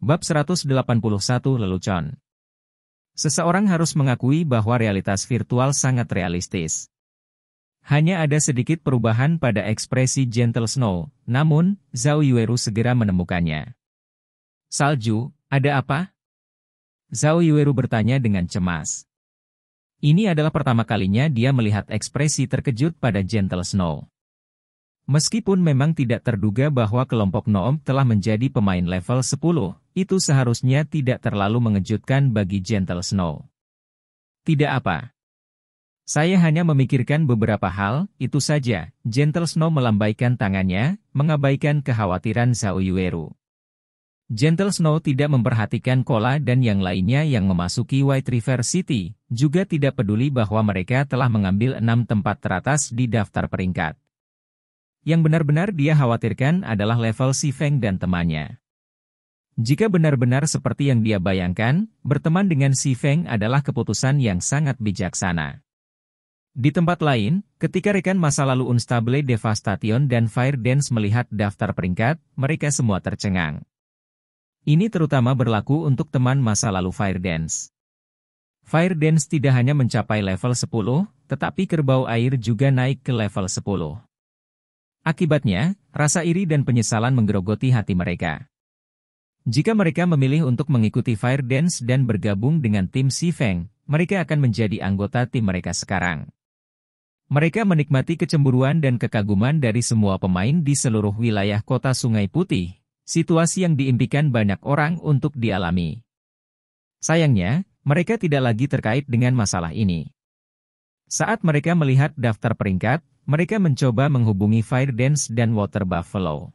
Bab 181 Lelucon. Seseorang harus mengakui bahwa realitas virtual sangat realistis. Hanya ada sedikit perubahan pada ekspresi Gentle Snow, namun, Zhao Yueru segera menemukannya. Salju, ada apa? Zhao Yueru bertanya dengan cemas. Ini adalah pertama kalinya dia melihat ekspresi terkejut pada Gentle Snow. Meskipun memang tidak terduga bahwa kelompok Noom telah menjadi pemain level 10, itu seharusnya tidak terlalu mengejutkan bagi Gentle Snow. Tidak apa. Saya hanya memikirkan beberapa hal, itu saja. Gentle Snow melambaikan tangannya, mengabaikan kekhawatiran Zhao Yueru. Gentle Snow tidak memperhatikan Kola dan yang lainnya yang memasuki White River City, juga tidak peduli bahwa mereka telah mengambil 6 tempat teratas di daftar peringkat. Yang benar-benar dia khawatirkan adalah level Si Feng dan temannya. Jika benar-benar seperti yang dia bayangkan, berteman dengan Si Feng adalah keputusan yang sangat bijaksana. Di tempat lain, ketika rekan masa lalu Unstable Devastation dan Fire Dance melihat daftar peringkat, mereka semua tercengang. Ini terutama berlaku untuk teman masa lalu Fire Dance. Fire Dance tidak hanya mencapai level 10, tetapi kerbau air juga naik ke level 10. Akibatnya, rasa iri dan penyesalan menggerogoti hati mereka. Jika mereka memilih untuk mengikuti Fire Dance dan bergabung dengan tim Si Feng, mereka akan menjadi anggota tim mereka sekarang. Mereka menikmati kecemburuan dan kekaguman dari semua pemain di seluruh wilayah kota Sungai Putih, situasi yang diimpikan banyak orang untuk dialami. Sayangnya, mereka tidak lagi terkait dengan masalah ini. Saat mereka melihat daftar peringkat, mereka mencoba menghubungi Fire Dance dan Water Buffalo.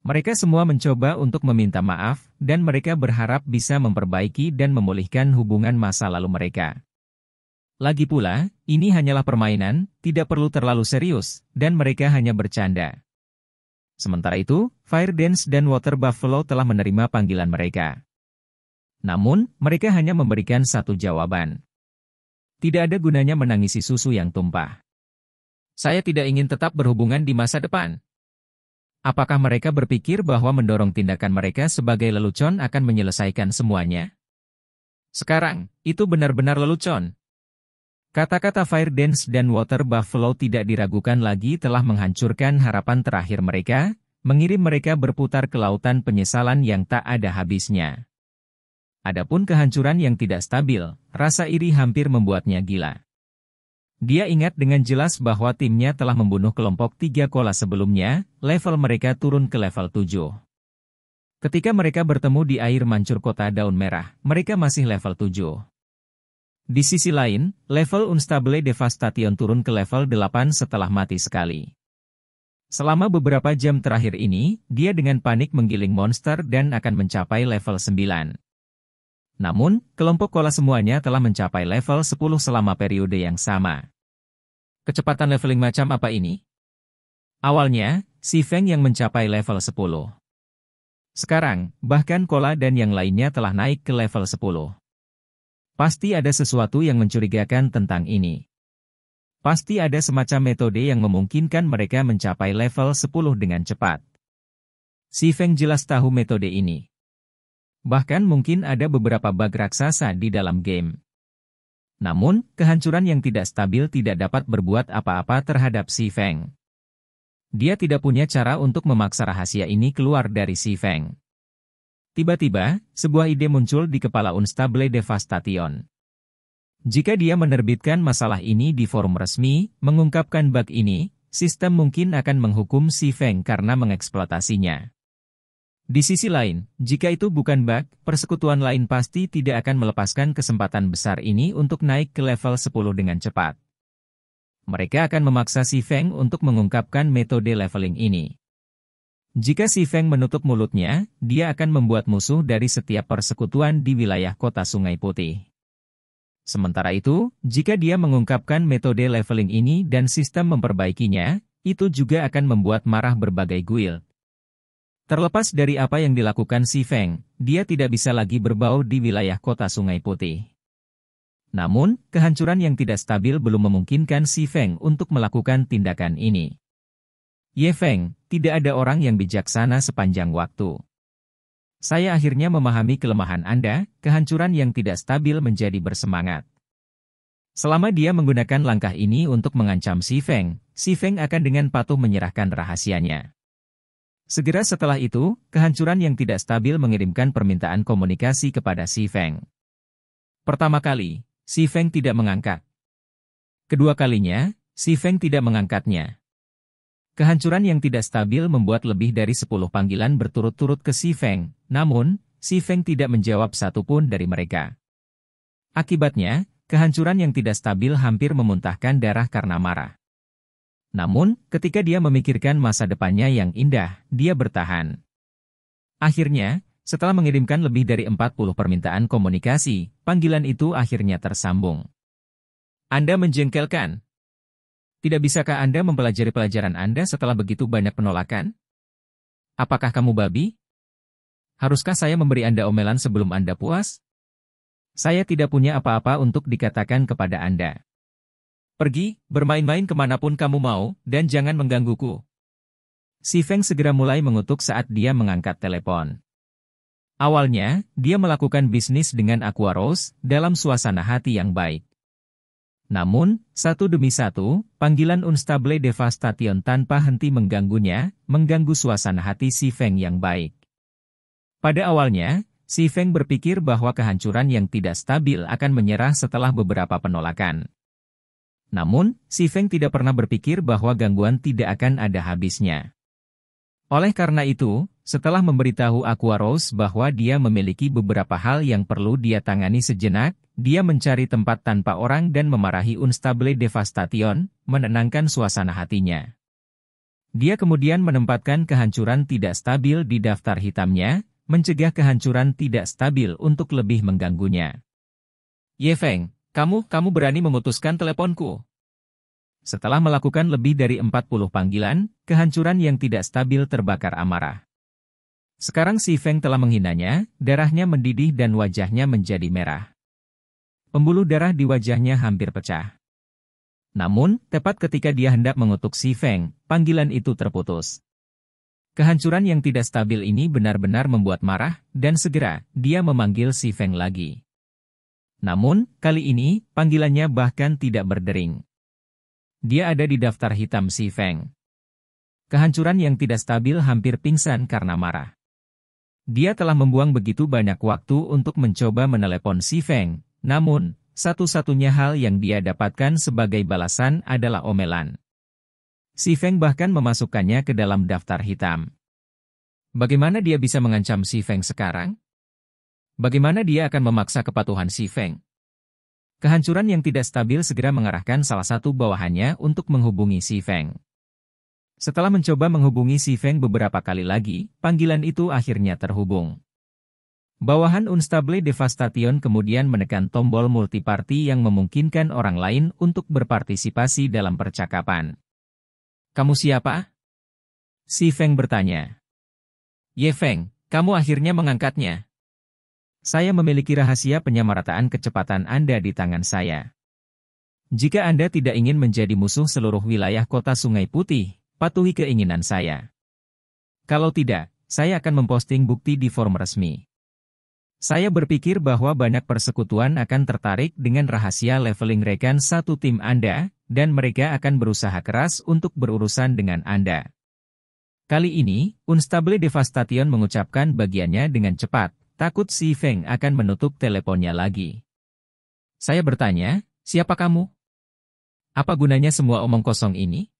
Mereka semua mencoba untuk meminta maaf, dan mereka berharap bisa memperbaiki dan memulihkan hubungan masa lalu mereka. Lagi pula, ini hanyalah permainan, tidak perlu terlalu serius, dan mereka hanya bercanda. Sementara itu, Fire Dance dan Water Buffalo telah menerima panggilan mereka. Namun, mereka hanya memberikan satu jawaban. Tidak ada gunanya menangisi susu yang tumpah. Saya tidak ingin tetap berhubungan di masa depan. Apakah mereka berpikir bahwa mendorong tindakan mereka sebagai lelucon akan menyelesaikan semuanya? Sekarang, itu benar-benar lelucon. Kata-kata Fire Dance dan Water Buffalo tidak diragukan lagi telah menghancurkan harapan terakhir mereka, mengirim mereka berputar ke lautan penyesalan yang tak ada habisnya. Adapun kehancuran yang tidak stabil, rasa iri hampir membuatnya gila. Dia ingat dengan jelas bahwa timnya telah membunuh kelompok 3 Kola sebelumnya, level mereka turun ke level 7. Ketika mereka bertemu di air mancur kota Daun Merah, mereka masih level 7. Di sisi lain, level Unstable Devastation turun ke level 8 setelah mati sekali. Selama beberapa jam terakhir ini, dia dengan panik menggiling monster dan akan mencapai level 9. Namun, kelompok Kola semuanya telah mencapai level 10 selama periode yang sama. Kecepatan leveling macam apa ini? Awalnya, Si Feng yang mencapai level 10. Sekarang, bahkan Kola dan yang lainnya telah naik ke level 10. Pasti ada sesuatu yang mencurigakan tentang ini. Pasti ada semacam metode yang memungkinkan mereka mencapai level 10 dengan cepat. Si Feng jelas tahu metode ini. Bahkan mungkin ada beberapa bug raksasa di dalam game. Namun, kehancuran yang tidak stabil tidak dapat berbuat apa-apa terhadap Si Feng. Dia tidak punya cara untuk memaksa rahasia ini keluar dari Si Feng. Tiba-tiba, sebuah ide muncul di kepala Unstable Devastation. Jika dia menerbitkan masalah ini di forum resmi, mengungkapkan bug ini, sistem mungkin akan menghukum Si Feng karena mengeksploitasinya. Di sisi lain, jika itu bukan bug, persekutuan lain pasti tidak akan melepaskan kesempatan besar ini untuk naik ke level 10 dengan cepat. Mereka akan memaksa Si Feng untuk mengungkapkan metode leveling ini. Jika Si Feng menutup mulutnya, dia akan membuat musuh dari setiap persekutuan di wilayah kota Sungai Putih. Sementara itu, jika dia mengungkapkan metode leveling ini dan sistem memperbaikinya, itu juga akan membuat marah berbagai guild. Terlepas dari apa yang dilakukan Si Feng, dia tidak bisa lagi berbau di wilayah kota Sungai Putih. Namun, kehancuran yang tidak stabil belum memungkinkan Si Feng untuk melakukan tindakan ini. Ye Feng, tidak ada orang yang bijaksana sepanjang waktu. Saya akhirnya memahami kelemahan Anda, kehancuran yang tidak stabil menjadi bersemangat. Selama dia menggunakan langkah ini untuk mengancam Si Feng akan dengan patuh menyerahkan rahasianya. Segera setelah itu, kehancuran yang tidak stabil mengirimkan permintaan komunikasi kepada Si Feng. Pertama kali, Si Feng tidak mengangkat. Kedua kalinya, Si Feng tidak mengangkatnya. Kehancuran yang tidak stabil membuat lebih dari 10 panggilan berturut-turut ke Si Feng, namun, Si Feng tidak menjawab satupun dari mereka. Akibatnya, kehancuran yang tidak stabil hampir memuntahkan darah karena marah. Namun, ketika dia memikirkan masa depannya yang indah, dia bertahan. Akhirnya, setelah mengirimkan lebih dari 40 permintaan komunikasi, panggilan itu akhirnya tersambung. Anda menjengkelkan. Tidak bisakah Anda mempelajari pelajaran Anda setelah begitu banyak penolakan? Apakah kamu babi? Haruskah saya memberi Anda omelan sebelum Anda puas? Saya tidak punya apa-apa untuk dikatakan kepada Anda. Pergi, bermain-main kemanapun kamu mau, dan jangan menggangguku. Si Feng segera mulai mengutuk saat dia mengangkat telepon. Awalnya, dia melakukan bisnis dengan Aqua Rose dalam suasana hati yang baik. Namun, satu demi satu, panggilan Unstable Devastation tanpa henti mengganggu suasana hati Si Feng yang baik. Pada awalnya, Si Feng berpikir bahwa kehancuran yang tidak stabil akan menyerah setelah beberapa penolakan. Namun, Si Feng tidak pernah berpikir bahwa gangguan tidak akan ada habisnya. Oleh karena itu, setelah memberitahu Aqua Rose bahwa dia memiliki beberapa hal yang perlu dia tangani sejenak, dia mencari tempat tanpa orang dan memarahi Unstable Devastation, menenangkan suasana hatinya. Dia kemudian menempatkan kehancuran tidak stabil di daftar hitamnya, mencegah kehancuran tidak stabil untuk lebih mengganggunya. Ye Feng, kamu berani memutuskan teleponku. Setelah melakukan lebih dari 40 panggilan, kehancuran yang tidak stabil terbakar amarah. Sekarang Si Feng telah menghinanya, darahnya mendidih dan wajahnya menjadi merah. Pembuluh darah di wajahnya hampir pecah. Namun, tepat ketika dia hendak mengutuk Si Feng, panggilan itu terputus. Kehancuran yang tidak stabil ini benar-benar membuat marah, dan segera, dia memanggil Si Feng lagi. Namun, kali ini, panggilannya bahkan tidak berdering. Dia ada di daftar hitam Si Feng. Kehancuran yang tidak stabil hampir pingsan karena marah. Dia telah membuang begitu banyak waktu untuk mencoba menelepon Si Feng, namun, satu-satunya hal yang dia dapatkan sebagai balasan adalah omelan. Si Feng bahkan memasukkannya ke dalam daftar hitam. Bagaimana dia bisa mengancam Si Feng sekarang? Bagaimana dia akan memaksa kepatuhan Si Feng? Kehancuran yang tidak stabil segera mengarahkan salah satu bawahannya untuk menghubungi Si Feng. Setelah mencoba menghubungi Si Feng beberapa kali lagi, panggilan itu akhirnya terhubung. Bawahan Unstable Devastation kemudian menekan tombol multiparty yang memungkinkan orang lain untuk berpartisipasi dalam percakapan. Kamu siapa? Si Feng bertanya. Ye Feng, kamu akhirnya mengangkatnya. Saya memiliki rahasia penyamarataan kecepatan Anda di tangan saya. Jika Anda tidak ingin menjadi musuh seluruh wilayah kota Sungai Putih, patuhi keinginan saya. Kalau tidak, saya akan memposting bukti di forum resmi. Saya berpikir bahwa banyak persekutuan akan tertarik dengan rahasia leveling rekan satu tim Anda, dan mereka akan berusaha keras untuk berurusan dengan Anda. Kali ini, Unstable Devastation mengucapkan bagiannya dengan cepat, takut Si Feng akan menutup teleponnya lagi. Saya bertanya, siapa kamu? Apa gunanya semua omong kosong ini?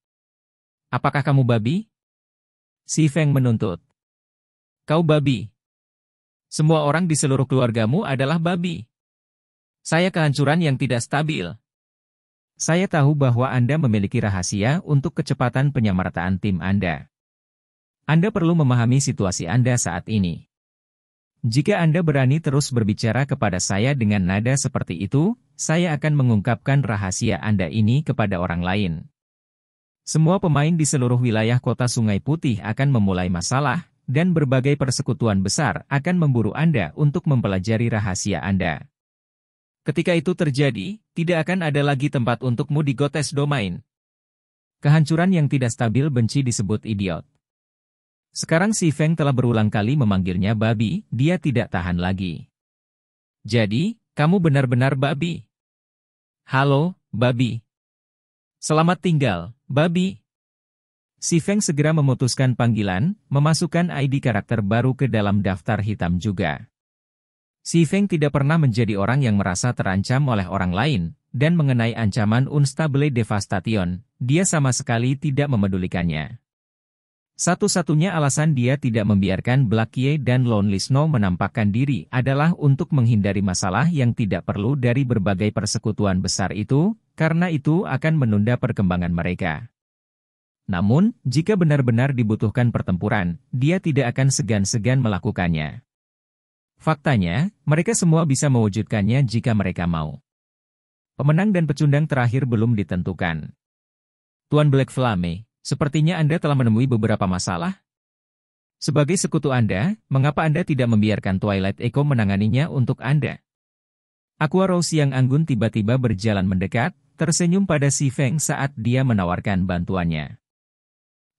Apakah kamu babi? Si Feng menuntut. Kau babi. Semua orang di seluruh keluargamu adalah babi. Saya kehancuran yang tidak stabil. Saya tahu bahwa Anda memiliki rahasia untuk kecepatan penyamarataan tim Anda. Anda perlu memahami situasi Anda saat ini. Jika Anda berani terus berbicara kepada saya dengan nada seperti itu, saya akan mengungkapkan rahasia Anda ini kepada orang lain. Semua pemain di seluruh wilayah kota Sungai Putih akan memulai masalah, dan berbagai persekutuan besar akan memburu Anda untuk mempelajari rahasia Anda. Ketika itu terjadi, tidak akan ada lagi tempat untukmu di Gottes Domain. Kehancuran yang tidak stabil benci disebut idiot. Sekarang si Feng telah berulang kali memanggilnya babi, dia tidak tahan lagi. Jadi, kamu benar-benar babi? Halo, babi. Selamat tinggal, babi. Si Feng segera memutuskan panggilan, memasukkan ID karakter baru ke dalam daftar hitam juga. Si Feng tidak pernah menjadi orang yang merasa terancam oleh orang lain, dan mengenai ancaman Unstable Devastation, dia sama sekali tidak memedulikannya. Satu-satunya alasan dia tidak membiarkan Blackie dan Lonely Snow menampakkan diri adalah untuk menghindari masalah yang tidak perlu dari berbagai persekutuan besar itu, karena itu akan menunda perkembangan mereka. Namun, jika benar-benar dibutuhkan pertempuran, dia tidak akan segan-segan melakukannya. Faktanya, mereka semua bisa mewujudkannya jika mereka mau. Pemenang dan pecundang terakhir belum ditentukan. Tuan Black Flame, sepertinya Anda telah menemui beberapa masalah. Sebagai sekutu Anda, mengapa Anda tidak membiarkan Twilight Echo menanganinya untuk Anda? Aqua Rose yang anggun tiba-tiba berjalan mendekat, tersenyum pada si Feng saat dia menawarkan bantuannya.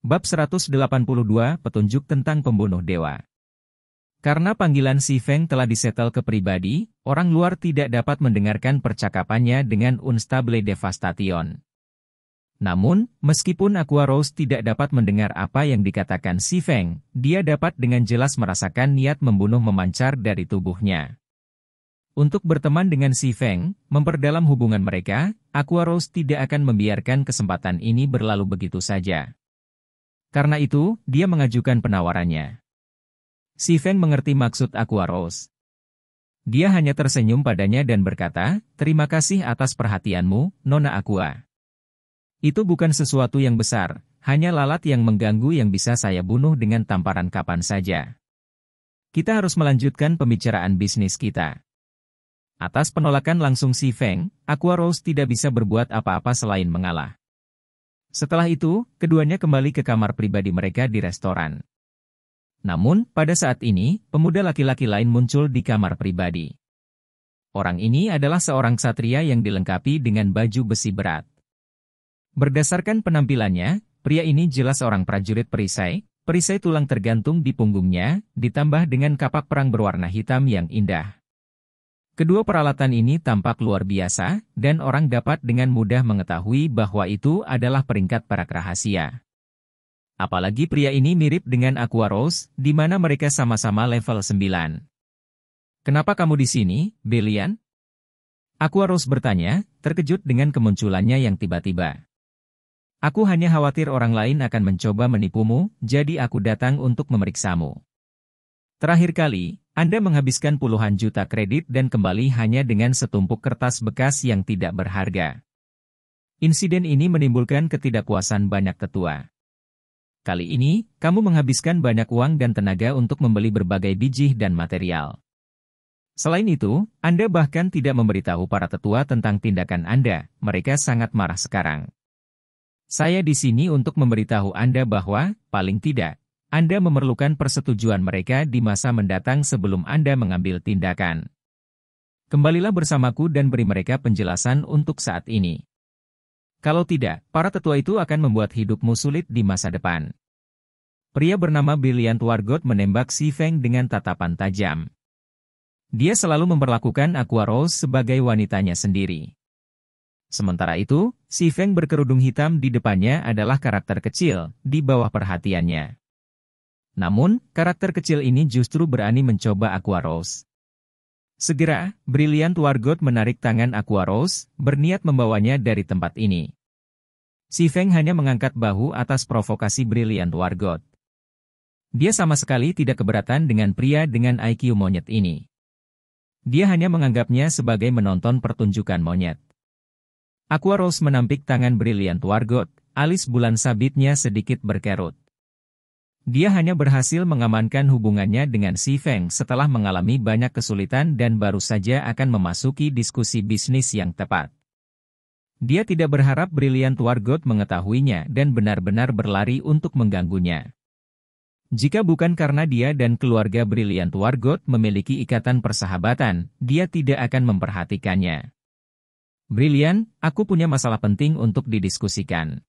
Bab 182 Petunjuk tentang Pembunuh Dewa. Karena panggilan si Feng telah disetel ke pribadi, orang luar tidak dapat mendengarkan percakapannya dengan Unstable Devastation. Namun, meskipun Aqua Rose tidak dapat mendengar apa yang dikatakan si Feng, dia dapat dengan jelas merasakan niat membunuh memancar dari tubuhnya. Untuk berteman dengan si Feng, memperdalam hubungan mereka, Aqua Rose tidak akan membiarkan kesempatan ini berlalu begitu saja. Karena itu, dia mengajukan penawarannya. Si Feng mengerti maksud Aqua Rose. Dia hanya tersenyum padanya dan berkata, "Terima kasih atas perhatianmu, Nona Aqua. Itu bukan sesuatu yang besar, hanya lalat yang mengganggu yang bisa saya bunuh dengan tamparan kapan saja. Kita harus melanjutkan pembicaraan bisnis kita." Atas penolakan langsung si Feng, Aqua Rose tidak bisa berbuat apa-apa selain mengalah. Setelah itu, keduanya kembali ke kamar pribadi mereka di restoran. Namun, pada saat ini, pemuda laki-laki lain muncul di kamar pribadi. Orang ini adalah seorang ksatria yang dilengkapi dengan baju besi berat. Berdasarkan penampilannya, pria ini jelas seorang prajurit perisai tulang tergantung di punggungnya, ditambah dengan kapak perang berwarna hitam yang indah. Kedua peralatan ini tampak luar biasa, dan orang dapat dengan mudah mengetahui bahwa itu adalah peringkat perak rahasia. Apalagi pria ini mirip dengan Aqua Rose, di mana mereka sama-sama level 9. "Kenapa kamu di sini, Belian?" Aqua Rose bertanya, terkejut dengan kemunculannya yang tiba-tiba. "Aku hanya khawatir orang lain akan mencoba menipumu, jadi aku datang untuk memeriksamu. Terakhir kali, Anda menghabiskan puluhan juta kredit dan kembali hanya dengan setumpuk kertas bekas yang tidak berharga. Insiden ini menimbulkan ketidakpuasan banyak tetua. Kali ini, kamu menghabiskan banyak uang dan tenaga untuk membeli berbagai biji dan material. Selain itu, Anda bahkan tidak memberitahu para tetua tentang tindakan Anda, mereka sangat marah sekarang. Saya di sini untuk memberitahu Anda bahwa, paling tidak, Anda memerlukan persetujuan mereka di masa mendatang sebelum Anda mengambil tindakan. Kembalilah bersamaku dan beri mereka penjelasan untuk saat ini. Kalau tidak, para tetua itu akan membuat hidupmu sulit di masa depan." Pria bernama Brilliant Wargot menembak si Feng dengan tatapan tajam. Dia selalu memperlakukan Aqua Rose sebagai wanitanya sendiri. Sementara itu, si Feng berkerudung hitam di depannya adalah karakter kecil, di bawah perhatiannya. Namun, karakter kecil ini justru berani mencoba Aqua Rose. Segera, Brilliant Wargot menarik tangan Aqua Rose, berniat membawanya dari tempat ini. Si Feng hanya mengangkat bahu atas provokasi Brilliant Wargot. Dia sama sekali tidak keberatan dengan pria dengan IQ monyet ini. Dia hanya menganggapnya sebagai menonton pertunjukan monyet. Aqua Rose menampik tangan Brilliant Wargot, alis bulan sabitnya sedikit berkerut. Dia hanya berhasil mengamankan hubungannya dengan si Feng setelah mengalami banyak kesulitan dan baru saja akan memasuki diskusi bisnis yang tepat. Dia tidak berharap Brilliant Wargot mengetahuinya dan benar-benar berlari untuk mengganggunya. Jika bukan karena dia dan keluarga Brilliant Wargot memiliki ikatan persahabatan, dia tidak akan memperhatikannya. "Brilliant, aku punya masalah penting untuk didiskusikan.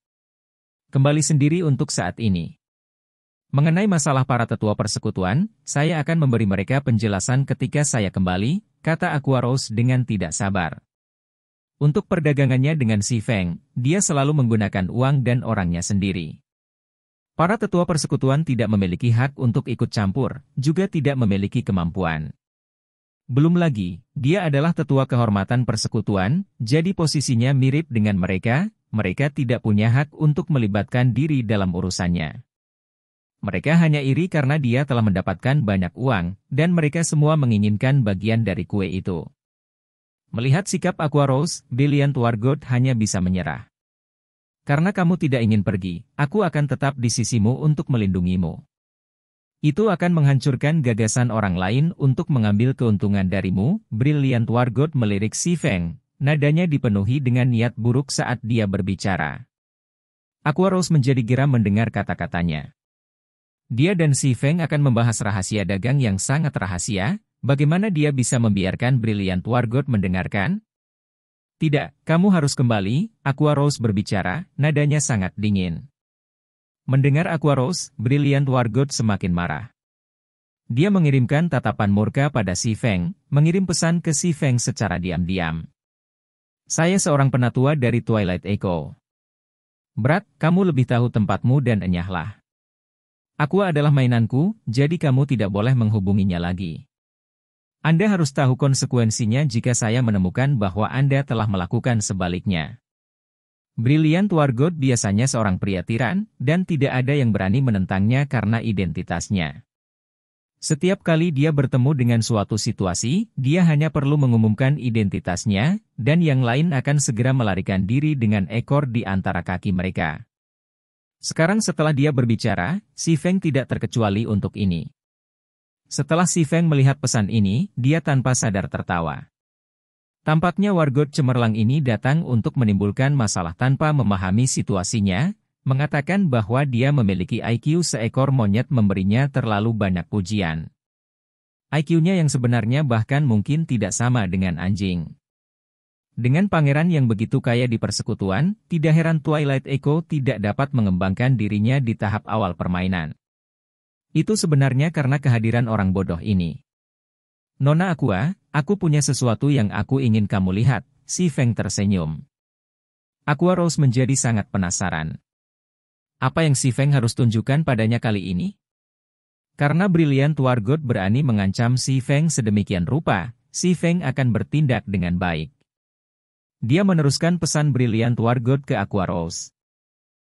Kembali sendiri untuk saat ini." Mengenai masalah para tetua persekutuan, saya akan memberi mereka penjelasan ketika saya kembali, kata Aquarose dengan tidak sabar. Untuk perdagangannya dengan Si Feng, dia selalu menggunakan uang dan orangnya sendiri. Para tetua persekutuan tidak memiliki hak untuk ikut campur, juga tidak memiliki kemampuan. Belum lagi, dia adalah tetua kehormatan persekutuan, jadi posisinya mirip dengan mereka tidak punya hak untuk melibatkan diri dalam urusannya. Mereka hanya iri karena dia telah mendapatkan banyak uang, dan mereka semua menginginkan bagian dari kue itu. Melihat sikap Aquarose, Brilliant Wargoat hanya bisa menyerah. Karena kamu tidak ingin pergi, aku akan tetap di sisimu untuk melindungimu. Itu akan menghancurkan gagasan orang lain untuk mengambil keuntungan darimu, Brilliant Wargoat melirik Si Feng, nadanya dipenuhi dengan niat buruk saat dia berbicara. Aquarose menjadi geram mendengar kata-katanya. Dia dan Si Feng akan membahas rahasia dagang yang sangat rahasia, bagaimana dia bisa membiarkan Brilliant Wargoat mendengarkan? Tidak, kamu harus kembali, Aquarose berbicara, nadanya sangat dingin. Mendengar Aquarose, Brilliant Wargoat semakin marah. Dia mengirimkan tatapan murka pada Si Feng, mengirim pesan ke Si Feng secara diam-diam. Saya seorang penatua dari Twilight Echo. Brat, kamu lebih tahu tempatmu dan enyahlah. Aku adalah mainanku, jadi kamu tidak boleh menghubunginya lagi. Anda harus tahu konsekuensinya jika saya menemukan bahwa Anda telah melakukan sebaliknya. Brilliant Wargoat biasanya seorang pria tiran, dan tidak ada yang berani menentangnya karena identitasnya. Setiap kali dia bertemu dengan suatu situasi, dia hanya perlu mengumumkan identitasnya, dan yang lain akan segera melarikan diri dengan ekor di antara kaki mereka. Sekarang setelah dia berbicara, Si Feng tidak terkecuali untuk ini. Setelah Si Feng melihat pesan ini, dia tanpa sadar tertawa. Tampaknya Wargoat cemerlang ini datang untuk menimbulkan masalah tanpa memahami situasinya, mengatakan bahwa dia memiliki IQ seekor monyet memberinya terlalu banyak pujian. IQ-nya yang sebenarnya bahkan mungkin tidak sama dengan anjing. Dengan pangeran yang begitu kaya di persekutuan, tidak heran Twilight Echo tidak dapat mengembangkan dirinya di tahap awal permainan. Itu sebenarnya karena kehadiran orang bodoh ini. Nona Aqua, aku punya sesuatu yang aku ingin kamu lihat, Si Feng tersenyum. Aquarose menjadi sangat penasaran. Apa yang Si Feng harus tunjukkan padanya kali ini? Karena Brilliant Wargoat berani mengancam Si Feng sedemikian rupa, Si Feng akan bertindak dengan baik. Dia meneruskan pesan Brilliant Wargoat ke Aquarose.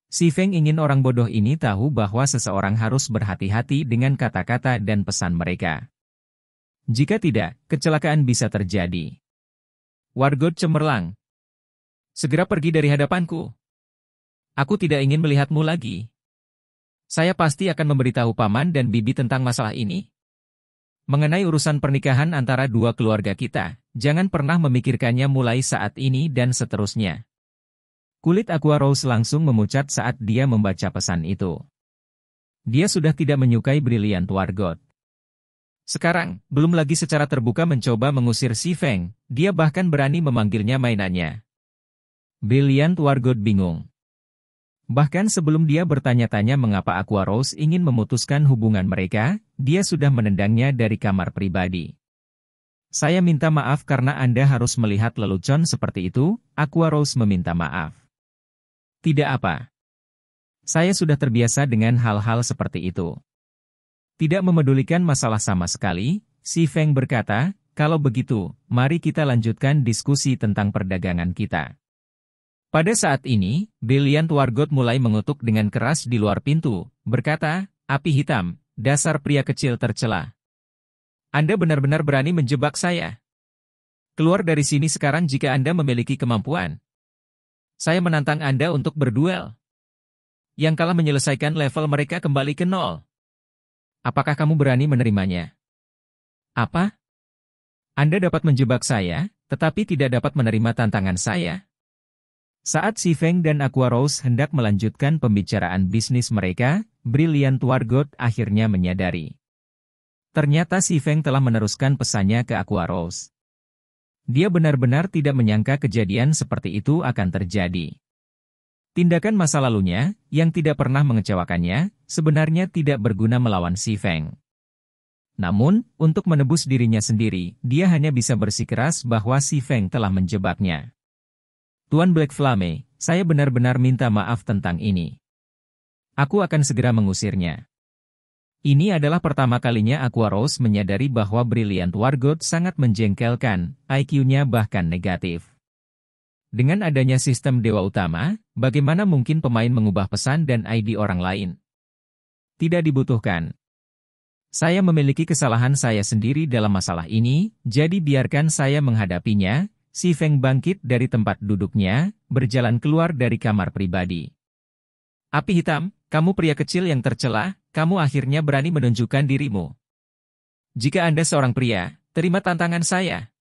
Si Feng ingin orang bodoh ini tahu bahwa seseorang harus berhati-hati dengan kata-kata dan pesan mereka. Jika tidak, kecelakaan bisa terjadi. Wargoat cemerlang. Segera pergi dari hadapanku. Aku tidak ingin melihatmu lagi. Saya pasti akan memberitahu Paman dan Bibi tentang masalah ini. Mengenai urusan pernikahan antara dua keluarga kita, jangan pernah memikirkannya mulai saat ini dan seterusnya. Kulit Aquarose langsung memucat saat dia membaca pesan itu. Dia sudah tidak menyukai Brilliant Wargoat. Sekarang, belum lagi secara terbuka mencoba mengusir Si Feng, dia bahkan berani memanggilnya mainannya. Brilliant Wargoat bingung. Bahkan sebelum dia bertanya-tanya mengapa Aquarose ingin memutuskan hubungan mereka, dia sudah menendangnya dari kamar pribadi. Saya minta maaf karena Anda harus melihat lelucon seperti itu, Aquarose meminta maaf. Tidak apa. Saya sudah terbiasa dengan hal-hal seperti itu. Tidak memedulikan masalah sama sekali, Si Feng berkata, kalau begitu, mari kita lanjutkan diskusi tentang perdagangan kita. Pada saat ini, Brilliant Wargoat mulai mengutuk dengan keras di luar pintu, berkata, api hitam, dasar pria kecil tercela. Anda benar-benar berani menjebak saya. Keluar dari sini sekarang jika Anda memiliki kemampuan. Saya menantang Anda untuk berduel. Yang kalah menyelesaikan level mereka kembali ke 0. Apakah kamu berani menerimanya? Apa? Anda dapat menjebak saya, tetapi tidak dapat menerima tantangan saya. Saat Si Feng dan Aquarose hendak melanjutkan pembicaraan bisnis mereka, Brilliant Wargoat akhirnya menyadari. Ternyata Si Feng telah meneruskan pesannya ke Aquarose. Dia benar-benar tidak menyangka kejadian seperti itu akan terjadi. Tindakan masa lalunya, yang tidak pernah mengecewakannya, sebenarnya tidak berguna melawan Si Feng. Namun, untuk menebus dirinya sendiri, dia hanya bisa bersikeras bahwa Si Feng telah menjebaknya. Tuan Black Flame, saya benar-benar minta maaf tentang ini. Aku akan segera mengusirnya. Ini adalah pertama kalinya Aqua Rose menyadari bahwa Brilliant Wargoth sangat menjengkelkan, IQ-nya bahkan negatif. Dengan adanya sistem Dewa Utama, bagaimana mungkin pemain mengubah pesan dan ID orang lain? Tidak dibutuhkan. Saya memiliki kesalahan saya sendiri dalam masalah ini, jadi biarkan saya menghadapinya. Si Feng bangkit dari tempat duduknya, berjalan keluar dari kamar pribadi. Api hitam, kamu pria kecil yang tercela, kamu akhirnya berani menunjukkan dirimu. Jika Anda seorang pria, terima tantangan saya.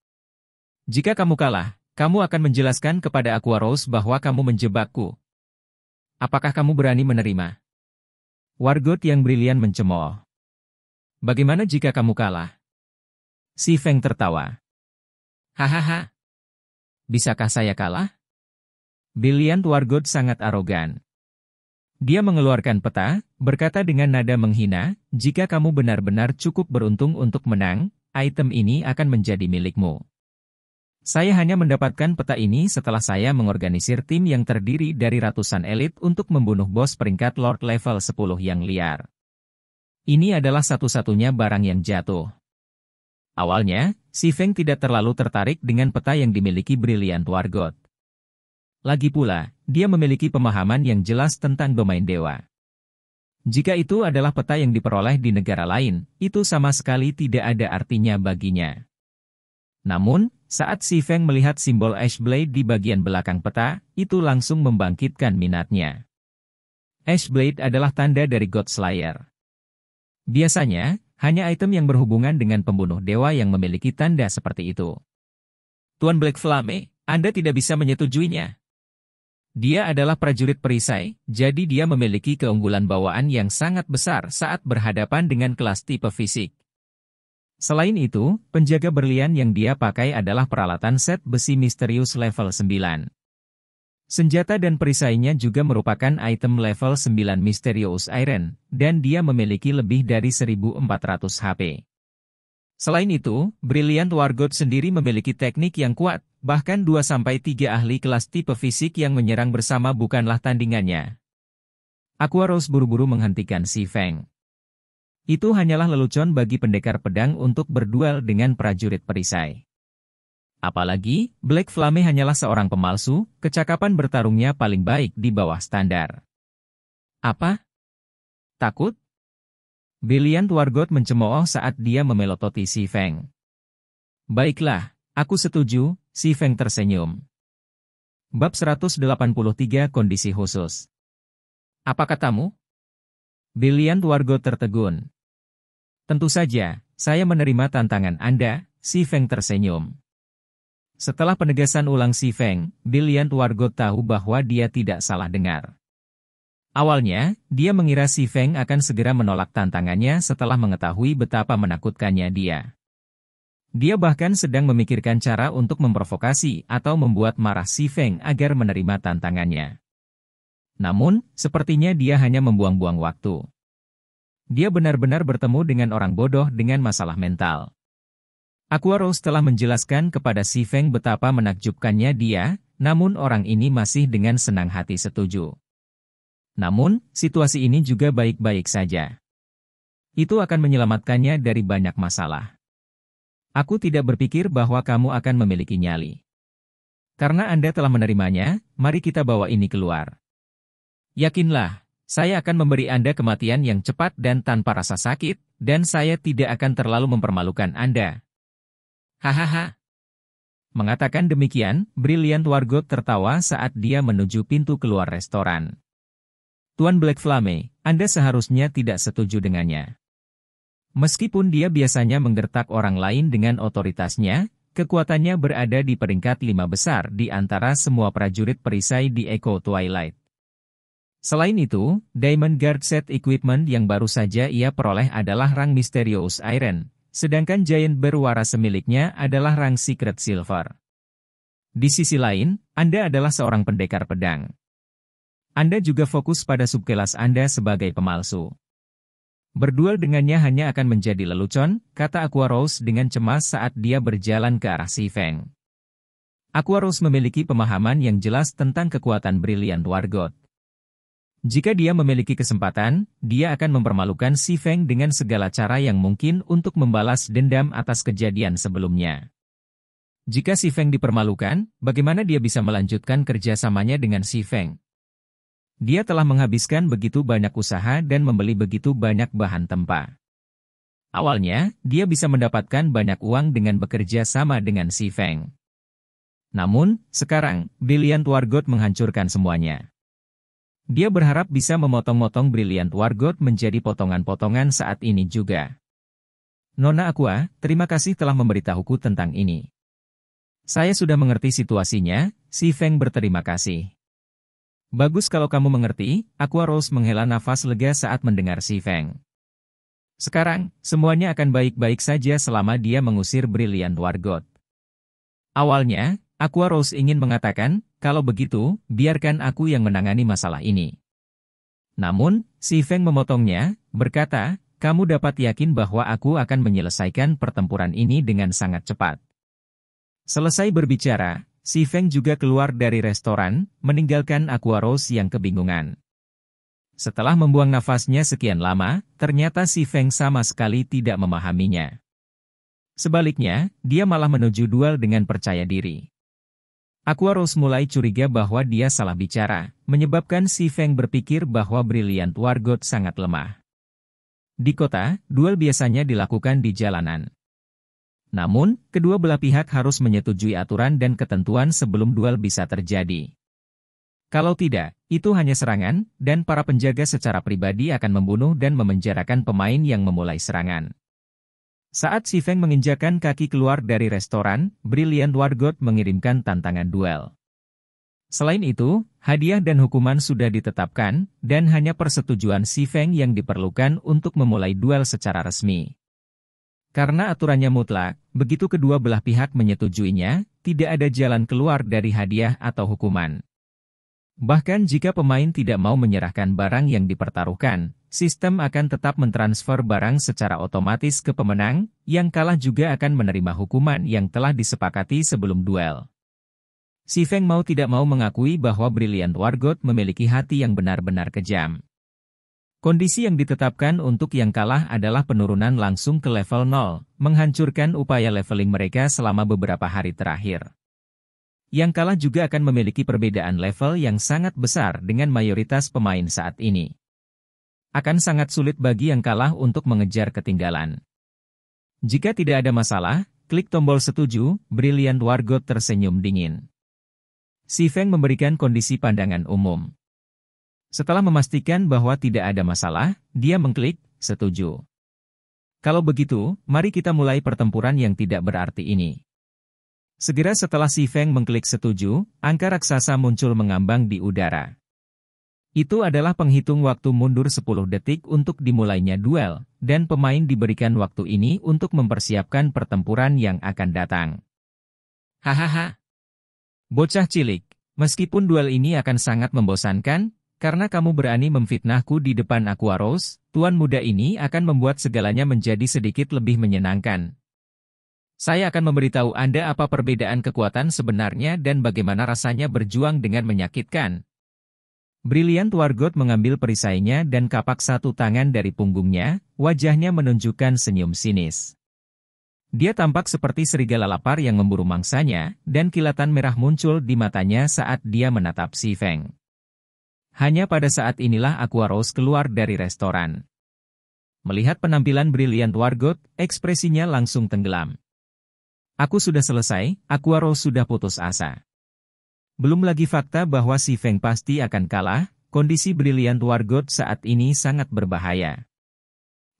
Jika kamu kalah, kamu akan menjelaskan kepada Aqua Rose bahwa kamu menjebakku. Apakah kamu berani menerima? Wargoth yang brilian mencemooh. Bagaimana jika kamu kalah? Si Feng tertawa. Hahaha. Bisakah saya kalah? Brilliant Wargoth sangat arogan. Dia mengeluarkan peta, berkata dengan nada menghina, jika kamu benar-benar cukup beruntung untuk menang, item ini akan menjadi milikmu. Saya hanya mendapatkan peta ini setelah saya mengorganisir tim yang terdiri dari ratusan elit untuk membunuh bos peringkat Lord level 10 yang liar. Ini adalah satu-satunya barang yang jatuh. Awalnya, Si Feng tidak terlalu tertarik dengan peta yang dimiliki Brilliant Wargoth. Lagi pula, dia memiliki pemahaman yang jelas tentang domain dewa. Jika itu adalah peta yang diperoleh di negara lain, itu sama sekali tidak ada artinya baginya. Namun, saat Si Feng melihat simbol Ashblade di bagian belakang peta, itu langsung membangkitkan minatnya. Ashblade adalah tanda dari God Slayer. Biasanya, hanya item yang berhubungan dengan pembunuh dewa yang memiliki tanda seperti itu. Tuan Black Flame, Anda tidak bisa menyetujuinya. Dia adalah prajurit perisai, jadi dia memiliki keunggulan bawaan yang sangat besar saat berhadapan dengan kelas tipe fisik. Selain itu, penjaga berlian yang dia pakai adalah peralatan set besi misterius level 9. Senjata dan perisainya juga merupakan item level 9 Mysterious Iron, dan dia memiliki lebih dari 1400 HP. Selain itu, Brilliant Wargoth sendiri memiliki teknik yang kuat, bahkan 2-3 ahli kelas tipe fisik yang menyerang bersama bukanlah tandingannya. Aqua Rose buru-buru menghentikan Si Feng. Itu hanyalah lelucon bagi pendekar pedang untuk berduel dengan prajurit perisai. Apalagi, Black Flame hanyalah seorang pemalsu, kecakapan bertarungnya paling baik di bawah standar. Apa? Takut? Brilliant Wargoth mencemooh saat dia memelototi Si Feng. Baiklah, aku setuju, Si Feng tersenyum. Bab 183 Kondisi Khusus. Apa katamu? Brilliant Wargoth tertegun. Tentu saja, saya menerima tantangan Anda, Si Feng tersenyum. Setelah penegasan ulang Si Feng, Brilliant Wargoth tahu bahwa dia tidak salah dengar. Awalnya, dia mengira Si Feng akan segera menolak tantangannya setelah mengetahui betapa menakutkannya dia. Dia bahkan sedang memikirkan cara untuk memprovokasi atau membuat marah Si Feng agar menerima tantangannya. Namun, sepertinya dia hanya membuang-buang waktu. Dia benar-benar bertemu dengan orang bodoh dengan masalah mental. Aqua Rose telah menjelaskan kepada Si Feng betapa menakjubkannya dia, namun orang ini masih dengan senang hati setuju. Namun, situasi ini juga baik-baik saja. Itu akan menyelamatkannya dari banyak masalah. Aku tidak berpikir bahwa kamu akan memiliki nyali. Karena Anda telah menerimanya, mari kita bawa ini keluar. Yakinlah, saya akan memberi Anda kematian yang cepat dan tanpa rasa sakit, dan saya tidak akan terlalu mempermalukan Anda. Hahaha. Mengatakan demikian, Brilliant Wargoth tertawa saat dia menuju pintu keluar restoran. Tuan Black Flame, Anda seharusnya tidak setuju dengannya. Meskipun dia biasanya menggertak orang lain dengan otoritasnya, kekuatannya berada di peringkat 5 besar di antara semua prajurit perisai di Echo Twilight. Selain itu, Diamond Guard Set Equipment yang baru saja ia peroleh adalah rang Mysterious Iron, sedangkan Giant berwaras miliknya adalah rang Secret Silver. Di sisi lain, Anda adalah seorang pendekar pedang. Anda juga fokus pada subkelas Anda sebagai pemalsu. Berduel dengannya hanya akan menjadi lelucon, kata Aqua Rose dengan cemas saat dia berjalan ke arah Si Feng. Aqua Rose memiliki pemahaman yang jelas tentang kekuatan Brilliant War God. Jika dia memiliki kesempatan, dia akan mempermalukan Si Feng dengan segala cara yang mungkin untuk membalas dendam atas kejadian sebelumnya. Jika Si Feng dipermalukan, bagaimana dia bisa melanjutkan kerjasamanya dengan Si Feng? Dia telah menghabiskan begitu banyak usaha dan membeli begitu banyak bahan tempa. Awalnya, dia bisa mendapatkan banyak uang dengan bekerja sama dengan Si Feng. Namun, sekarang, Brilliant War God menghancurkan semuanya. Dia berharap bisa memotong-motong Brilliant War God menjadi potongan-potongan saat ini juga. Nona Aqua, terima kasih telah memberitahuku tentang ini. Saya sudah mengerti situasinya, Si Feng berterima kasih. Bagus kalau kamu mengerti, Aqua Rose menghela nafas lega saat mendengar Si Feng. Sekarang, semuanya akan baik-baik saja selama dia mengusir Brilliant War God. Awalnya, Aqua Rose ingin mengatakan, kalau begitu, biarkan aku yang menangani masalah ini. Namun, Si Feng memotongnya, berkata, kamu dapat yakin bahwa aku akan menyelesaikan pertempuran ini dengan sangat cepat. Selesai berbicara, Si Feng juga keluar dari restoran, meninggalkan Aqua Rose yang kebingungan. Setelah membuang nafasnya sekian lama, ternyata Si Feng sama sekali tidak memahaminya. Sebaliknya, dia malah menuju duel dengan percaya diri. Aqua Rose mulai curiga bahwa dia salah bicara, menyebabkan Si Feng berpikir bahwa Brilliant War God sangat lemah. Di kota, duel biasanya dilakukan di jalanan. Namun, kedua belah pihak harus menyetujui aturan dan ketentuan sebelum duel bisa terjadi. Kalau tidak, itu hanya serangan, dan para penjaga secara pribadi akan membunuh dan memenjarakan pemain yang memulai serangan. Saat Si Feng menginjakan kaki keluar dari restoran, Brilliant War God mengirimkan tantangan duel. Selain itu, hadiah dan hukuman sudah ditetapkan, dan hanya persetujuan Si Feng yang diperlukan untuk memulai duel secara resmi. Karena aturannya mutlak, begitu kedua belah pihak menyetujuinya, tidak ada jalan keluar dari hadiah atau hukuman. Bahkan jika pemain tidak mau menyerahkan barang yang dipertaruhkan, sistem akan tetap mentransfer barang secara otomatis ke pemenang, yang kalah juga akan menerima hukuman yang telah disepakati sebelum duel. Si Feng mau tidak mau mengakui bahwa Brilliant War God memiliki hati yang benar-benar kejam. Kondisi yang ditetapkan untuk yang kalah adalah penurunan langsung ke level 0, menghancurkan upaya leveling mereka selama beberapa hari terakhir. Yang kalah juga akan memiliki perbedaan level yang sangat besar dengan mayoritas pemain saat ini. Akan sangat sulit bagi yang kalah untuk mengejar ketinggalan. Jika tidak ada masalah, klik tombol setuju, Brilliant War God tersenyum dingin. Si Feng memberikan kondisi pandangan umum. Setelah memastikan bahwa tidak ada masalah, dia mengklik, setuju. Kalau begitu, mari kita mulai pertempuran yang tidak berarti ini. Segera setelah Si Feng mengklik setuju, angka raksasa muncul mengambang di udara. Itu adalah penghitung waktu mundur 10 detik untuk dimulainya duel, dan pemain diberikan waktu ini untuk mempersiapkan pertempuran yang akan datang. Hahaha. Bocah cilik, meskipun duel ini akan sangat membosankan, karena kamu berani memfitnahku di depan Aqua Rose, tuan muda ini akan membuat segalanya menjadi sedikit lebih menyenangkan. Saya akan memberitahu Anda apa perbedaan kekuatan sebenarnya dan bagaimana rasanya berjuang dengan menyakitkan. Brilliant War God mengambil perisainya dan kapak satu tangan dari punggungnya, wajahnya menunjukkan senyum sinis. Dia tampak seperti serigala lapar yang memburu mangsanya, dan kilatan merah muncul di matanya saat dia menatap Si Feng. Hanya pada saat inilah Aqua Rose keluar dari restoran. Melihat penampilan Brilliant War God, ekspresinya langsung tenggelam. Aku sudah selesai, Aqua Rose sudah putus asa. Belum lagi fakta bahwa Si Feng pasti akan kalah, kondisi Brilliant War God saat ini sangat berbahaya.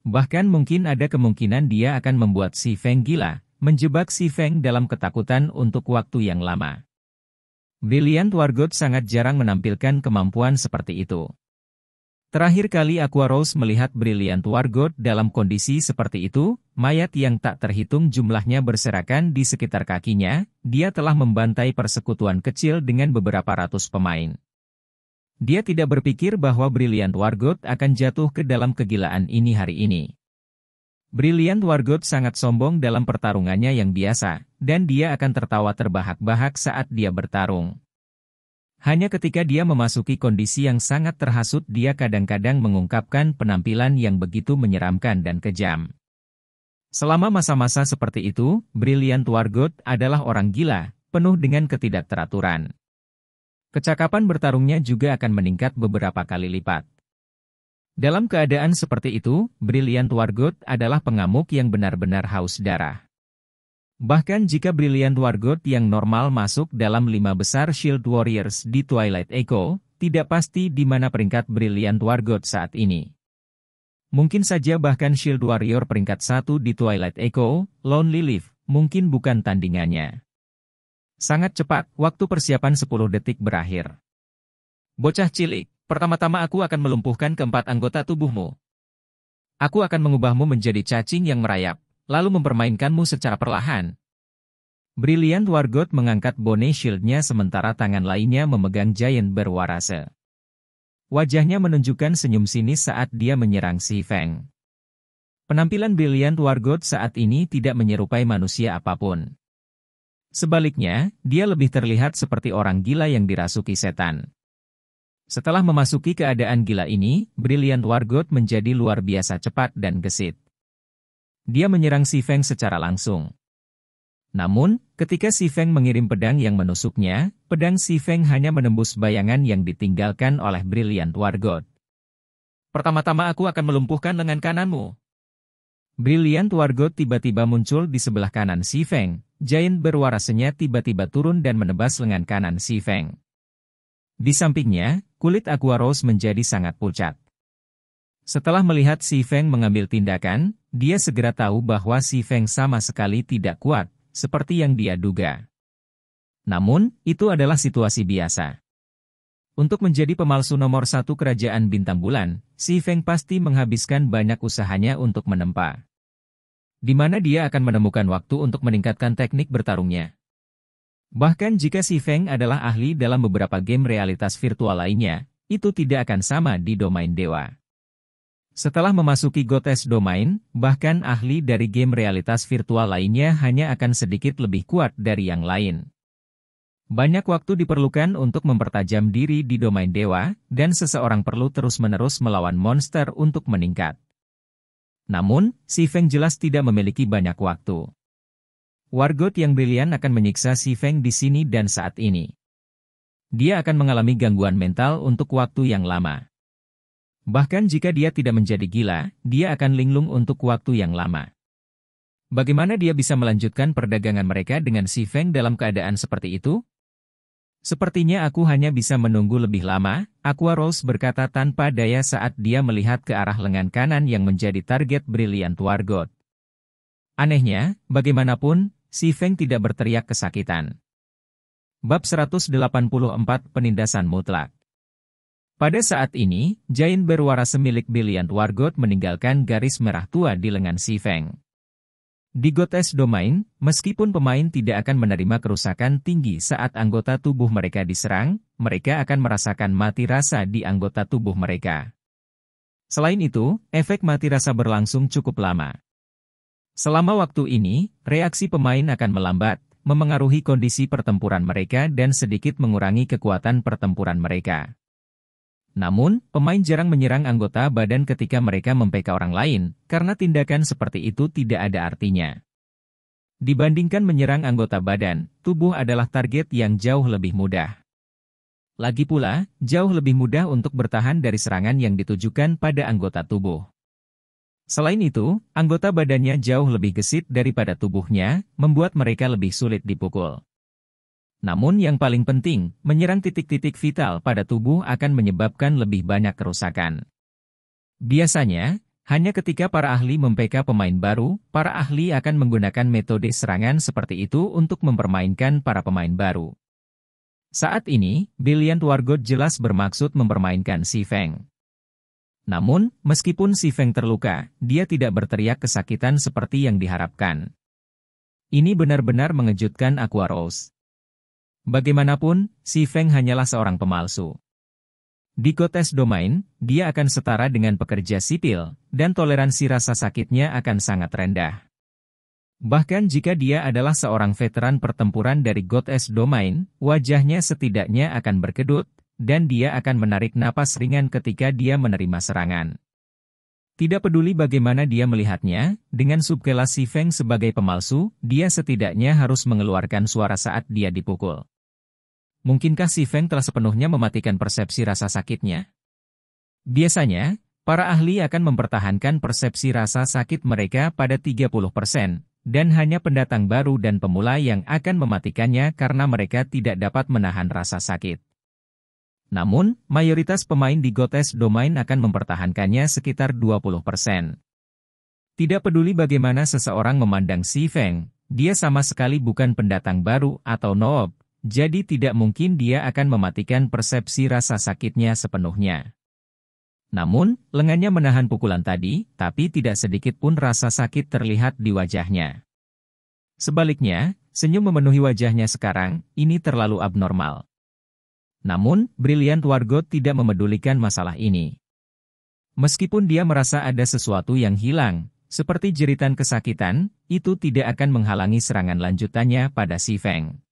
Bahkan mungkin ada kemungkinan dia akan membuat Si Feng gila, menjebak Si Feng dalam ketakutan untuk waktu yang lama. Brilliant War God sangat jarang menampilkan kemampuan seperti itu. Terakhir kali Aqua Rose melihat Brilliant War God dalam kondisi seperti itu, mayat yang tak terhitung jumlahnya berserakan di sekitar kakinya, dia telah membantai persekutuan kecil dengan beberapa ratus pemain. Dia tidak berpikir bahwa Brilliant Wargot akan jatuh ke dalam kegilaan ini hari ini. Brilliant Wargot sangat sombong dalam pertarungannya yang biasa, dan dia akan tertawa terbahak-bahak saat dia bertarung. Hanya ketika dia memasuki kondisi yang sangat terhasut dia kadang-kadang mengungkapkan penampilan yang begitu menyeramkan dan kejam. Selama masa-masa seperti itu, Brilliant Wargot adalah orang gila, penuh dengan ketidakteraturan. Kecakapan bertarungnya juga akan meningkat beberapa kali lipat. Dalam keadaan seperti itu, Brilliant Wargot adalah pengamuk yang benar-benar haus darah. Bahkan jika Brilliant Wargot yang normal masuk dalam 5 besar Shield Warriors di Twilight Echo, tidak pasti di mana peringkat Brilliant Wargot saat ini. Mungkin saja bahkan Shield Warrior peringkat 1 di Twilight Echo, Lonely Leaf, mungkin bukan tandingannya. Sangat cepat, waktu persiapan 10 detik berakhir. Bocah cilik, pertama-tama aku akan melumpuhkan keempat anggota tubuhmu. Aku akan mengubahmu menjadi cacing yang merayap, lalu mempermainkanmu secara perlahan. Brilliant Wargot mengangkat bone shield-nya sementara tangan lainnya memegang giant berwarase. Wajahnya menunjukkan senyum sinis saat dia menyerang Si Feng. Penampilan Brilliant Wargot saat ini tidak menyerupai manusia apapun. Sebaliknya, dia lebih terlihat seperti orang gila yang dirasuki setan. Setelah memasuki keadaan gila ini, Brilliant Wargot menjadi luar biasa cepat dan gesit. Dia menyerang Si Feng secara langsung. Namun, ketika Si Feng mengirim pedang yang menusuknya, pedang Si Feng hanya menembus bayangan yang ditinggalkan oleh Brilliant Wargot. Pertama-tama aku akan melumpuhkan lengan kananmu. Brilliant Wargot tiba-tiba muncul di sebelah kanan Si Feng. Giant berwarasenya tiba-tiba turun dan menebas lengan kanan Si Feng. Di sampingnya, kulit Aqua Rose menjadi sangat pucat. Setelah melihat Si Feng mengambil tindakan, dia segera tahu bahwa Si Feng sama sekali tidak kuat, seperti yang dia duga. Namun, itu adalah situasi biasa. Untuk menjadi pemalsu nomor 1 kerajaan bintang bulan, Si Feng pasti menghabiskan banyak usahanya untuk menempa. Di mana dia akan menemukan waktu untuk meningkatkan teknik bertarungnya. Bahkan jika Si Feng adalah ahli dalam beberapa game realitas virtual lainnya, itu tidak akan sama di domain dewa. Setelah memasuki Goddess Domain, bahkan ahli dari game realitas virtual lainnya hanya akan sedikit lebih kuat dari yang lain. Banyak waktu diperlukan untuk mempertajam diri di domain dewa, dan seseorang perlu terus-menerus melawan monster untuk meningkat. Namun, Si Feng jelas tidak memiliki banyak waktu. Wargot yang brilian akan menyiksa Si Feng di sini dan saat ini. Dia akan mengalami gangguan mental untuk waktu yang lama. Bahkan jika dia tidak menjadi gila, dia akan linglung untuk waktu yang lama. Bagaimana dia bisa melanjutkan perdagangan mereka dengan Si Feng dalam keadaan seperti itu? Sepertinya aku hanya bisa menunggu lebih lama, Aqua Rose berkata tanpa daya saat dia melihat ke arah lengan kanan yang menjadi target Brilliant Wargot. Anehnya, bagaimanapun, Si Feng tidak berteriak kesakitan. Bab 184 Penindasan Mutlak. Pada saat ini, Giant berwarase milik Brilliant Wargot meninggalkan garis merah tua di lengan Si Feng. Di Goddess Domain, meskipun pemain tidak akan menerima kerusakan tinggi saat anggota tubuh mereka diserang, mereka akan merasakan mati rasa di anggota tubuh mereka. Selain itu, efek mati rasa berlangsung cukup lama. Selama waktu ini, reaksi pemain akan melambat, memengaruhi kondisi pertempuran mereka dan sedikit mengurangi kekuatan pertempuran mereka. Namun, pemain jarang menyerang anggota badan ketika mereka mem-PK orang lain, karena tindakan seperti itu tidak ada artinya. Dibandingkan menyerang anggota badan, tubuh adalah target yang jauh lebih mudah. Lagi pula, jauh lebih mudah untuk bertahan dari serangan yang ditujukan pada anggota tubuh. Selain itu, anggota badannya jauh lebih gesit daripada tubuhnya, membuat mereka lebih sulit dipukul. Namun yang paling penting, menyerang titik-titik vital pada tubuh akan menyebabkan lebih banyak kerusakan. Biasanya, hanya ketika para ahli mem-PK pemain baru, para ahli akan menggunakan metode serangan seperti itu untuk mempermainkan para pemain baru. Saat ini, Brilliant Wargot jelas bermaksud mempermainkan Si Feng. Namun, meskipun Si Feng terluka, dia tidak berteriak kesakitan seperti yang diharapkan. Ini benar-benar mengejutkan Aqua Rose. Bagaimanapun, Si Feng hanyalah seorang pemalsu. Di Goddess Domain, dia akan setara dengan pekerja sipil, dan toleransi rasa sakitnya akan sangat rendah. Bahkan jika dia adalah seorang veteran pertempuran dari Goddess Domain, wajahnya setidaknya akan berkedut, dan dia akan menarik napas ringan ketika dia menerima serangan. Tidak peduli bagaimana dia melihatnya, dengan subkelas Si Feng sebagai pemalsu, dia setidaknya harus mengeluarkan suara saat dia dipukul. Mungkinkah Si Feng telah sepenuhnya mematikan persepsi rasa sakitnya? Biasanya, para ahli akan mempertahankan persepsi rasa sakit mereka pada 30%, dan hanya pendatang baru dan pemula yang akan mematikannya karena mereka tidak dapat menahan rasa sakit. Namun, mayoritas pemain di Goddess Domain akan mempertahankannya sekitar 20%. Tidak peduli bagaimana seseorang memandang Si Feng, dia sama sekali bukan pendatang baru atau noob, jadi tidak mungkin dia akan mematikan persepsi rasa sakitnya sepenuhnya. Namun, lengannya menahan pukulan tadi, tapi tidak sedikit pun rasa sakit terlihat di wajahnya. Sebaliknya, senyum memenuhi wajahnya sekarang, ini terlalu abnormal. Namun, Brilliant Wargot tidak memedulikan masalah ini. Meskipun dia merasa ada sesuatu yang hilang, seperti jeritan kesakitan, itu tidak akan menghalangi serangan lanjutannya pada Si Feng.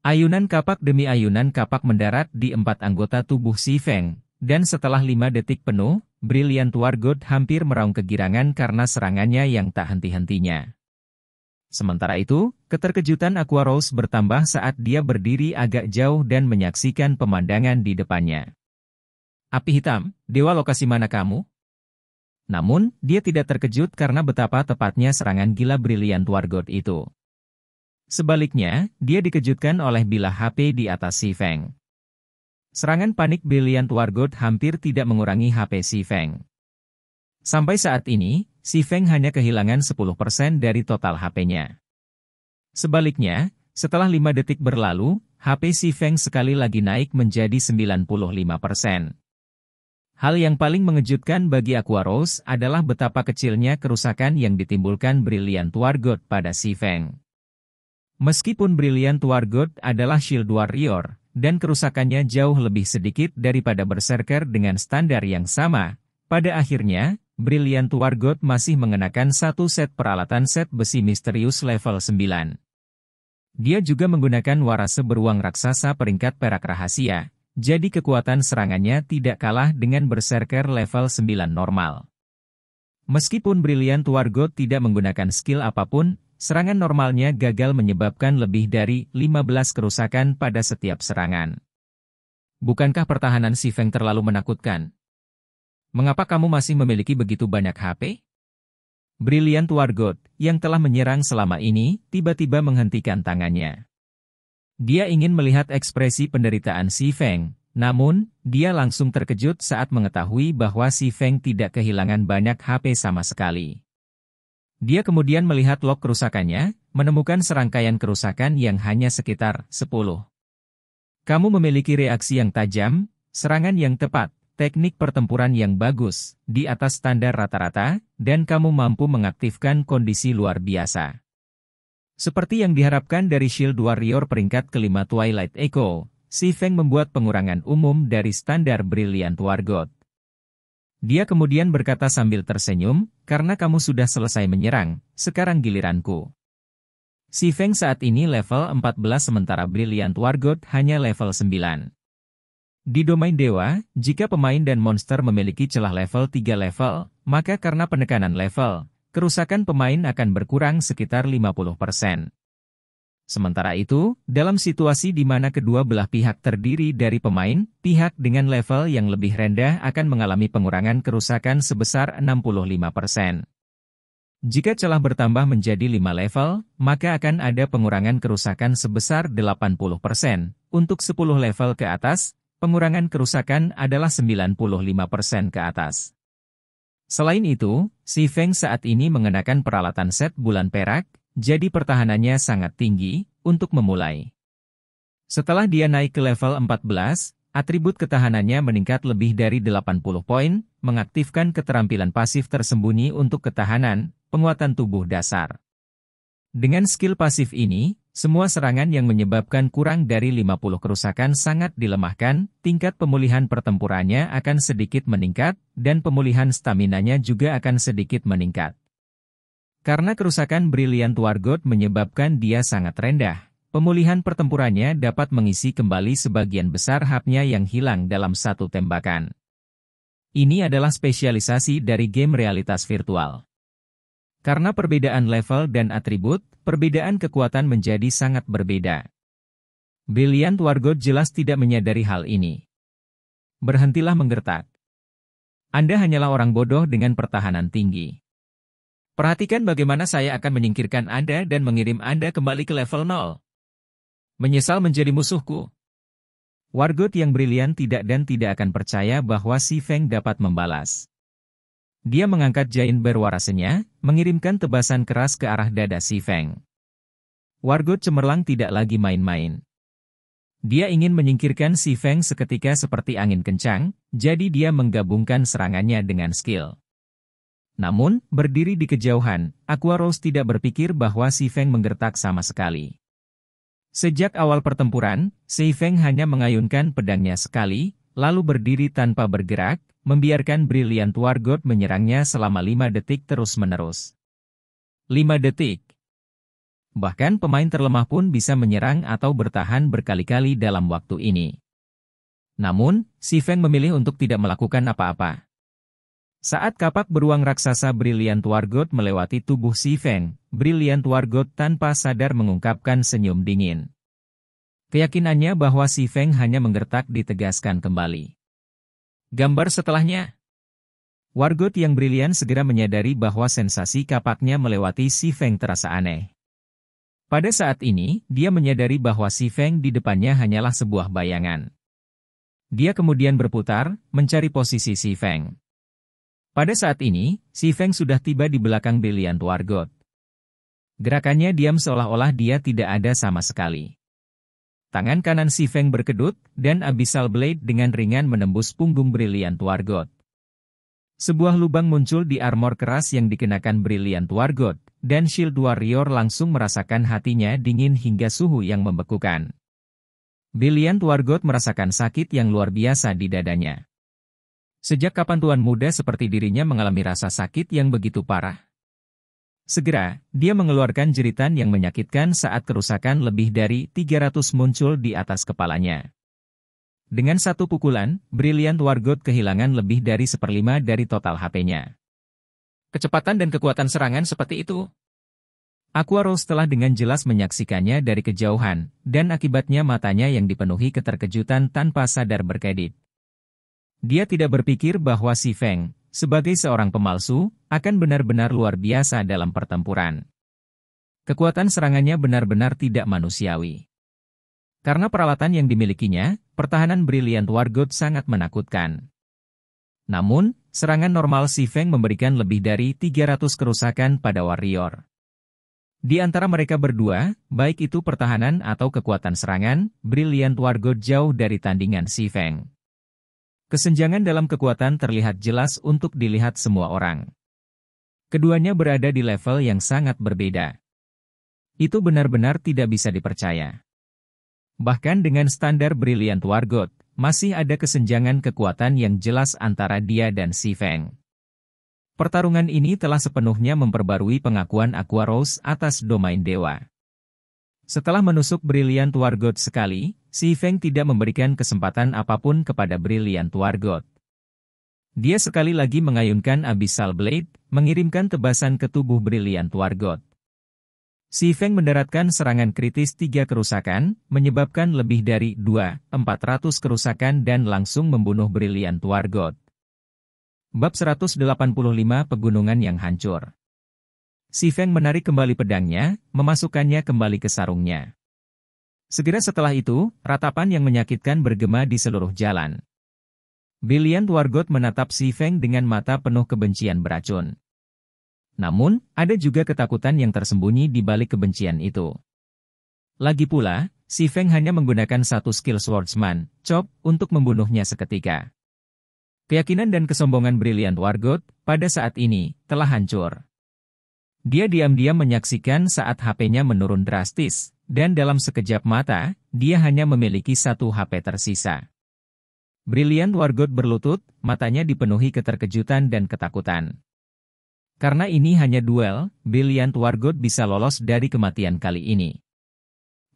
Ayunan kapak demi ayunan kapak mendarat di 4 anggota tubuh Si Feng, dan setelah 5 detik penuh, Brilliant Wargot hampir meraung kegirangan karena serangannya yang tak henti-hentinya. Sementara itu, keterkejutan Aqua Rose bertambah saat dia berdiri agak jauh dan menyaksikan pemandangan di depannya. Api hitam, dewa lokasi mana kamu? Namun, dia tidak terkejut karena betapa tepatnya serangan gila Brilliant Wargot itu. Sebaliknya, dia dikejutkan oleh bilah HP di atas Si Feng. Serangan panik Brilliant Wargot hampir tidak mengurangi HP Si Feng. Sampai saat ini, Si Feng hanya kehilangan 10% dari total HP-nya. Sebaliknya, setelah 5 detik berlalu, HP Si Feng sekali lagi naik menjadi 95%. Hal yang paling mengejutkan bagi Aqua Rose adalah betapa kecilnya kerusakan yang ditimbulkan Brilliant Wargot pada Si Feng. Meskipun Brilliant Wargot adalah Shield Warrior, dan kerusakannya jauh lebih sedikit daripada Berserker dengan standar yang sama, pada akhirnya, Brilliant Wargot masih mengenakan satu set peralatan set besi misterius level 9. Dia juga menggunakan warase beruang raksasa peringkat perak rahasia, jadi kekuatan serangannya tidak kalah dengan Berserker level 9 normal. Meskipun Brilliant Wargot tidak menggunakan skill apapun, serangan normalnya gagal menyebabkan lebih dari 15 kerusakan pada setiap serangan. Bukankah pertahanan Si Feng terlalu menakutkan? Mengapa kamu masih memiliki begitu banyak HP? Brilliant Wargot, yang telah menyerang selama ini, tiba-tiba menghentikan tangannya. Dia ingin melihat ekspresi penderitaan Si Feng, namun, dia langsung terkejut saat mengetahui bahwa Si Feng tidak kehilangan banyak HP sama sekali. Dia kemudian melihat log kerusakannya, menemukan serangkaian kerusakan yang hanya sekitar 10. Kamu memiliki reaksi yang tajam, serangan yang tepat, teknik pertempuran yang bagus, di atas standar rata-rata, dan kamu mampu mengaktifkan kondisi luar biasa. Seperti yang diharapkan dari Shield Warrior peringkat kelima Twilight Echo, Si Feng membuat pengurangan umum dari standar Brilliant Wargot. Dia kemudian berkata sambil tersenyum, karena kamu sudah selesai menyerang, sekarang giliranku. Si Feng saat ini level 14 sementara Brilliant Wargot hanya level 9. Di domain dewa, jika pemain dan monster memiliki celah level 3 level, maka karena penekanan level, kerusakan pemain akan berkurang sekitar 50%. Sementara itu, dalam situasi di mana kedua belah pihak terdiri dari pemain, pihak dengan level yang lebih rendah akan mengalami pengurangan kerusakan sebesar 65%. Jika celah bertambah menjadi 5 level, maka akan ada pengurangan kerusakan sebesar 80%. Untuk 10 level ke atas, pengurangan kerusakan adalah 95% ke atas. Selain itu, Si Feng saat ini mengenakan peralatan set bulan perak, jadi pertahanannya sangat tinggi untuk memulai. Setelah dia naik ke level 14, atribut ketahanannya meningkat lebih dari 80 poin, mengaktifkan keterampilan pasif tersembunyi untuk ketahanan, penguatan tubuh dasar. Dengan skill pasif ini, Semua serangan yang menyebabkan kurang dari 50 kerusakan sangat dilemahkan, tingkat pemulihan pertempurannya akan sedikit meningkat, dan pemulihan staminanya juga akan sedikit meningkat. Karena kerusakan Brilliant War God menyebabkan dia sangat rendah, pemulihan pertempurannya dapat mengisi kembali sebagian besar HP-nya yang hilang dalam satu tembakan. Ini adalah spesialisasi dari game realitas virtual. Karena perbedaan level dan atribut, perbedaan kekuatan menjadi sangat berbeda. Brilliant War God jelas tidak menyadari hal ini. Berhentilah menggertak. Anda hanyalah orang bodoh dengan pertahanan tinggi. Perhatikan bagaimana saya akan menyingkirkan Anda dan mengirim Anda kembali ke level 0. Menyesal menjadi musuhku. War God yang brilian tidak akan percaya bahwa Si Feng dapat membalas. Dia mengangkat Giant Bear warasenya, mengirimkan tebasan keras ke arah dada Si Feng. War God cemerlang tidak lagi main-main. Dia ingin menyingkirkan Si Feng seketika seperti angin kencang, jadi dia menggabungkan serangannya dengan skill. Namun, berdiri di kejauhan, Aqua Rose tidak berpikir bahwa Si Feng menggertak sama sekali. Sejak awal pertempuran, Si Feng hanya mengayunkan pedangnya sekali, lalu berdiri tanpa bergerak, membiarkan Brilliant War God menyerangnya selama 5 detik terus-menerus. 5 detik. Bahkan pemain terlemah pun bisa menyerang atau bertahan berkali-kali dalam waktu ini. Namun, Si Feng memilih untuk tidak melakukan apa-apa. Saat kapak beruang raksasa Brilliant War God melewati tubuh Si Feng, Brilliant War God tanpa sadar mengungkapkan senyum dingin. Keyakinannya bahwa Si Feng hanya menggertak ditegaskan kembali. Gambar setelahnya. War God yang brilian segera menyadari bahwa sensasi kapaknya melewati Si Feng terasa aneh. Pada saat ini, dia menyadari bahwa Si Feng di depannya hanyalah sebuah bayangan. Dia kemudian berputar, mencari posisi Si Feng. Pada saat ini, Si Feng sudah tiba di belakang Brilliant War God. Gerakannya diam seolah-olah dia tidak ada sama sekali. Tangan kanan Si Feng berkedut, dan Abyssal Blade dengan ringan menembus punggung Brilliant War God. Sebuah lubang muncul di armor keras yang dikenakan Brilliant War God, dan Shield Warrior langsung merasakan hatinya dingin hingga suhu yang membekukan. Brilliant War God merasakan sakit yang luar biasa di dadanya. Sejak kapan tuan muda seperti dirinya mengalami rasa sakit yang begitu parah? Segera, dia mengeluarkan jeritan yang menyakitkan saat kerusakan lebih dari 300 muncul di atas kepalanya. Dengan satu pukulan, Brilliant War God kehilangan lebih dari 1/5 dari total HP-nya. Kecepatan dan kekuatan serangan seperti itu. Aqua Rose telah dengan jelas menyaksikannya dari kejauhan, dan akibatnya matanya yang dipenuhi keterkejutan tanpa sadar berkedip. Dia tidak berpikir bahwa Si Feng, sebagai seorang pemalsu, akan benar-benar luar biasa dalam pertempuran. Kekuatan serangannya benar-benar tidak manusiawi. Karena peralatan yang dimilikinya, pertahanan Brilliant War God sangat menakutkan. Namun, serangan normal Si Feng memberikan lebih dari 300 kerusakan pada warrior. Di antara mereka berdua, baik itu pertahanan atau kekuatan serangan, Brilliant War God jauh dari tandingan Si Feng. Kesenjangan dalam kekuatan terlihat jelas untuk dilihat semua orang. Keduanya berada di level yang sangat berbeda. Itu benar-benar tidak bisa dipercaya. Bahkan dengan standar Brilliant War God, masih ada kesenjangan kekuatan yang jelas antara dia dan Si Feng. Pertarungan ini telah sepenuhnya memperbarui pengakuan Aqua Rose atas domain dewa. Setelah menusuk Brilliant War God sekali, Si Feng tidak memberikan kesempatan apapun kepada Brilliant War God. Dia sekali lagi mengayunkan Abyssal Blade, mengirimkan tebasan ke tubuh Brilliant War God. Si Feng mendaratkan serangan kritis 3 kerusakan, menyebabkan lebih dari 2.400 kerusakan dan langsung membunuh Brilliant War God. Bab 185 Pegunungan yang Hancur. Si Feng menarik kembali pedangnya, memasukkannya kembali ke sarungnya. Segera setelah itu, ratapan yang menyakitkan bergema di seluruh jalan. Brilliant War God menatap Si Feng dengan mata penuh kebencian beracun. Namun, ada juga ketakutan yang tersembunyi di balik kebencian itu. Lagi pula, Si Feng hanya menggunakan satu skill swordsman, chop, untuk membunuhnya seketika. Keyakinan dan kesombongan Brilliant War God, pada saat ini, telah hancur. Dia diam-diam menyaksikan saat HP-nya menurun drastis, dan dalam sekejap mata, dia hanya memiliki satu HP tersisa. Brilliant Wargot berlutut, matanya dipenuhi keterkejutan dan ketakutan. Karena ini hanya duel, Brilliant Wargot bisa lolos dari kematian kali ini.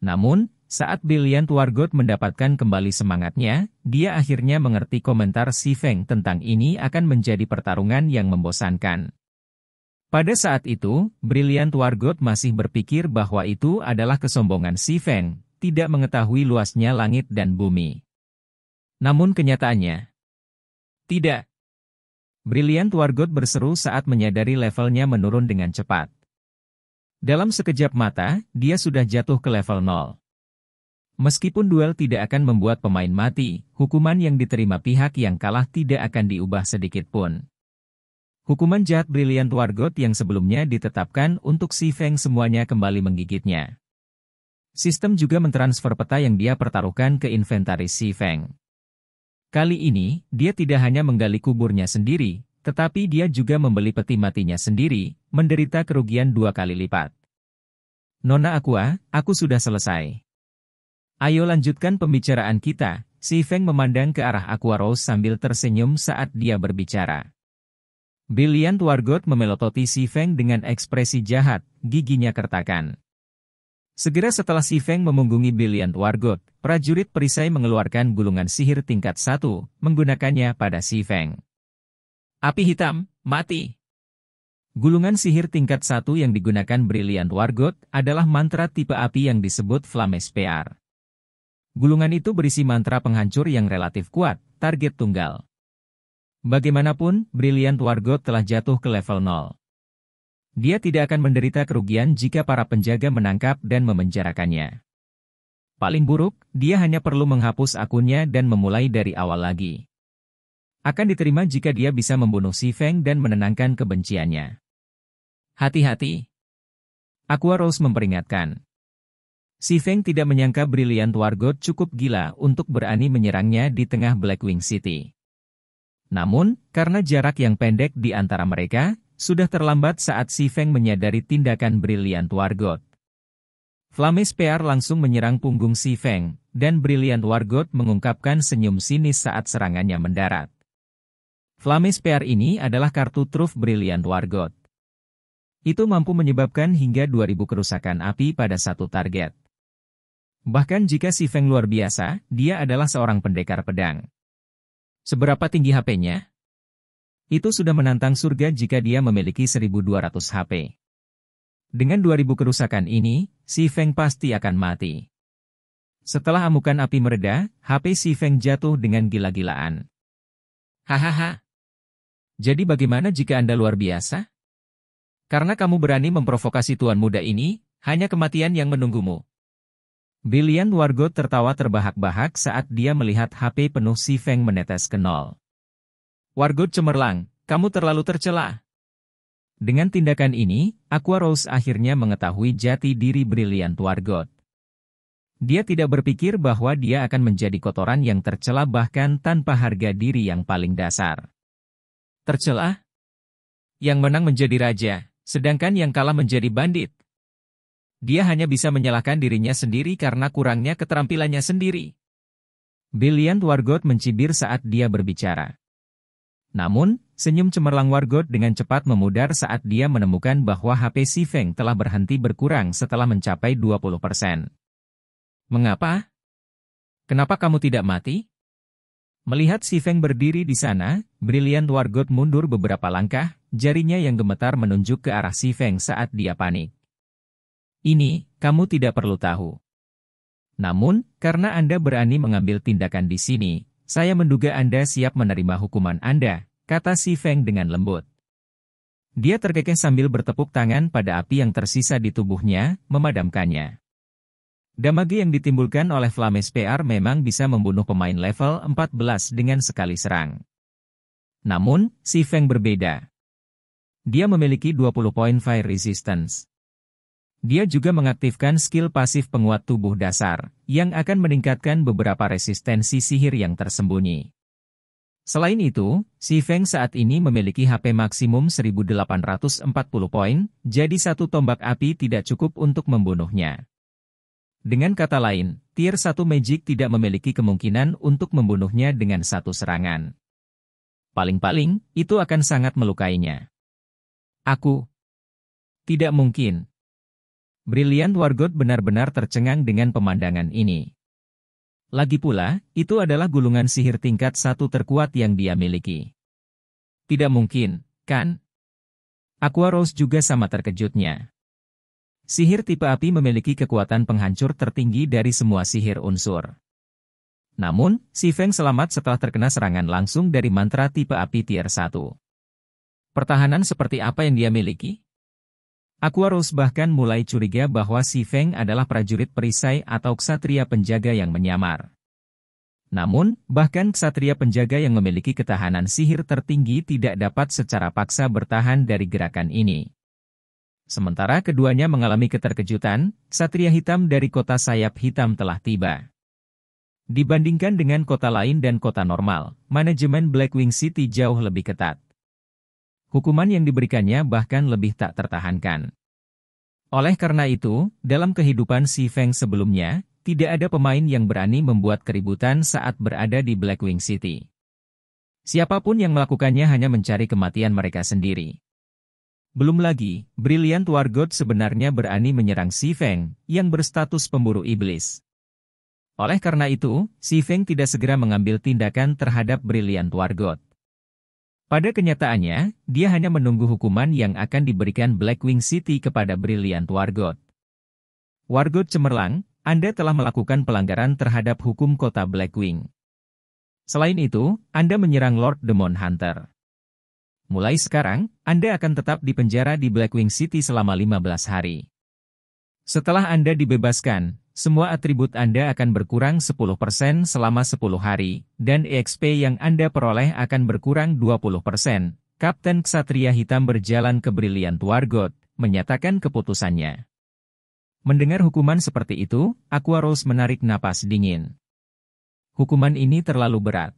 Namun, saat Brilliant Wargot mendapatkan kembali semangatnya, dia akhirnya mengerti komentar Si Feng tentang ini akan menjadi pertarungan yang membosankan. Pada saat itu, Brilliant Wargot masih berpikir bahwa itu adalah kesombongan Si Feng, tidak mengetahui luasnya langit dan bumi. Namun kenyataannya, tidak. Brilliant Wargot berseru saat menyadari levelnya menurun dengan cepat. Dalam sekejap mata, dia sudah jatuh ke level 0. Meskipun duel tidak akan membuat pemain mati, hukuman yang diterima pihak yang kalah tidak akan diubah sedikit pun. Hukuman jahat Brilliant Wargot yang sebelumnya ditetapkan untuk Si Feng semuanya kembali menggigitnya. Sistem juga mentransfer peta yang dia pertaruhkan ke inventaris Si Feng. Kali ini, dia tidak hanya menggali kuburnya sendiri, tetapi dia juga membeli peti matinya sendiri, menderita kerugian 2 kali lipat. Nona Aqua, aku sudah selesai. Ayo lanjutkan pembicaraan kita. Si Feng memandang ke arah Aqua Rose sambil tersenyum saat dia berbicara. Brilliant Wargot memelototi Si Feng dengan ekspresi jahat, giginya kertakan. Segera setelah Si Feng memunggungi Brilliant Wargot, prajurit perisai mengeluarkan gulungan sihir tingkat 1, menggunakannya pada Si Feng. Api hitam, mati. Gulungan sihir tingkat 1 yang digunakan Brilliant Wargot adalah mantra tipe api yang disebut Flamme Spear. Gulungan itu berisi mantra penghancur yang relatif kuat, target tunggal. Bagaimanapun, Brilliant Wargot telah jatuh ke level 0. Dia tidak akan menderita kerugian jika para penjaga menangkap dan memenjarakannya. Paling buruk, dia hanya perlu menghapus akunnya dan memulai dari awal lagi. Akan diterima jika dia bisa membunuh Si Feng dan menenangkan kebenciannya. Hati-hati. Aqua Rose memperingatkan. Si Feng tidak menyangka Brilliant Wargot cukup gila untuk berani menyerangnya di tengah Blackwing City. Namun, karena jarak yang pendek di antara mereka, sudah terlambat saat Si Feng menyadari tindakan Brilliant Wargot. Flamme Spear langsung menyerang punggung Si Feng, dan Brilliant Wargot mengungkapkan senyum sinis saat serangannya mendarat. Flamme Spear ini adalah kartu truf Brilliant Wargot. Itu mampu menyebabkan hingga 2000 kerusakan api pada satu target. Bahkan jika Si Feng luar biasa, dia adalah seorang pendekar pedang. Seberapa tinggi HP-nya? Itu sudah menantang surga jika dia memiliki 1200 HP. Dengan 2000 kerusakan ini, Si Feng pasti akan mati. Setelah amukan api mereda, HP Si Feng jatuh dengan gila-gilaan. Hahaha. Jadi bagaimana jika Anda luar biasa? Karena kamu berani memprovokasi tuan muda ini, hanya kematian yang menunggumu. Brilliant Wargot tertawa terbahak-bahak saat dia melihat HP penuh Si Feng menetes ke 0. Wargot cemerlang, kamu terlalu tercela. Dengan tindakan ini, Aqua Rose akhirnya mengetahui jati diri Brilliant Wargot. Dia tidak berpikir bahwa dia akan menjadi kotoran yang tercela bahkan tanpa harga diri yang paling dasar. Tercela? Yang menang menjadi raja, sedangkan yang kalah menjadi bandit. Dia hanya bisa menyalahkan dirinya sendiri karena kurangnya keterampilannya sendiri. Brilliant Wargot mencibir saat dia berbicara. Namun, senyum cemerlang Wargot dengan cepat memudar saat dia menemukan bahwa HP Si Feng telah berhenti berkurang setelah mencapai 20%. Mengapa? Kenapa kamu tidak mati? Melihat Si Feng berdiri di sana, Brilliant Wargot mundur beberapa langkah, jarinya yang gemetar menunjuk ke arah Si Feng saat dia panik. Ini, kamu tidak perlu tahu. Namun, karena Anda berani mengambil tindakan di sini, saya menduga Anda siap menerima hukuman Anda, kata Si Feng dengan lembut. Dia terkekeh sambil bertepuk tangan pada api yang tersisa di tubuhnya, memadamkannya. Damage yang ditimbulkan oleh Flamme Spear memang bisa membunuh pemain level 14 dengan sekali serang. Namun, Si Feng berbeda. Dia memiliki 20 poin fire resistance. Dia juga mengaktifkan skill pasif penguat tubuh dasar, yang akan meningkatkan beberapa resistensi sihir yang tersembunyi. Selain itu, si Feng saat ini memiliki HP maksimum 1840 poin, jadi satu tombak api tidak cukup untuk membunuhnya. Dengan kata lain, tier 1 Magic tidak memiliki kemungkinan untuk membunuhnya dengan satu serangan. Paling-paling, itu akan sangat melukainya. Tidak mungkin. Brilliant Wargod benar-benar tercengang dengan pemandangan ini. Lagi pula, itu adalah gulungan sihir tingkat 1 terkuat yang dia miliki. Tidak mungkin, kan? Aqua Rose juga sama terkejutnya. Sihir tipe api memiliki kekuatan penghancur tertinggi dari semua sihir unsur. Namun, si Feng selamat setelah terkena serangan langsung dari mantra tipe api tier 1. Pertahanan seperti apa yang dia miliki? Aqua Rose bahkan mulai curiga bahwa si Feng adalah prajurit perisai atau ksatria penjaga yang menyamar. Namun, bahkan ksatria penjaga yang memiliki ketahanan sihir tertinggi tidak dapat secara paksa bertahan dari gerakan ini. Sementara keduanya mengalami keterkejutan, ksatria hitam dari kota sayap hitam telah tiba. Dibandingkan dengan kota lain dan kota normal, manajemen Blackwing City jauh lebih ketat. Hukuman yang diberikannya bahkan lebih tak tertahankan. Oleh karena itu, dalam kehidupan si Feng sebelumnya, tidak ada pemain yang berani membuat keributan saat berada di Blackwing City. Siapapun yang melakukannya hanya mencari kematian mereka sendiri. Belum lagi, Brilliant Wargod sebenarnya berani menyerang si Feng, yang berstatus pemburu iblis. Oleh karena itu, si Feng tidak segera mengambil tindakan terhadap Brilliant Wargod. Pada kenyataannya, dia hanya menunggu hukuman yang akan diberikan Blackwing City kepada Brilliant Wargod. Wargod cemerlang, Anda telah melakukan pelanggaran terhadap hukum kota Blackwing. Selain itu, Anda menyerang Lord Demon Hunter. Mulai sekarang, Anda akan tetap dipenjara di Blackwing City selama 15 hari. Setelah Anda dibebaskan, semua atribut Anda akan berkurang 10% selama 10 hari, dan EXP yang Anda peroleh akan berkurang 20%. Kapten Ksatria Hitam berjalan ke Brilliant Wargod, menyatakan keputusannya. Mendengar hukuman seperti itu, Aqua Rose menarik napas dingin. Hukuman ini terlalu berat.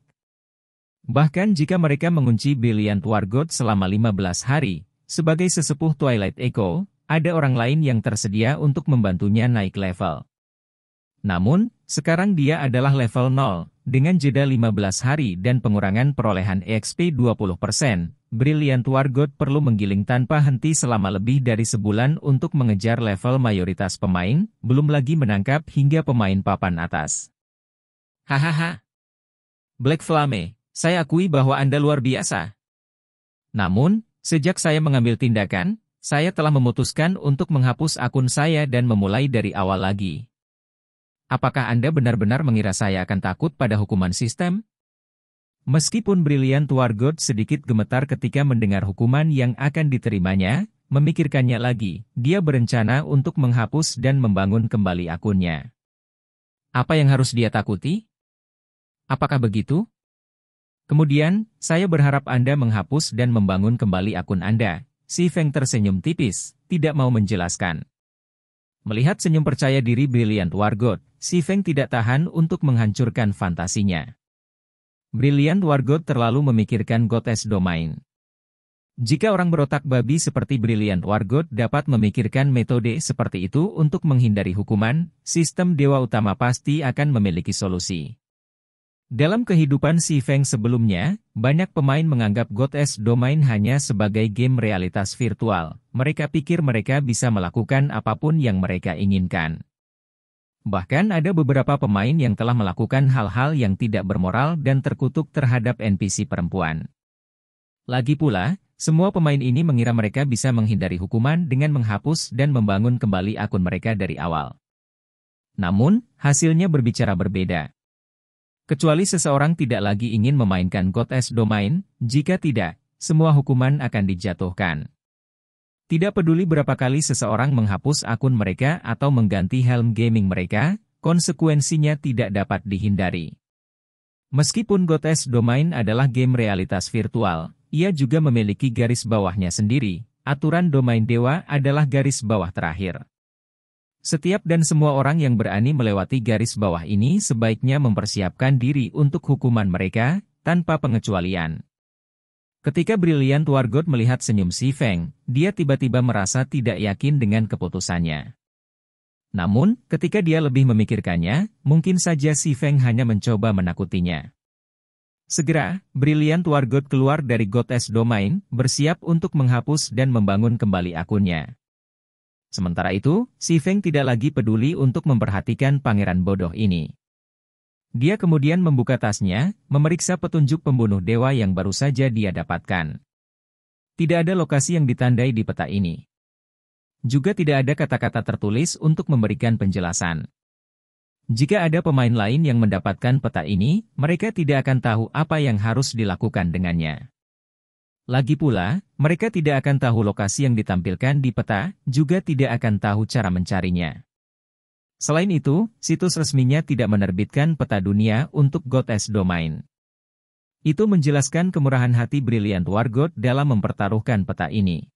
Bahkan jika mereka mengunci Brilliant Wargod selama 15 hari, sebagai sesepuh Twilight Echo, ada orang lain yang tersedia untuk membantunya naik level. Namun, sekarang dia adalah level 0, dengan jeda 15 hari dan pengurangan perolehan EXP 20%, Brilliant Wargod perlu menggiling tanpa henti selama lebih dari sebulan untuk mengejar level mayoritas pemain, belum lagi menangkap hingga pemain papan atas. Hahaha. Black Flame, saya akui bahwa Anda luar biasa. Namun, sejak saya mengambil tindakan, saya telah memutuskan untuk menghapus akun saya dan memulai dari awal lagi. Apakah Anda benar-benar mengira saya akan takut pada hukuman sistem? Meskipun Brilliant Wargod sedikit gemetar ketika mendengar hukuman yang akan diterimanya, memikirkannya lagi, dia berencana untuk menghapus dan membangun kembali akunnya. Apa yang harus dia takuti? Apakah begitu? Kemudian, saya berharap Anda menghapus dan membangun kembali akun Anda. Si Feng tersenyum tipis, tidak mau menjelaskan. Melihat senyum percaya diri Brilliant Wargod, si Feng tidak tahan untuk menghancurkan fantasinya. Brilliant Wargod terlalu memikirkan Goddess Domain. Jika orang berotak babi seperti Brilliant Wargod dapat memikirkan metode seperti itu untuk menghindari hukuman, sistem dewa utama pasti akan memiliki solusi. Dalam kehidupan si Feng sebelumnya, banyak pemain menganggap Goddess Domain hanya sebagai game realitas virtual. Mereka pikir mereka bisa melakukan apapun yang mereka inginkan. Bahkan ada beberapa pemain yang telah melakukan hal-hal yang tidak bermoral dan terkutuk terhadap NPC perempuan. Lagi pula, semua pemain ini mengira mereka bisa menghindari hukuman dengan menghapus dan membangun kembali akun mereka dari awal. Namun, hasilnya berbicara berbeda. Kecuali seseorang tidak lagi ingin memainkan Goddess Domain, jika tidak, semua hukuman akan dijatuhkan. Tidak peduli berapa kali seseorang menghapus akun mereka atau mengganti helm gaming mereka, konsekuensinya tidak dapat dihindari. Meskipun Goddess Domain adalah game realitas virtual, ia juga memiliki garis bawahnya sendiri. Aturan domain dewa adalah garis bawah terakhir. Setiap dan semua orang yang berani melewati garis bawah ini sebaiknya mempersiapkan diri untuk hukuman mereka, tanpa pengecualian. Ketika Brilliant Wargot melihat senyum Si Feng, dia tiba-tiba merasa tidak yakin dengan keputusannya. Namun, ketika dia lebih memikirkannya, mungkin saja Si Feng hanya mencoba menakutinya. Segera, Brilliant Wargot keluar dari Goddess Domain, bersiap untuk menghapus dan membangun kembali akunnya. Sementara itu, Si Feng tidak lagi peduli untuk memperhatikan pangeran bodoh ini. Dia kemudian membuka tasnya, memeriksa petunjuk pembunuh dewa yang baru saja dia dapatkan. Tidak ada lokasi yang ditandai di peta ini. Juga tidak ada kata-kata tertulis untuk memberikan penjelasan. Jika ada pemain lain yang mendapatkan peta ini, mereka tidak akan tahu apa yang harus dilakukan dengannya. Lagi pula, mereka tidak akan tahu lokasi yang ditampilkan di peta, juga tidak akan tahu cara mencarinya. Selain itu, situs resminya tidak menerbitkan peta dunia untuk Goddess Domain. Itu menjelaskan kemurahan hati Brilliant Wargot dalam mempertaruhkan peta ini.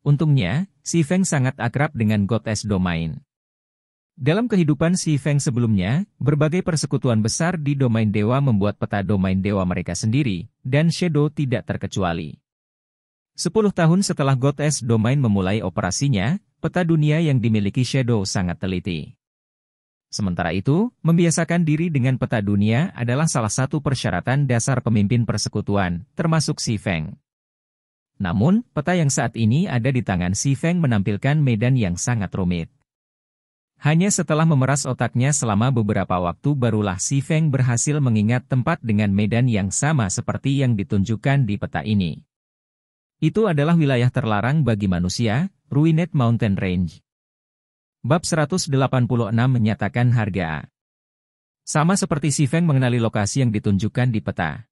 Untungnya, Si Feng sangat akrab dengan Goddess Domain. Dalam kehidupan Si Feng sebelumnya, berbagai persekutuan besar di domain dewa membuat peta domain dewa mereka sendiri, dan Shadow tidak terkecuali. 10 tahun setelah Goddess Domain memulai operasinya, peta dunia yang dimiliki Shadow sangat teliti. Sementara itu, membiasakan diri dengan peta dunia adalah salah satu persyaratan dasar pemimpin persekutuan, termasuk Si Feng. Namun, peta yang saat ini ada di tangan Si Feng menampilkan medan yang sangat rumit. Hanya setelah memeras otaknya selama beberapa waktu barulah Si Feng berhasil mengingat tempat dengan medan yang sama seperti yang ditunjukkan di peta ini. Itu adalah wilayah terlarang bagi manusia, Ruined Mountain Range. Bab 186 menyatakan harga A. Sama seperti Si Feng mengenali lokasi yang ditunjukkan di peta.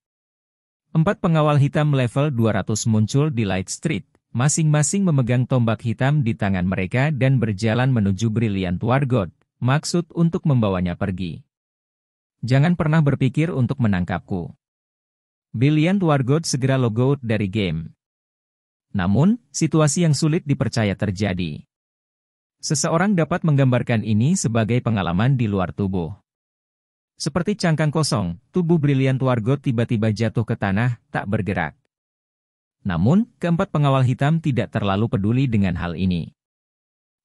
4 pengawal hitam level 200 muncul di Light Street. Masing-masing memegang tombak hitam di tangan mereka dan berjalan menuju Brilliant Wargot, maksud untuk membawanya pergi. Jangan pernah berpikir untuk menangkapku. Brilliant Wargot segera logout dari game. Namun, situasi yang sulit dipercaya terjadi. Seseorang dapat menggambarkan ini sebagai pengalaman di luar tubuh. Seperti cangkang kosong, tubuh Brilliant Wargot tiba-tiba jatuh ke tanah, tak bergerak. Namun, keempat pengawal hitam tidak terlalu peduli dengan hal ini.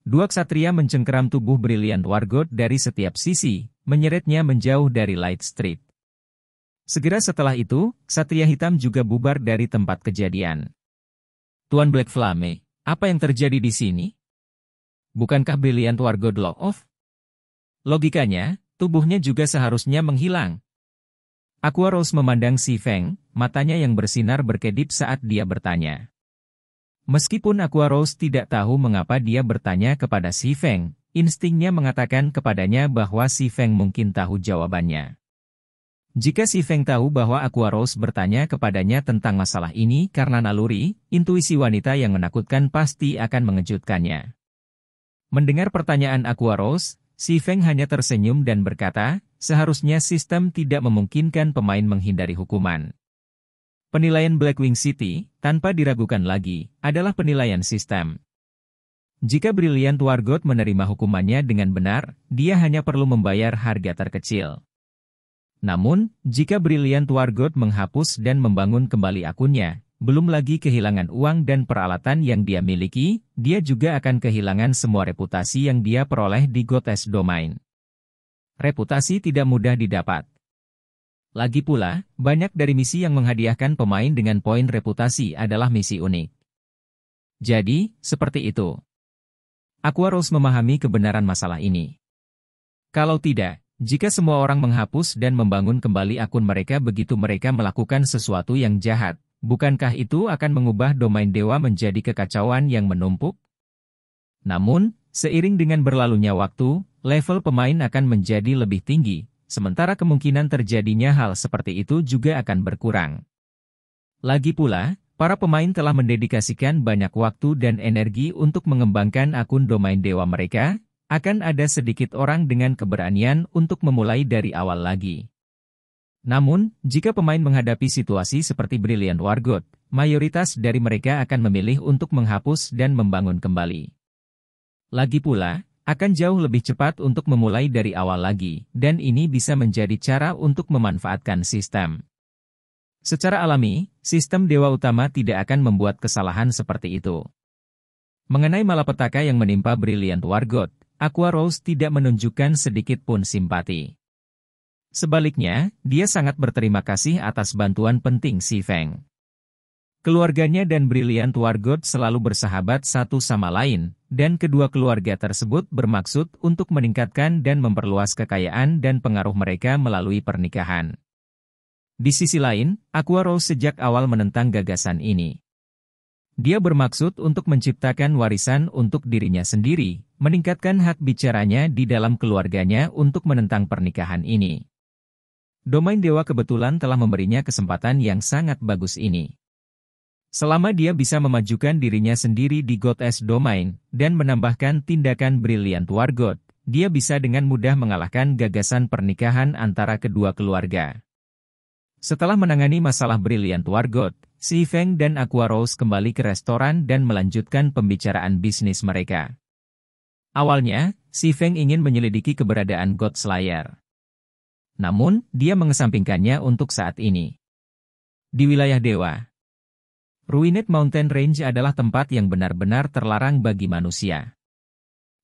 2 ksatria mencengkeram tubuh Brilliant Wargot dari setiap sisi, menyeretnya menjauh dari Light Street. Segera setelah itu, ksatria hitam juga bubar dari tempat kejadian. Tuan Black Flame, apa yang terjadi di sini? Bukankah Brilliant Wargot lock off? Logikanya, tubuhnya juga seharusnya menghilang. Aqua Rose memandang Si Feng, matanya yang bersinar berkedip saat dia bertanya. Meskipun Aqua Rose tidak tahu mengapa dia bertanya kepada Si Feng, instingnya mengatakan kepadanya bahwa Si Feng mungkin tahu jawabannya. Jika Si Feng tahu bahwa Aqua Rose bertanya kepadanya tentang masalah ini karena naluri, intuisi wanita yang menakutkan pasti akan mengejutkannya. Mendengar pertanyaan Aqua Rose, Si Feng hanya tersenyum dan berkata, seharusnya sistem tidak memungkinkan pemain menghindari hukuman. Penilaian Blackwing City, tanpa diragukan lagi, adalah penilaian sistem. Jika Brilliant Wargot menerima hukumannya dengan benar, dia hanya perlu membayar harga terkecil. Namun, jika Brilliant Wargot menghapus dan membangun kembali akunnya, belum lagi kehilangan uang dan peralatan yang dia miliki, dia juga akan kehilangan semua reputasi yang dia peroleh di Goddess Domain. Reputasi tidak mudah didapat. Lagi pula, banyak dari misi yang menghadiahkan pemain dengan poin reputasi adalah misi unik. Jadi, seperti itu. Aqua Rose memahami kebenaran masalah ini. Kalau tidak, jika semua orang menghapus dan membangun kembali akun mereka begitu mereka melakukan sesuatu yang jahat, bukankah itu akan mengubah domain dewa menjadi kekacauan yang menumpuk? Namun, seiring dengan berlalunya waktu, level pemain akan menjadi lebih tinggi, sementara kemungkinan terjadinya hal seperti itu juga akan berkurang. Lagi pula, para pemain telah mendedikasikan banyak waktu dan energi untuk mengembangkan akun domain dewa mereka, akan ada sedikit orang dengan keberanian untuk memulai dari awal lagi. Namun, jika pemain menghadapi situasi seperti Brilliant Wargot, mayoritas dari mereka akan memilih untuk menghapus dan membangun kembali. Lagi pula, akan jauh lebih cepat untuk memulai dari awal lagi, dan ini bisa menjadi cara untuk memanfaatkan sistem. Secara alami, sistem dewa utama tidak akan membuat kesalahan seperti itu. Mengenai malapetaka yang menimpa Brilliant Wargot, Aqua Rose tidak menunjukkan sedikit pun simpati. Sebaliknya, dia sangat berterima kasih atas bantuan penting Si Feng. Keluarganya dan Brilliant Wargot selalu bersahabat satu sama lain, dan kedua keluarga tersebut bermaksud untuk meningkatkan dan memperluas kekayaan dan pengaruh mereka melalui pernikahan. Di sisi lain, Aqua Rose sejak awal menentang gagasan ini. Dia bermaksud untuk menciptakan warisan untuk dirinya sendiri, meningkatkan hak bicaranya di dalam keluarganya untuk menentang pernikahan ini. Domain Dewa kebetulan telah memberinya kesempatan yang sangat bagus ini. Selama dia bisa memajukan dirinya sendiri di Goddess Domain, dan menambahkan tindakan Brilliant Wargot, dia bisa dengan mudah mengalahkan gagasan pernikahan antara kedua keluarga. Setelah menangani masalah Brilliant Wargot, Si Feng dan Aqua Rose kembali ke restoran dan melanjutkan pembicaraan bisnis mereka. Awalnya, Si Feng ingin menyelidiki keberadaan God Slayer. Namun, dia mengesampingkannya untuk saat ini. Di wilayah dewa, Ruined Mountain Range adalah tempat yang benar-benar terlarang bagi manusia.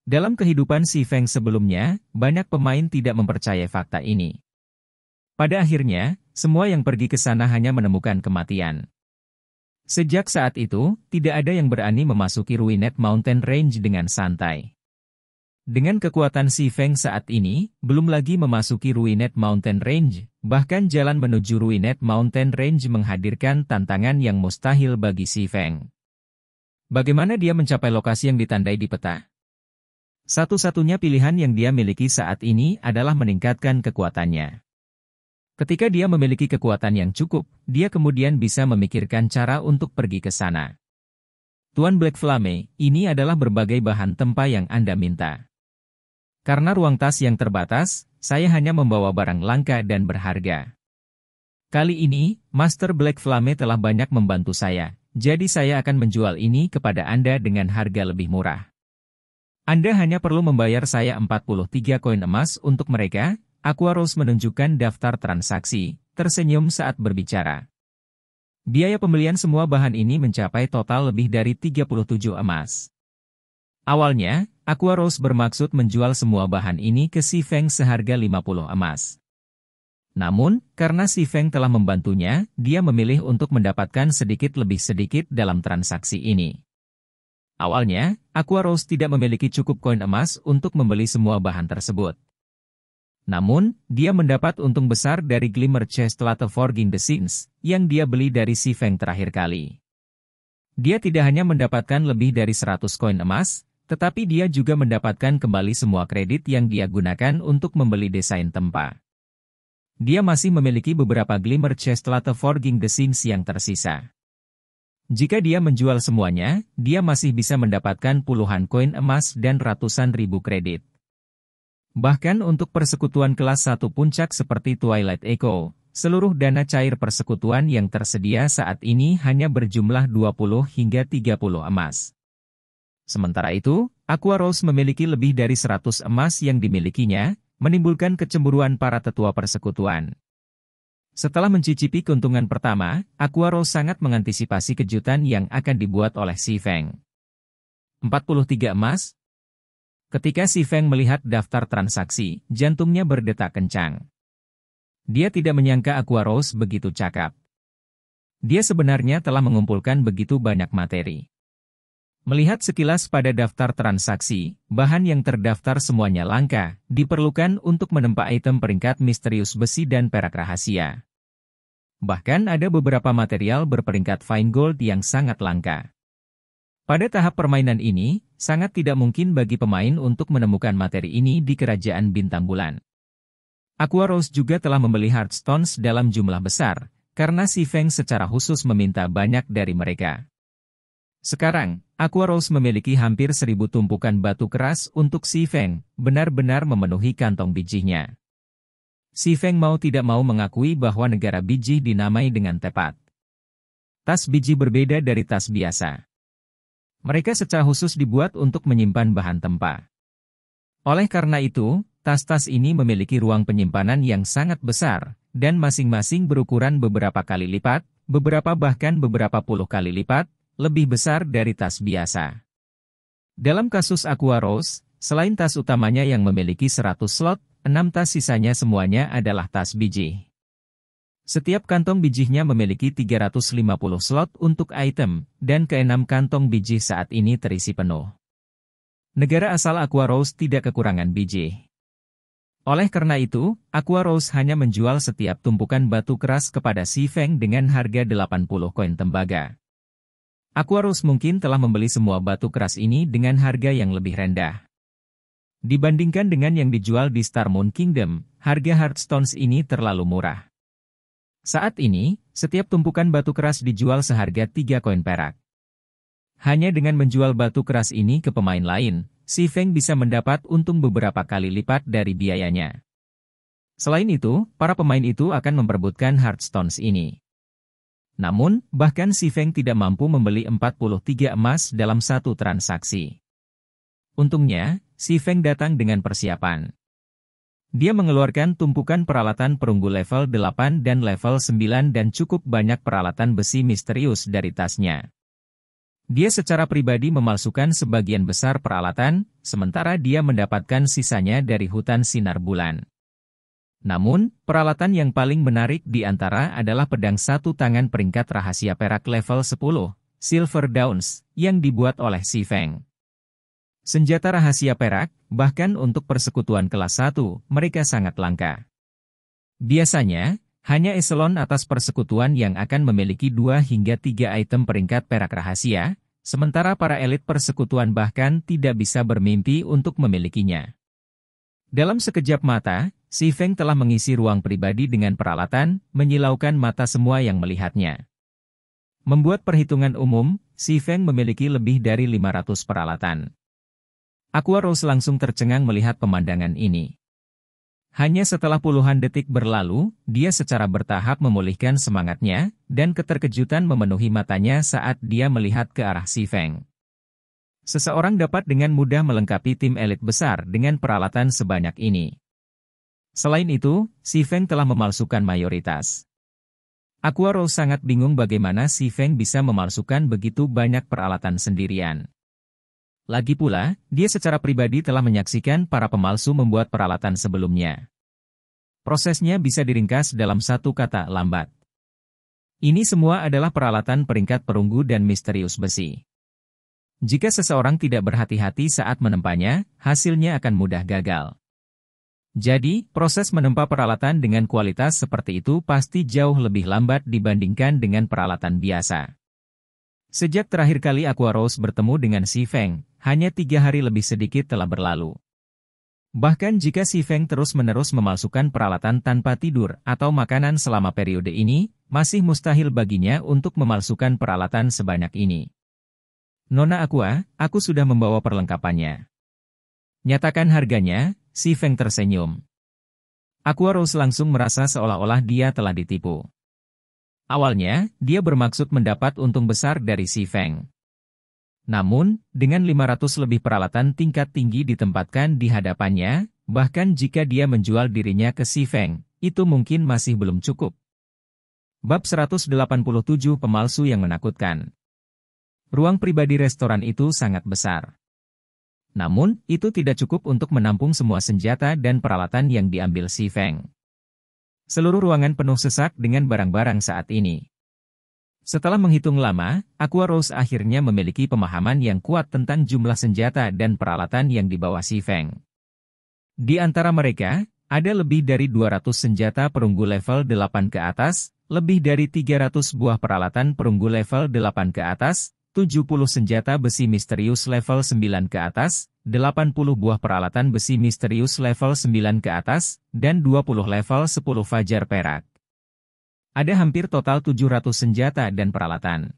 Dalam kehidupan Si Feng sebelumnya, banyak pemain tidak mempercayai fakta ini. Pada akhirnya, semua yang pergi ke sana hanya menemukan kematian. Sejak saat itu, tidak ada yang berani memasuki Ruined Mountain Range dengan santai. Dengan kekuatan Si Feng saat ini, belum lagi memasuki Ruined Mountain Range, bahkan jalan menuju Ruined Mountain Range menghadirkan tantangan yang mustahil bagi Si Feng. Bagaimana dia mencapai lokasi yang ditandai di peta? Satu-satunya pilihan yang dia miliki saat ini adalah meningkatkan kekuatannya. Ketika dia memiliki kekuatan yang cukup, dia kemudian bisa memikirkan cara untuk pergi ke sana. Tuan Black Flame, ini adalah berbagai bahan tempa yang Anda minta. Karena ruang tas yang terbatas, saya hanya membawa barang langka dan berharga. Kali ini, Master Black Flame telah banyak membantu saya, jadi saya akan menjual ini kepada Anda dengan harga lebih murah. Anda hanya perlu membayar saya 43 koin emas untuk mereka. Aqua Rose menunjukkan daftar transaksi, tersenyum saat berbicara. Biaya pembelian semua bahan ini mencapai total lebih dari 37 emas. Awalnya, Aqua Rose bermaksud menjual semua bahan ini ke Si Feng seharga 50 emas. Namun, karena Si Feng telah membantunya, dia memilih untuk mendapatkan sedikit lebih sedikit dalam transaksi ini. Awalnya, Aqua Rose tidak memiliki cukup koin emas untuk membeli semua bahan tersebut. Namun, dia mendapat untung besar dari Glimmer Chest Latte Forging the Sins, yang dia beli dari Si Feng terakhir kali. Dia tidak hanya mendapatkan lebih dari 100 koin emas, tetapi dia juga mendapatkan kembali semua kredit yang dia gunakan untuk membeli desain tempa. Dia masih memiliki beberapa Glimmer Chest Latte Forging the Sins yang tersisa. Jika dia menjual semuanya, dia masih bisa mendapatkan puluhan koin emas dan ratusan ribu kredit. Bahkan untuk persekutuan kelas 1 puncak seperti Twilight Echo, seluruh dana cair persekutuan yang tersedia saat ini hanya berjumlah 20 hingga 30 emas. Sementara itu, Aqua Rose memiliki lebih dari 100 emas yang dimilikinya, menimbulkan kecemburuan para tetua persekutuan. Setelah mencicipi keuntungan pertama, Aqua Rose sangat mengantisipasi kejutan yang akan dibuat oleh Si Feng. 43 emas? Ketika Si Feng melihat daftar transaksi, jantungnya berdetak kencang. Dia tidak menyangka Aqua Rose begitu cakap. Dia sebenarnya telah mengumpulkan begitu banyak materi. Melihat sekilas pada daftar transaksi, bahan yang terdaftar semuanya langka, diperlukan untuk menempa item peringkat misterius besi dan perak rahasia. Bahkan ada beberapa material berperingkat fine gold yang sangat langka. Pada tahap permainan ini, sangat tidak mungkin bagi pemain untuk menemukan materi ini di Kerajaan Bintang Bulan. Aqua Rose juga telah membeli Heartstones dalam jumlah besar, karena Si Feng secara khusus meminta banyak dari mereka. Sekarang, Aqua Rose memiliki hampir 1000 tumpukan batu keras untuk Si Feng, benar-benar memenuhi kantong bijinya. Si Feng mau tidak mau mengakui bahwa negara biji dinamai dengan tepat. Tas biji berbeda dari tas biasa. Mereka secara khusus dibuat untuk menyimpan bahan tempa. Oleh karena itu, tas-tas ini memiliki ruang penyimpanan yang sangat besar, dan masing-masing berukuran beberapa kali lipat, beberapa bahkan beberapa puluh kali lipat, lebih besar dari tas biasa. Dalam kasus Aqua Rose, selain tas utamanya yang memiliki 100 slot, 6 tas sisanya semuanya adalah tas biji. Setiap kantong bijihnya memiliki 350 slot untuk item, dan ke-6 kantong biji saat ini terisi penuh. Negara asal Aqua Rose tidak kekurangan biji. Oleh karena itu, Aqua Rose hanya menjual setiap tumpukan batu keras kepada Si Feng dengan harga 80 koin tembaga. Aqua Rose mungkin telah membeli semua batu keras ini dengan harga yang lebih rendah. Dibandingkan dengan yang dijual di Star Moon Kingdom, harga Heartstones ini terlalu murah. Saat ini, setiap tumpukan batu keras dijual seharga 3 koin perak. Hanya dengan menjual batu keras ini ke pemain lain, Si Feng bisa mendapat untung beberapa kali lipat dari biayanya. Selain itu, para pemain itu akan memperebutkan Heartstones ini. Namun, bahkan Si Feng tidak mampu membeli 43 emas dalam satu transaksi. Untungnya, Si Feng datang dengan persiapan. Dia mengeluarkan tumpukan peralatan perunggu level 8 dan level 9 dan cukup banyak peralatan besi misterius dari tasnya. Dia secara pribadi memalsukan sebagian besar peralatan, sementara dia mendapatkan sisanya dari hutan sinar bulan. Namun, peralatan yang paling menarik di antara adalah pedang satu tangan peringkat rahasia perak level 10, Silver Dawns, yang dibuat oleh Si Feng. Senjata rahasia perak, bahkan untuk persekutuan kelas 1, mereka sangat langka. Biasanya, hanya eselon atas persekutuan yang akan memiliki 2 hingga 3 item peringkat perak rahasia, sementara para elit persekutuan bahkan tidak bisa bermimpi untuk memilikinya. Dalam sekejap mata, Si Feng telah mengisi ruang pribadi dengan peralatan, menyilaukan mata semua yang melihatnya. Membuat perhitungan umum, Si Feng memiliki lebih dari 500 peralatan. Aqua Rose langsung tercengang melihat pemandangan ini. Hanya setelah puluhan detik berlalu, dia secara bertahap memulihkan semangatnya, dan keterkejutan memenuhi matanya saat dia melihat ke arah Si Feng. Seseorang dapat dengan mudah melengkapi tim elit besar dengan peralatan sebanyak ini. Selain itu, Si Feng telah memalsukan mayoritas. Aqua Rose sangat bingung bagaimana Si Feng bisa memalsukan begitu banyak peralatan sendirian. Lagi pula, dia secara pribadi telah menyaksikan para pemalsu membuat peralatan sebelumnya. Prosesnya bisa diringkas dalam satu kata, lambat. Ini semua adalah peralatan peringkat perunggu dan misterius besi. Jika seseorang tidak berhati-hati saat menempanya, hasilnya akan mudah gagal. Jadi, proses menempa peralatan dengan kualitas seperti itu pasti jauh lebih lambat dibandingkan dengan peralatan biasa. Sejak terakhir kali Aqua Rose bertemu dengan Si Feng, hanya 3 hari lebih sedikit telah berlalu. Bahkan jika Si Feng terus-menerus memalsukan peralatan tanpa tidur atau makanan selama periode ini, masih mustahil baginya untuk memalsukan peralatan sebanyak ini. Nona Aqua, aku sudah membawa perlengkapannya. Nyatakan harganya, Si Feng tersenyum. Aqua Rose langsung merasa seolah-olah dia telah ditipu. Awalnya, dia bermaksud mendapat untung besar dari Si Feng. Namun, dengan 500 lebih peralatan tingkat tinggi ditempatkan di hadapannya, bahkan jika dia menjual dirinya ke Si Feng, itu mungkin masih belum cukup. Bab 187 Pemalsu yang menakutkan. Ruang pribadi restoran itu sangat besar. Namun, itu tidak cukup untuk menampung semua senjata dan peralatan yang diambil Si Feng. Seluruh ruangan penuh sesak dengan barang-barang saat ini. Setelah menghitung lama, Aqua Rose akhirnya memiliki pemahaman yang kuat tentang jumlah senjata dan peralatan yang dibawa Si Feng. Di antara mereka, ada lebih dari 200 senjata perunggu level 8 ke atas, lebih dari 300 buah peralatan perunggu level 8 ke atas, 70 senjata besi misterius level 9 ke atas, 80 buah peralatan besi misterius level 9 ke atas, dan 20 level 10 fajar perak. Ada hampir total 700 senjata dan peralatan.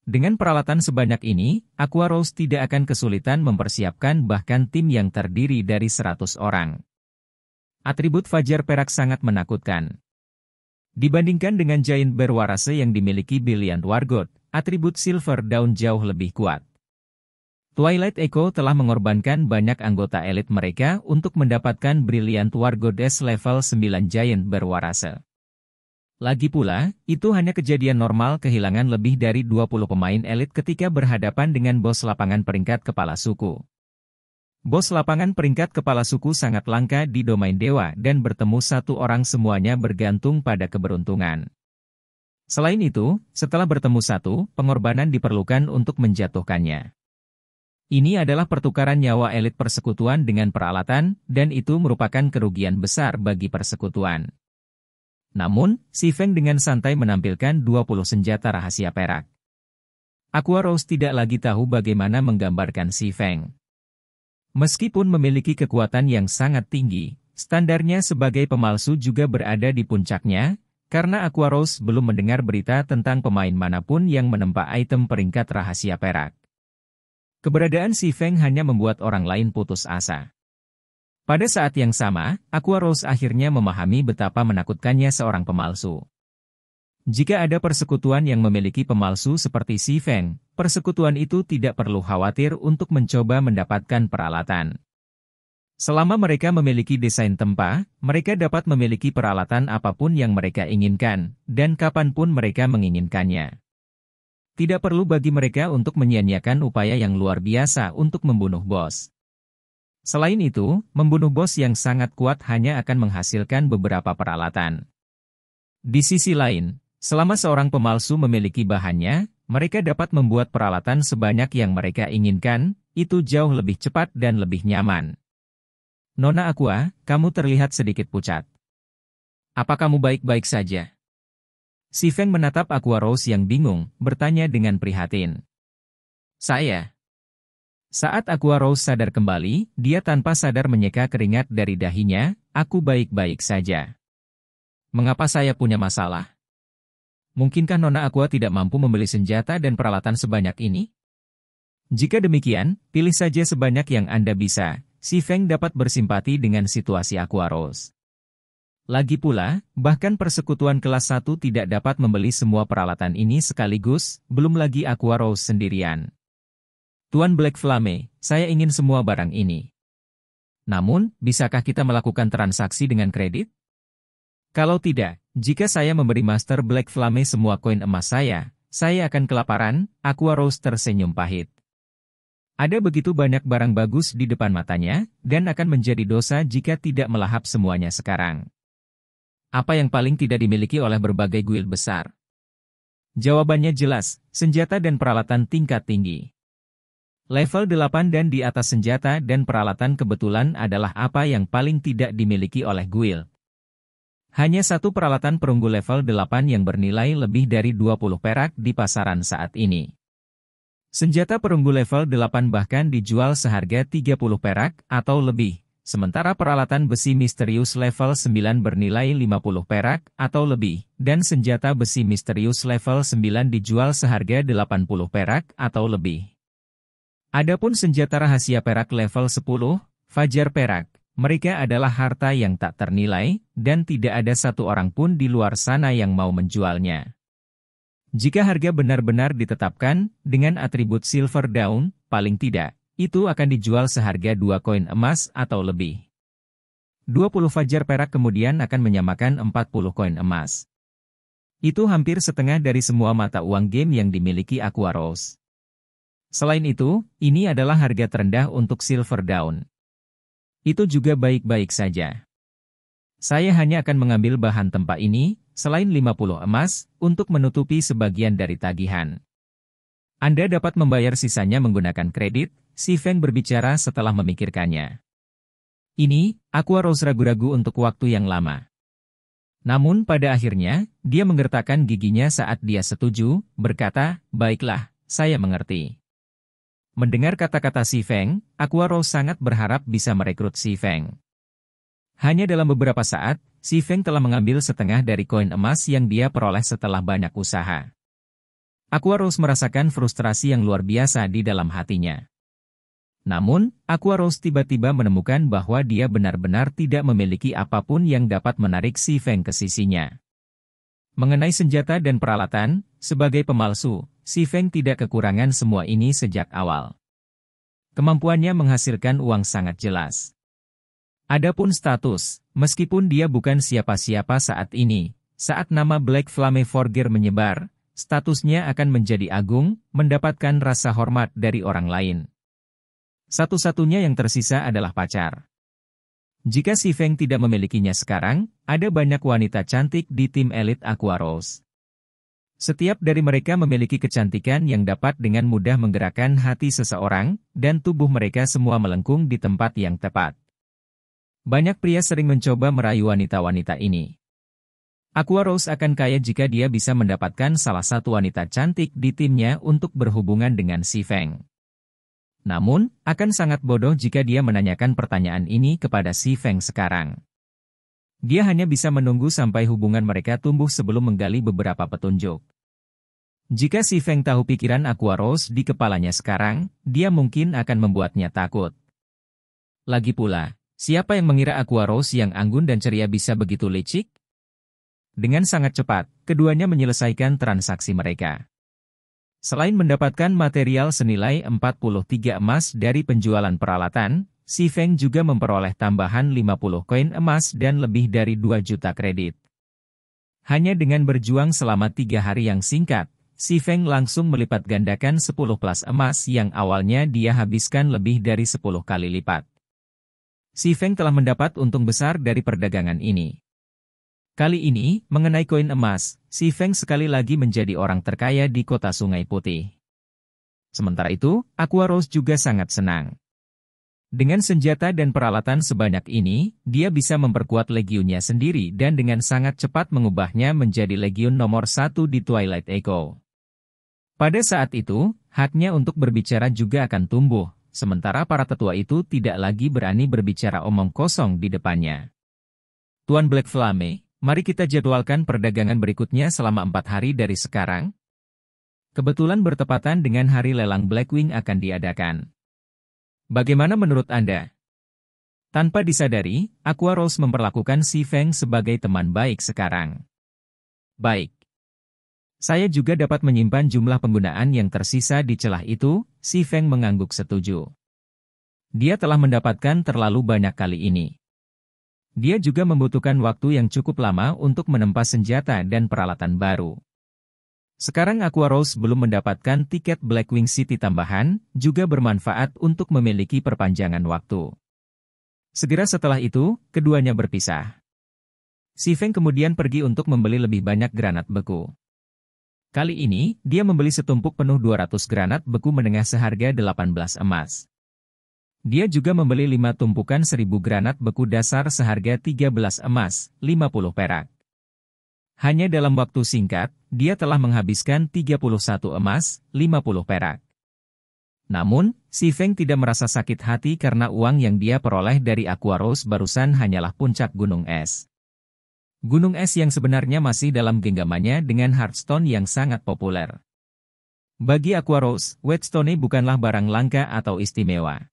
Dengan peralatan sebanyak ini, Aqua Rose tidak akan kesulitan mempersiapkan bahkan tim yang terdiri dari 100 orang. Atribut fajar perak sangat menakutkan. Dibandingkan dengan Giant Bear Warase yang dimiliki Brilliant Wargod, atribut Silver Dawn jauh lebih kuat. Twilight Echo telah mengorbankan banyak anggota elit mereka untuk mendapatkan Brilliant War Goddess level 9 Giant berwarase. Lagi pula, itu hanya kejadian normal kehilangan lebih dari 20 pemain elit ketika berhadapan dengan bos lapangan peringkat kepala suku. Bos lapangan peringkat kepala suku sangat langka di domain dewa dan bertemu satu orang semuanya bergantung pada keberuntungan. Selain itu, setelah bertemu satu, pengorbanan diperlukan untuk menjatuhkannya. Ini adalah pertukaran nyawa elit persekutuan dengan peralatan, dan itu merupakan kerugian besar bagi persekutuan. Namun, Si Feng dengan santai menampilkan 20 senjata rahasia perak. Aqua Rose tidak lagi tahu bagaimana menggambarkan Si Feng. Meskipun memiliki kekuatan yang sangat tinggi, standarnya sebagai pemalsu juga berada di puncaknya, karena Aqua Rose belum mendengar berita tentang pemain manapun yang menempa item peringkat rahasia perak. Keberadaan Si Feng hanya membuat orang lain putus asa. Pada saat yang sama, Aqua Rose akhirnya memahami betapa menakutkannya seorang pemalsu. Jika ada persekutuan yang memiliki pemalsu seperti Si Feng, persekutuan itu tidak perlu khawatir untuk mencoba mendapatkan peralatan. Selama mereka memiliki desain tempa, mereka dapat memiliki peralatan apapun yang mereka inginkan, dan kapanpun mereka menginginkannya. Tidak perlu bagi mereka untuk menyia-nyiakan upaya yang luar biasa untuk membunuh bos. Selain itu, membunuh bos yang sangat kuat hanya akan menghasilkan beberapa peralatan. Di sisi lain, selama seorang pemalsu memiliki bahannya, mereka dapat membuat peralatan sebanyak yang mereka inginkan, itu jauh lebih cepat dan lebih nyaman. Nona Aqua, kamu terlihat sedikit pucat. Apa kamu baik-baik saja? Si Feng menatap Aqua Rose yang bingung, bertanya dengan prihatin. Saya. Saat Aqua Rose sadar kembali, dia tanpa sadar menyeka keringat dari dahinya, aku baik-baik saja. Mengapa saya punya masalah? Mungkinkah Nona Aqua tidak mampu membeli senjata dan peralatan sebanyak ini? Jika demikian, pilih saja sebanyak yang Anda bisa. Si Feng dapat bersimpati dengan situasi Aqua Rose. Lagi pula, bahkan persekutuan kelas 1 tidak dapat membeli semua peralatan ini sekaligus, belum lagi Aqua Rose sendirian. Tuan Black Flame, saya ingin semua barang ini. Namun, bisakah kita melakukan transaksi dengan kredit? Kalau tidak, jika saya memberi Master Black Flame semua koin emas saya akan kelaparan. Aqua Rose tersenyum pahit. Ada begitu banyak barang bagus di depan matanya, dan akan menjadi dosa jika tidak melahap semuanya sekarang. Apa yang paling tidak dimiliki oleh berbagai guild besar? Jawabannya jelas, senjata dan peralatan tingkat tinggi. Level 8 dan di atas senjata dan peralatan kebetulan adalah apa yang paling tidak dimiliki oleh guild. Hanya satu peralatan perunggu level 8 yang bernilai lebih dari 20 perak di pasaran saat ini. Senjata perunggu level 8 bahkan dijual seharga 30 perak atau lebih. Sementara peralatan besi misterius level 9 bernilai 50 perak atau lebih, dan senjata besi misterius level 9 dijual seharga 80 perak atau lebih. Adapun senjata rahasia perak level 10, Fajar perak, mereka adalah harta yang tak ternilai, dan tidak ada satu orang pun di luar sana yang mau menjualnya. Jika harga benar-benar ditetapkan, dengan atribut Silver Dawn, paling tidak, itu akan dijual seharga 2 koin emas atau lebih. 20 fajar perak kemudian akan menyamakan 40 koin emas. Itu hampir setengah dari semua mata uang game yang dimiliki Aqua Rose. Selain itu, ini adalah harga terendah untuk Silver Dawn. Itu juga baik-baik saja. Saya hanya akan mengambil bahan tempa ini, selain 50 emas, untuk menutupi sebagian dari tagihan. Anda dapat membayar sisanya menggunakan kredit. Si Feng berbicara setelah memikirkannya. Ini, Aqua Rose ragu-ragu untuk waktu yang lama. Namun pada akhirnya, dia menggertakkan giginya saat dia setuju, berkata, baiklah, saya mengerti. Mendengar kata-kata Si Feng, Aqua Rose sangat berharap bisa merekrut Si Feng. Hanya dalam beberapa saat, Si Feng telah mengambil setengah dari koin emas yang dia peroleh setelah banyak usaha. Aqua Rose merasakan frustrasi yang luar biasa di dalam hatinya. Namun, Aqua Rose tiba-tiba menemukan bahwa dia benar-benar tidak memiliki apapun yang dapat menarik Si Feng ke sisinya. Mengenai senjata dan peralatan, sebagai pemalsu, Si Feng tidak kekurangan semua ini sejak awal. Kemampuannya menghasilkan uang sangat jelas. Adapun status, meskipun dia bukan siapa-siapa saat ini, saat nama Black Flame Forger menyebar, statusnya akan menjadi agung, mendapatkan rasa hormat dari orang lain. Satu-satunya yang tersisa adalah pacar. Jika Si Feng tidak memilikinya sekarang, ada banyak wanita cantik di tim elit Aqua Rose. Setiap dari mereka memiliki kecantikan yang dapat dengan mudah menggerakkan hati seseorang, dan tubuh mereka semua melengkung di tempat yang tepat. Banyak pria sering mencoba merayu wanita-wanita ini. Aqua Rose akan kaya jika dia bisa mendapatkan salah satu wanita cantik di timnya untuk berhubungan dengan Si Feng. Namun, akan sangat bodoh jika dia menanyakan pertanyaan ini kepada Si Feng sekarang. Dia hanya bisa menunggu sampai hubungan mereka tumbuh sebelum menggali beberapa petunjuk. Jika Si Feng tahu pikiran Aqua Rose di kepalanya sekarang, dia mungkin akan membuatnya takut. Lagi pula, siapa yang mengira Aqua Rose yang anggun dan ceria bisa begitu licik? Dengan sangat cepat, keduanya menyelesaikan transaksi mereka. Selain mendapatkan material senilai 43 emas dari penjualan peralatan, Si Feng juga memperoleh tambahan 50 koin emas dan lebih dari 2 juta kredit. Hanya dengan berjuang selama 3 hari yang singkat, Si Feng langsung melipat gandakan 10 plus emas yang awalnya dia habiskan lebih dari 10 kali lipat. Si Feng telah mendapat untung besar dari perdagangan ini. Kali ini, mengenai koin emas, Si Feng sekali lagi menjadi orang terkaya di kota Sungai Putih. Sementara itu, Aqua Rose juga sangat senang. Dengan senjata dan peralatan sebanyak ini, dia bisa memperkuat legionnya sendiri dan dengan sangat cepat mengubahnya menjadi legion nomor 1 di Twilight Echo. Pada saat itu, haknya untuk berbicara juga akan tumbuh, sementara para tetua itu tidak lagi berani berbicara omong kosong di depannya. Tuan Black Flame, mari kita jadwalkan perdagangan berikutnya selama 4 hari dari sekarang. Kebetulan bertepatan dengan hari lelang Blackwing akan diadakan. Bagaimana menurut Anda? Tanpa disadari, Aqua Rose memperlakukan Si Feng sebagai teman baik sekarang. Baik. Saya juga dapat menyimpan jumlah penggunaan yang tersisa di celah itu, Si Feng mengangguk setuju. Dia telah mendapatkan terlalu banyak kali ini. Dia juga membutuhkan waktu yang cukup lama untuk menempa senjata dan peralatan baru. Sekarang Aqua Rose belum mendapatkan tiket Blackwing City tambahan, juga bermanfaat untuk memiliki perpanjangan waktu. Segera setelah itu, keduanya berpisah. Si Feng kemudian pergi untuk membeli lebih banyak granat beku. Kali ini, dia membeli setumpuk penuh 200 granat beku menengah seharga 18 emas. Dia juga membeli 5 tumpukan 1000 granat beku dasar seharga 13 emas, 50 perak. Hanya dalam waktu singkat, dia telah menghabiskan 31 emas, 50 perak. Namun, Si Feng tidak merasa sakit hati karena uang yang dia peroleh dari Aqua Rose barusan hanyalah puncak gunung es. Gunung es yang sebenarnya masih dalam genggamannya dengan Hearthstone yang sangat populer. Bagi Aqua Rose, Whetstone bukanlah barang langka atau istimewa.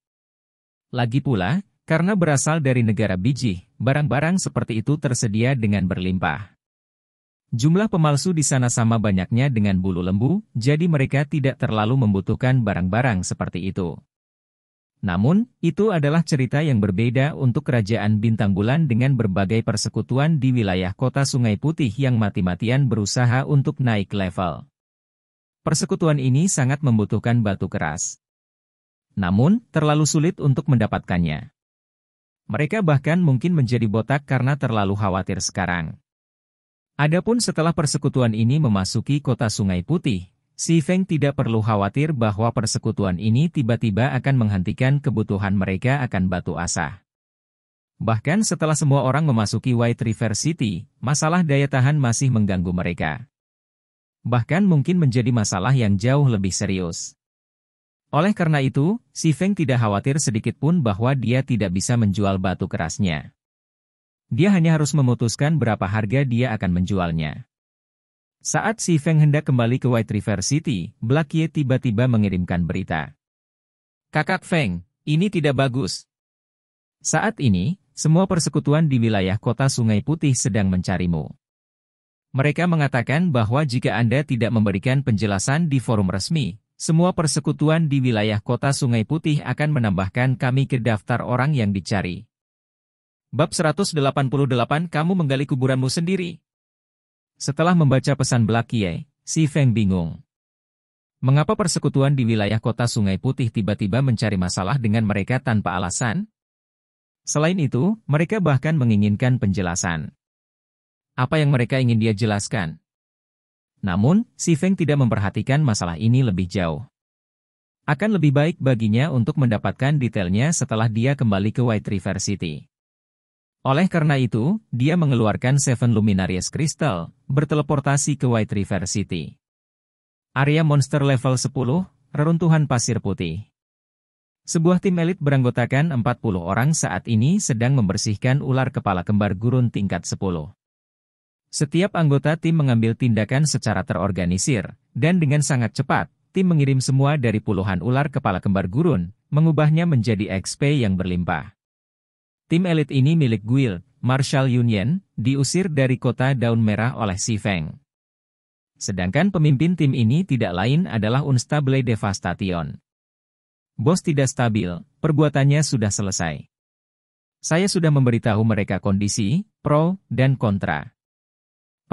Lagi pula, karena berasal dari negara biji, barang-barang seperti itu tersedia dengan berlimpah. Jumlah pemalsu di sana sama banyaknya dengan bulu lembu, jadi mereka tidak terlalu membutuhkan barang-barang seperti itu. Namun, itu adalah cerita yang berbeda untuk Kerajaan Bintang Bulan dengan berbagai persekutuan di wilayah kota Sungai Putih yang mati-matian berusaha untuk naik level. Persekutuan ini sangat membutuhkan batu keras. Namun, terlalu sulit untuk mendapatkannya. Mereka bahkan mungkin menjadi botak karena terlalu khawatir sekarang. Adapun setelah persekutuan ini memasuki kota Sungai Putih, Si Feng tidak perlu khawatir bahwa persekutuan ini tiba-tiba akan menghentikan kebutuhan mereka akan batu asah. Bahkan setelah semua orang memasuki White River City, masalah daya tahan masih mengganggu mereka. Bahkan mungkin menjadi masalah yang jauh lebih serius. Oleh karena itu, Si Feng tidak khawatir sedikit pun bahwa dia tidak bisa menjual batu kerasnya. Dia hanya harus memutuskan berapa harga dia akan menjualnya. Saat Si Feng hendak kembali ke White River City, Black Ye tiba-tiba mengirimkan berita. Kakak Feng, ini tidak bagus. Saat ini, semua persekutuan di wilayah kota Sungai Putih sedang mencarimu. Mereka mengatakan bahwa jika Anda tidak memberikan penjelasan di forum resmi, semua persekutuan di wilayah kota Sungai Putih akan menambahkan kami ke daftar orang yang dicari. Bab 188 Kamu menggali kuburanmu sendiri. Setelah membaca pesan Black Ye, Si Feng bingung. Mengapa persekutuan di wilayah kota Sungai Putih tiba-tiba mencari masalah dengan mereka tanpa alasan? Selain itu, mereka bahkan menginginkan penjelasan. Apa yang mereka ingin dia jelaskan? Namun, Si Feng tidak memperhatikan masalah ini lebih jauh. Akan lebih baik baginya untuk mendapatkan detailnya setelah dia kembali ke White River City. Oleh karena itu, dia mengeluarkan Seven Luminaries Crystal, berteleportasi ke White River City. Area monster level 10, reruntuhan pasir putih. Sebuah tim elit beranggotakan 40 orang saat ini sedang membersihkan ular kepala kembar gurun tingkat 10. Setiap anggota tim mengambil tindakan secara terorganisir, dan dengan sangat cepat, tim mengirim semua dari puluhan ular kepala kembar gurun, mengubahnya menjadi XP yang berlimpah. Tim elit ini milik guild, Marshal Yunyan, diusir dari kota Daun Merah oleh Si Feng. Sedangkan pemimpin tim ini tidak lain adalah Unstable Devastation. Bos tidak stabil, perbuatannya sudah selesai. Saya sudah memberitahu mereka kondisi, pro, dan kontra.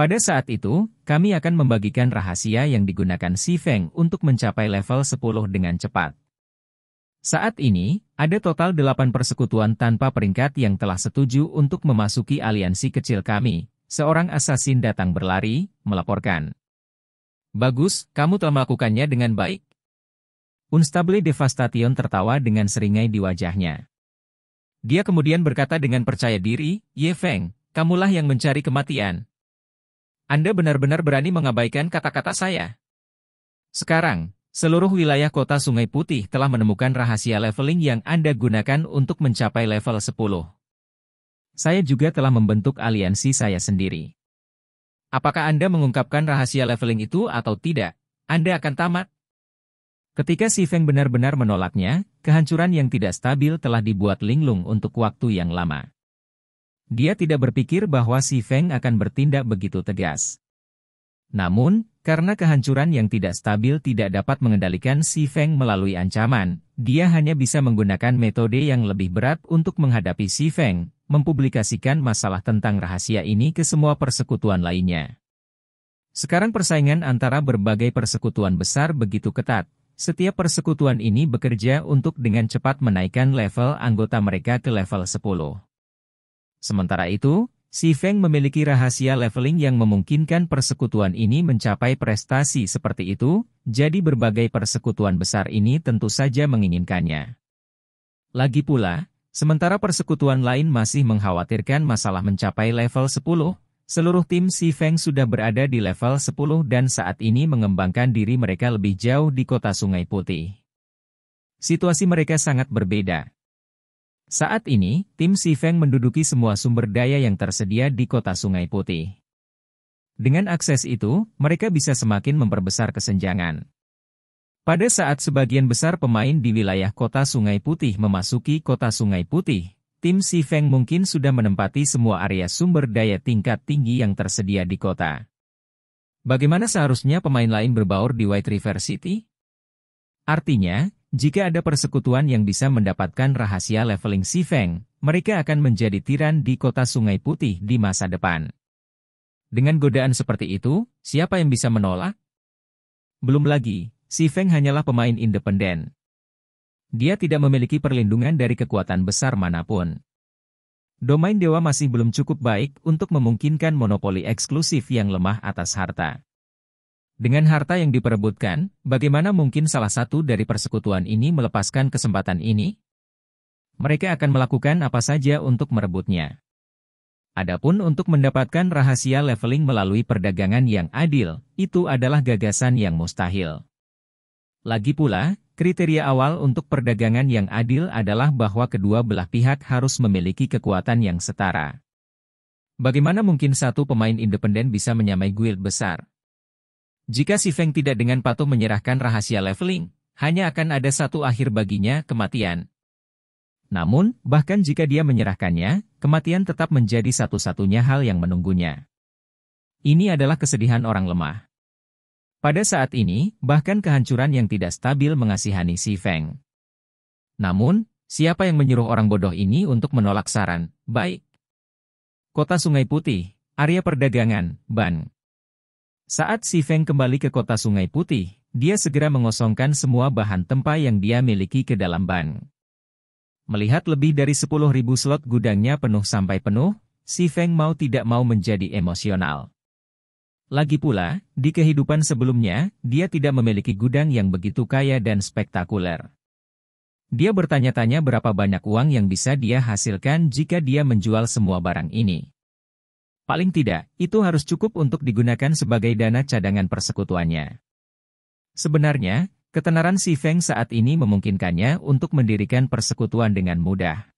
Pada saat itu, kami akan membagikan rahasia yang digunakan Si Feng untuk mencapai level 10 dengan cepat. Saat ini, ada total 8 persekutuan tanpa peringkat yang telah setuju untuk memasuki aliansi kecil kami. Seorang asasin datang berlari, melaporkan. Bagus, kamu telah melakukannya dengan baik. Unstable Devastation tertawa dengan seringai di wajahnya. Dia kemudian berkata dengan percaya diri, Ye Feng, kamulah yang mencari kematian. Anda benar-benar berani mengabaikan kata-kata saya. Sekarang, seluruh wilayah kota Sungai Putih telah menemukan rahasia leveling yang Anda gunakan untuk mencapai level 10. Saya juga telah membentuk aliansi saya sendiri. Apakah Anda mengungkapkan rahasia leveling itu atau tidak, Anda akan tamat. Ketika Si Feng benar-benar menolaknya, kehancuran yang tidak stabil telah dibuat linglung untuk waktu yang lama. Dia tidak berpikir bahwa Si Feng akan bertindak begitu tegas. Namun, karena kehancuran yang tidak stabil tidak dapat mengendalikan Si Feng melalui ancaman, dia hanya bisa menggunakan metode yang lebih berat untuk menghadapi Si Feng, mempublikasikan masalah tentang rahasia ini ke semua persekutuan lainnya. Sekarang persaingan antara berbagai persekutuan besar begitu ketat. Setiap persekutuan ini bekerja untuk dengan cepat menaikkan level anggota mereka ke level 10. Sementara itu, Si Feng memiliki rahasia leveling yang memungkinkan persekutuan ini mencapai prestasi seperti itu, jadi berbagai persekutuan besar ini tentu saja menginginkannya. Lagi pula, sementara persekutuan lain masih mengkhawatirkan masalah mencapai level 10, seluruh tim Si Feng sudah berada di level 10 dan saat ini mengembangkan diri mereka lebih jauh di kota Sungai Putih. Situasi mereka sangat berbeda. Saat ini, tim Si Feng menduduki semua sumber daya yang tersedia di kota Sungai Putih. Dengan akses itu, mereka bisa semakin memperbesar kesenjangan. Pada saat sebagian besar pemain di wilayah kota Sungai Putih memasuki kota Sungai Putih, tim Si Feng mungkin sudah menempati semua area sumber daya tingkat tinggi yang tersedia di kota. Bagaimana seharusnya pemain lain berbaur di White River City? Artinya, jika ada persekutuan yang bisa mendapatkan rahasia leveling Si Feng, mereka akan menjadi tiran di kota Sungai Putih di masa depan. Dengan godaan seperti itu, siapa yang bisa menolak? Belum lagi, Si Feng hanyalah pemain independen. Dia tidak memiliki perlindungan dari kekuatan besar manapun. Domain dewa masih belum cukup baik untuk memungkinkan monopoli eksklusif yang lemah atas harta. Dengan harta yang diperebutkan, bagaimana mungkin salah satu dari persekutuan ini melepaskan kesempatan ini? Mereka akan melakukan apa saja untuk merebutnya. Adapun untuk mendapatkan rahasia leveling melalui perdagangan yang adil, itu adalah gagasan yang mustahil. Lagi pula, kriteria awal untuk perdagangan yang adil adalah bahwa kedua belah pihak harus memiliki kekuatan yang setara. Bagaimana mungkin satu pemain independen bisa menyamai guild besar? Jika Si Feng tidak dengan patuh menyerahkan rahasia leveling, hanya akan ada satu akhir baginya, kematian. Namun, bahkan jika dia menyerahkannya, kematian tetap menjadi satu-satunya hal yang menunggunya. Ini adalah kesedihan orang lemah. Pada saat ini, bahkan kehancuran yang tidak stabil mengasihani Si Feng. Namun, siapa yang menyuruh orang bodoh ini untuk menolak saran? Baik. Kota Sungai Putih, area perdagangan, Ban. Saat Si Feng kembali ke kota Sungai Putih, dia segera mengosongkan semua bahan tempa yang dia miliki ke dalam ban. Melihat lebih dari 10.000 slot gudangnya penuh sampai penuh, Si Feng mau tidak mau menjadi emosional. Lagi pula, di kehidupan sebelumnya, dia tidak memiliki gudang yang begitu kaya dan spektakuler. Dia bertanya-tanya berapa banyak uang yang bisa dia hasilkan jika dia menjual semua barang ini. Paling tidak, itu harus cukup untuk digunakan sebagai dana cadangan persekutuannya. Sebenarnya, ketenaran Si Feng saat ini memungkinkannya untuk mendirikan persekutuan dengan mudah.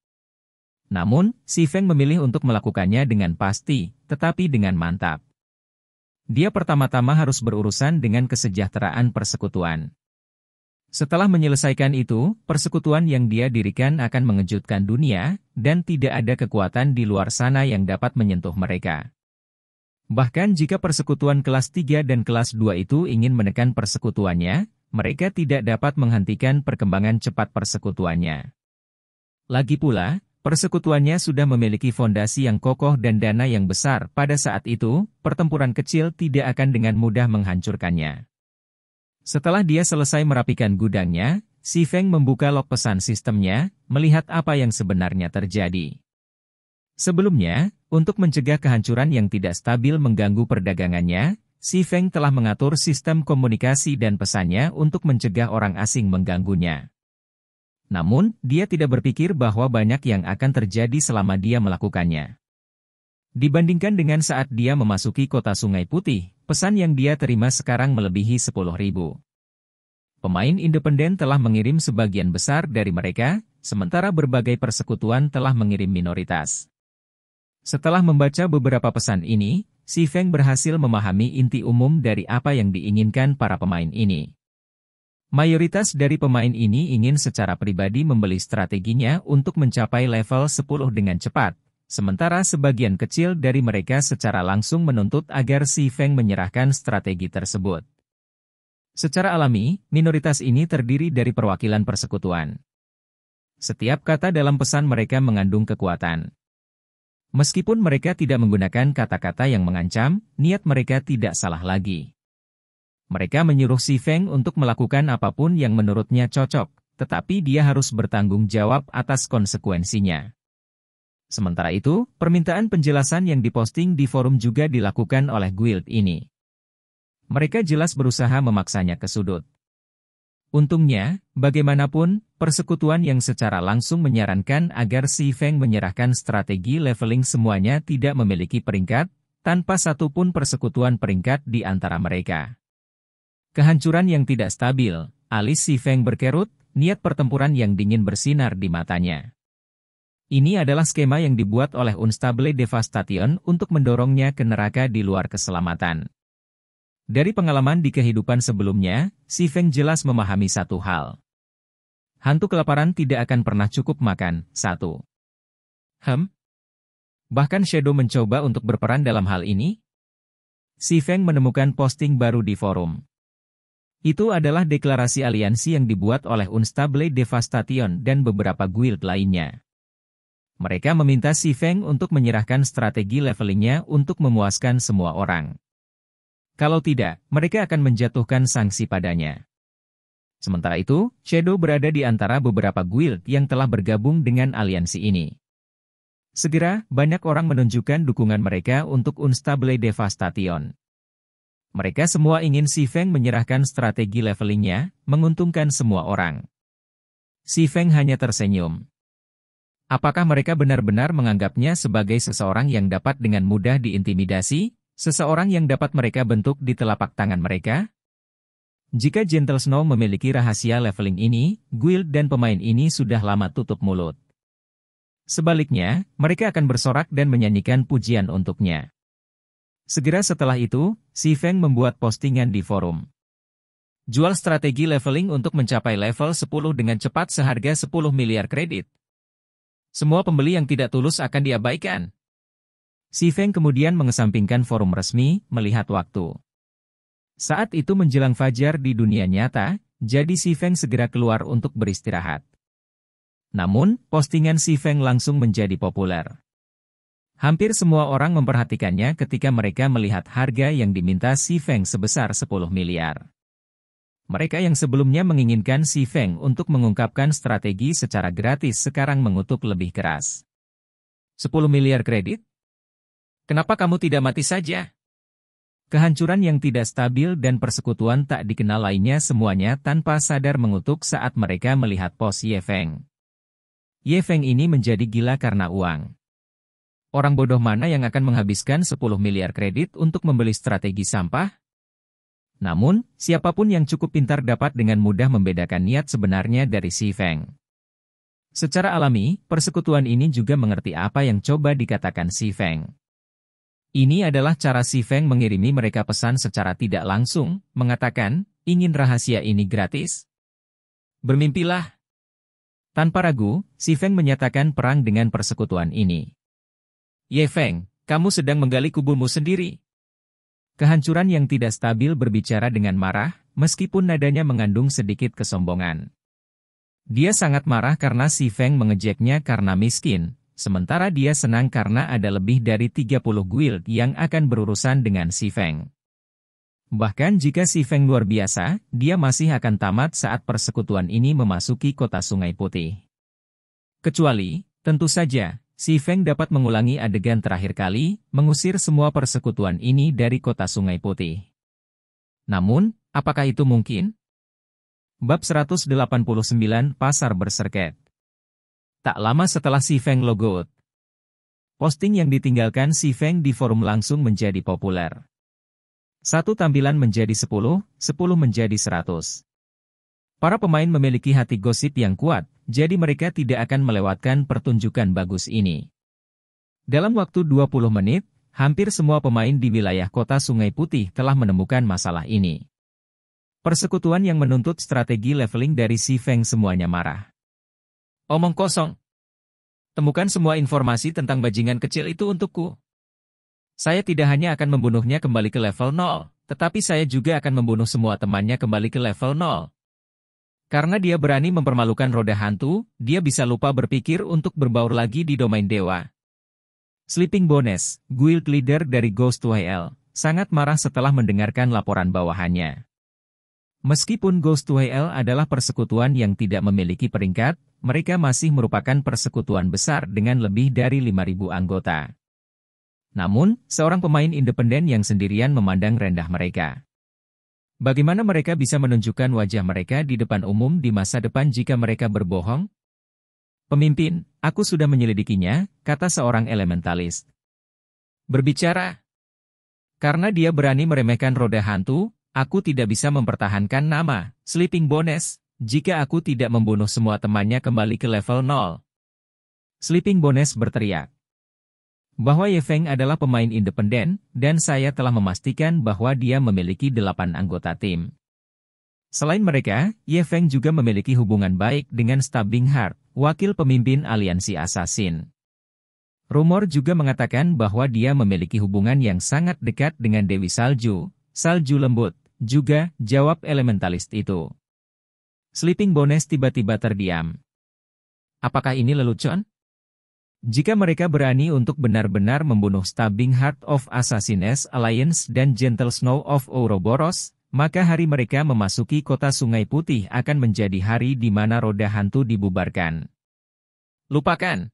Namun, Si Feng memilih untuk melakukannya dengan pasti, tetapi dengan mantap. Dia pertama-tama harus berurusan dengan kesejahteraan persekutuan. Setelah menyelesaikan itu, persekutuan yang dia dirikan akan mengejutkan dunia, dan tidak ada kekuatan di luar sana yang dapat menyentuh mereka. Bahkan jika persekutuan kelas 3 dan kelas 2 itu ingin menekan persekutuannya, mereka tidak dapat menghentikan perkembangan cepat persekutuannya. Lagi pula, persekutuannya sudah memiliki fondasi yang kokoh dan dana yang besar. Pada saat itu, pertempuran kecil tidak akan dengan mudah menghancurkannya. Setelah dia selesai merapikan gudangnya, Si Feng membuka log pesan sistemnya, melihat apa yang sebenarnya terjadi. Sebelumnya, untuk mencegah kehancuran yang tidak stabil mengganggu perdagangannya, Si Feng telah mengatur sistem komunikasi dan pesannya untuk mencegah orang asing mengganggunya. Namun, dia tidak berpikir bahwa banyak yang akan terjadi selama dia melakukannya. Dibandingkan dengan saat dia memasuki kota Sungai Putih, pesan yang dia terima sekarang melebihi 10.000. Pemain independen telah mengirim sebagian besar dari mereka, sementara berbagai persekutuan telah mengirim minoritas. Setelah membaca beberapa pesan ini, Si Feng berhasil memahami inti umum dari apa yang diinginkan para pemain ini. Mayoritas dari pemain ini ingin secara pribadi membeli strateginya untuk mencapai level 10 dengan cepat, sementara sebagian kecil dari mereka secara langsung menuntut agar Si Feng menyerahkan strategi tersebut. Secara alami, minoritas ini terdiri dari perwakilan persekutuan. Setiap kata dalam pesan mereka mengandung kekuatan. Meskipun mereka tidak menggunakan kata-kata yang mengancam, niat mereka tidak salah lagi. Mereka menyuruh Si Feng untuk melakukan apapun yang menurutnya cocok, tetapi dia harus bertanggung jawab atas konsekuensinya. Sementara itu, permintaan penjelasan yang diposting di forum juga dilakukan oleh guild ini. Mereka jelas berusaha memaksanya ke sudut. Untungnya, bagaimanapun, persekutuan yang secara langsung menyarankan agar Si Feng menyerahkan strategi leveling semuanya tidak memiliki peringkat, tanpa satupun persekutuan peringkat di antara mereka. Kehancuran yang tidak stabil, alis Si Feng berkerut, niat pertempuran yang dingin bersinar di matanya. Ini adalah skema yang dibuat oleh Unstable Devastation untuk mendorongnya ke neraka di luar keselamatan. Dari pengalaman di kehidupan sebelumnya, Si Feng jelas memahami satu hal. Hantu kelaparan tidak akan pernah cukup makan, satu. Bahkan Shadow mencoba untuk berperan dalam hal ini? Si Feng menemukan posting baru di forum. Itu adalah deklarasi aliansi yang dibuat oleh Unstable Devastation dan beberapa guild lainnya. Mereka meminta Si Feng untuk menyerahkan strategi levelingnya untuk memuaskan semua orang. Kalau tidak, mereka akan menjatuhkan sanksi padanya. Sementara itu, Shadow berada di antara beberapa guild yang telah bergabung dengan aliansi ini. Segera, banyak orang menunjukkan dukungan mereka untuk Unstable Devastation. Mereka semua ingin Si Feng menyerahkan strategi levelingnya, menguntungkan semua orang. Si Feng hanya tersenyum. Apakah mereka benar-benar menganggapnya sebagai seseorang yang dapat dengan mudah diintimidasi, seseorang yang dapat mereka bentuk di telapak tangan mereka? Jika Gentle Snow memiliki rahasia leveling ini, guild dan pemain ini sudah lama tutup mulut. Sebaliknya, mereka akan bersorak dan menyanyikan pujian untuknya. Segera setelah itu, Si Feng membuat postingan di forum. Jual strategi leveling untuk mencapai level 10 dengan cepat seharga 10 miliar kredit. Semua pembeli yang tidak tulus akan diabaikan. Si Feng kemudian mengesampingkan forum resmi, melihat waktu. Saat itu menjelang fajar di dunia nyata, jadi Si Feng segera keluar untuk beristirahat. Namun, postingan Si Feng langsung menjadi populer. Hampir semua orang memperhatikannya ketika mereka melihat harga yang diminta Si Feng sebesar 10 miliar. Mereka yang sebelumnya menginginkan Si Feng untuk mengungkapkan strategi secara gratis sekarang mengutuk lebih keras. 10 miliar kredit? Kenapa kamu tidak mati saja? Kehancuran yang tidak stabil dan persekutuan tak dikenal lainnya semuanya tanpa sadar mengutuk saat mereka melihat pos Ye Feng. Ye Feng ini menjadi gila karena uang. Orang bodoh mana yang akan menghabiskan 10 miliar kredit untuk membeli strategi sampah? Namun, siapapun yang cukup pintar dapat dengan mudah membedakan niat sebenarnya dari Si Feng. Secara alami, persekutuan ini juga mengerti apa yang coba dikatakan Si Feng. Ini adalah cara Si Feng mengirimi mereka pesan secara tidak langsung, mengatakan, ingin rahasia ini gratis? Bermimpilah. Tanpa ragu, Si Feng menyatakan perang dengan persekutuan ini. Ye Feng, kamu sedang menggali kuburmu sendiri. Kehancuran yang tidak stabil berbicara dengan marah, meskipun nadanya mengandung sedikit kesombongan. Dia sangat marah karena Si Feng mengejeknya karena miskin, sementara dia senang karena ada lebih dari 30 guild yang akan berurusan dengan Si Feng. Bahkan jika Si Feng luar biasa, dia masih akan tamat saat persekutuan ini memasuki kota Sungai Putih. Kecuali, tentu saja, Si Feng dapat mengulangi adegan terakhir kali, mengusir semua persekutuan ini dari kota Sungai Putih. Namun, apakah itu mungkin? Bab 189 Pasar Berserket. Tak lama setelah Si Feng logout, posting yang ditinggalkan Si Feng di forum langsung menjadi populer. Satu tampilan menjadi 10, 10 menjadi 100. Para pemain memiliki hati gosip yang kuat, jadi mereka tidak akan melewatkan pertunjukan bagus ini. Dalam waktu 20 menit, hampir semua pemain di wilayah kota Sungai Putih telah menemukan masalah ini. Persekutuan yang menuntut strategi leveling dari Si Feng semuanya marah. Omong kosong. Temukan semua informasi tentang bajingan kecil itu untukku. Saya tidak hanya akan membunuhnya kembali ke level 0, tetapi saya juga akan membunuh semua temannya kembali ke level 0. Karena dia berani mempermalukan roda hantu, dia bisa lupa berpikir untuk berbaur lagi di domain dewa. Sleeping Bones, guild leader dari Ghost WL, sangat marah setelah mendengarkan laporan bawahannya. Meskipun Ghost WL adalah persekutuan yang tidak memiliki peringkat, mereka masih merupakan persekutuan besar dengan lebih dari 5.000 anggota. Namun, seorang pemain independen yang sendirian memandang rendah mereka. Bagaimana mereka bisa menunjukkan wajah mereka di depan umum di masa depan jika mereka berbohong? Pemimpin, aku sudah menyelidikinya, kata seorang elementalis. Berbicara. Karena dia berani meremehkan roda hantu, aku tidak bisa mempertahankan nama Sleeping Bones, jika aku tidak membunuh semua temannya kembali ke level 0. Sleeping Bones berteriak. Bahwa Ye Feng adalah pemain independen, dan saya telah memastikan bahwa dia memiliki 8 anggota tim. Selain mereka, Ye Feng juga memiliki hubungan baik dengan Stabbing Heart, wakil pemimpin aliansi assassin. Rumor juga mengatakan bahwa dia memiliki hubungan yang sangat dekat dengan Dewi Salju, Salju Lembut, juga, jawab elementalis itu. Sleeping Bones tiba-tiba terdiam. Apakah ini lelucon? Jika mereka berani untuk benar-benar membunuh Stabbing Heart of Assassins Alliance dan Gentle Snow of Ouroboros, maka hari mereka memasuki kota Sungai Putih akan menjadi hari di mana roda hantu dibubarkan. Lupakan.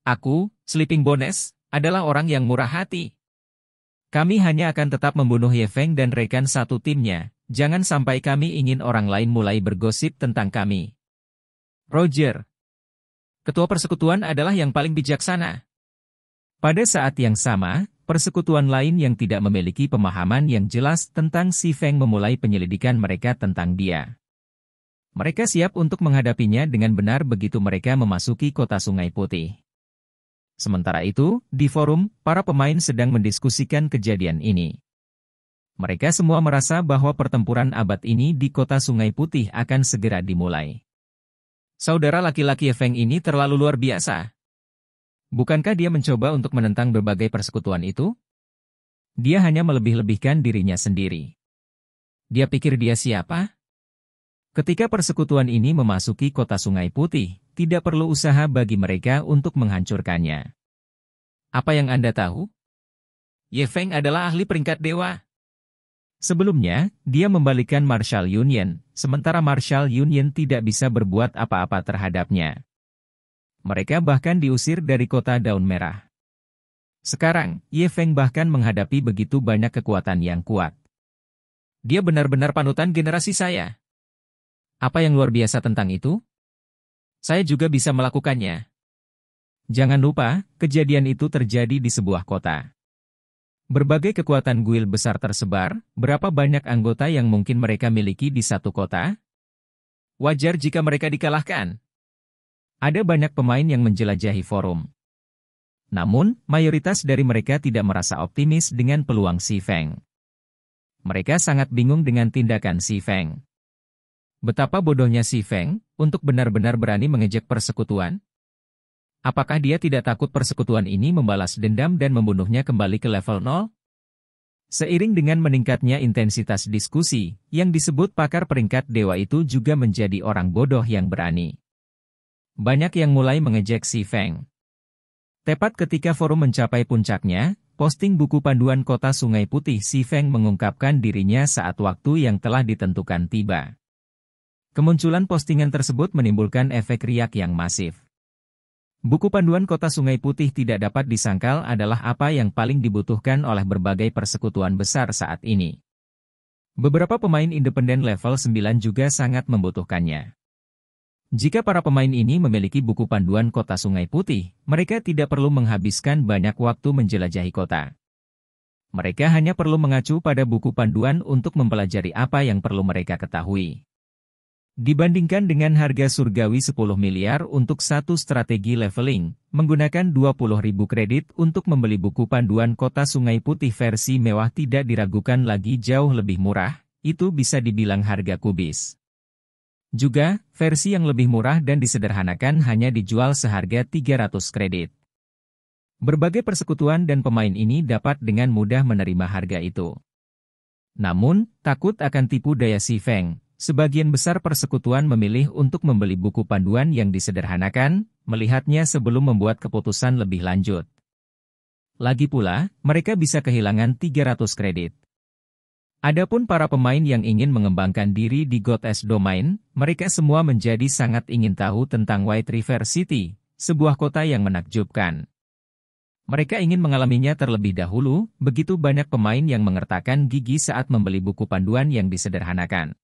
Aku, Sleeping Bones, adalah orang yang murah hati. Kami hanya akan tetap membunuh Ye Feng dan rekan satu timnya, jangan sampai kami ingin orang lain mulai bergosip tentang kami. Roger. Ketua persekutuan adalah yang paling bijaksana. Pada saat yang sama, persekutuan lain yang tidak memiliki pemahaman yang jelas tentang Si Feng memulai penyelidikan mereka tentang dia. Mereka siap untuk menghadapinya dengan benar begitu mereka memasuki kota Sungai Putih. Sementara itu, di forum, para pemain sedang mendiskusikan kejadian ini. Mereka semua merasa bahwa pertempuran abad ini di kota Sungai Putih akan segera dimulai. Saudara laki-laki Ye Feng ini terlalu luar biasa. Bukankah dia mencoba untuk menentang berbagai persekutuan itu? Dia hanya melebih-lebihkan dirinya sendiri. Dia pikir dia siapa? Ketika persekutuan ini memasuki kota Sungai Putih, tidak perlu usaha bagi mereka untuk menghancurkannya. Apa yang Anda tahu? Ye Feng adalah ahli peringkat dewa. Sebelumnya, dia membalikkan Marshall Yunyan, sementara Marshall Yunyan tidak bisa berbuat apa-apa terhadapnya. Mereka bahkan diusir dari kota Daun Merah. Sekarang, Ye Feng bahkan menghadapi begitu banyak kekuatan yang kuat. Dia benar-benar panutan generasi saya. Apa yang luar biasa tentang itu? Saya juga bisa melakukannya. Jangan lupa, kejadian itu terjadi di sebuah kota. Berbagai kekuatan guild besar tersebar, berapa banyak anggota yang mungkin mereka miliki di satu kota? Wajar jika mereka dikalahkan. Ada banyak pemain yang menjelajahi forum. Namun, mayoritas dari mereka tidak merasa optimis dengan peluang Si Feng. Mereka sangat bingung dengan tindakan Si Feng. Betapa bodohnya Si Feng untuk benar-benar berani mengejek persekutuan? Apakah dia tidak takut persekutuan ini membalas dendam dan membunuhnya kembali ke level 0? Seiring dengan meningkatnya intensitas diskusi, yang disebut pakar peringkat dewa itu juga menjadi orang bodoh yang berani. Banyak yang mulai mengejek Si Feng. Tepat ketika forum mencapai puncaknya, posting buku panduan kota Sungai Putih Si Feng mengungkapkan dirinya saat waktu yang telah ditentukan tiba. Kemunculan postingan tersebut menimbulkan efek riak yang masif. Buku panduan kota Sungai Putih tidak dapat disangkal adalah apa yang paling dibutuhkan oleh berbagai persekutuan besar saat ini. Beberapa pemain independen level 9 juga sangat membutuhkannya. Jika para pemain ini memiliki buku panduan kota Sungai Putih, mereka tidak perlu menghabiskan banyak waktu menjelajahi kota. Mereka hanya perlu mengacu pada buku panduan untuk mempelajari apa yang perlu mereka ketahui. Dibandingkan dengan harga surgawi 10 miliar untuk satu strategi leveling, menggunakan 20.000 kredit untuk membeli buku panduan kota Sungai Putih versi mewah tidak diragukan lagi jauh lebih murah, itu bisa dibilang harga kubis. Juga, versi yang lebih murah dan disederhanakan hanya dijual seharga 300 kredit. Berbagai persekutuan dan pemain ini dapat dengan mudah menerima harga itu. Namun, takut akan tipu daya Si Feng. Sebagian besar persekutuan memilih untuk membeli buku panduan yang disederhanakan, melihatnya sebelum membuat keputusan lebih lanjut. Lagi pula, mereka bisa kehilangan 300 kredit. Adapun para pemain yang ingin mengembangkan diri di Goddess Domain, mereka semua menjadi sangat ingin tahu tentang White River City, sebuah kota yang menakjubkan. Mereka ingin mengalaminya terlebih dahulu, begitu banyak pemain yang mengertakkan gigi saat membeli buku panduan yang disederhanakan.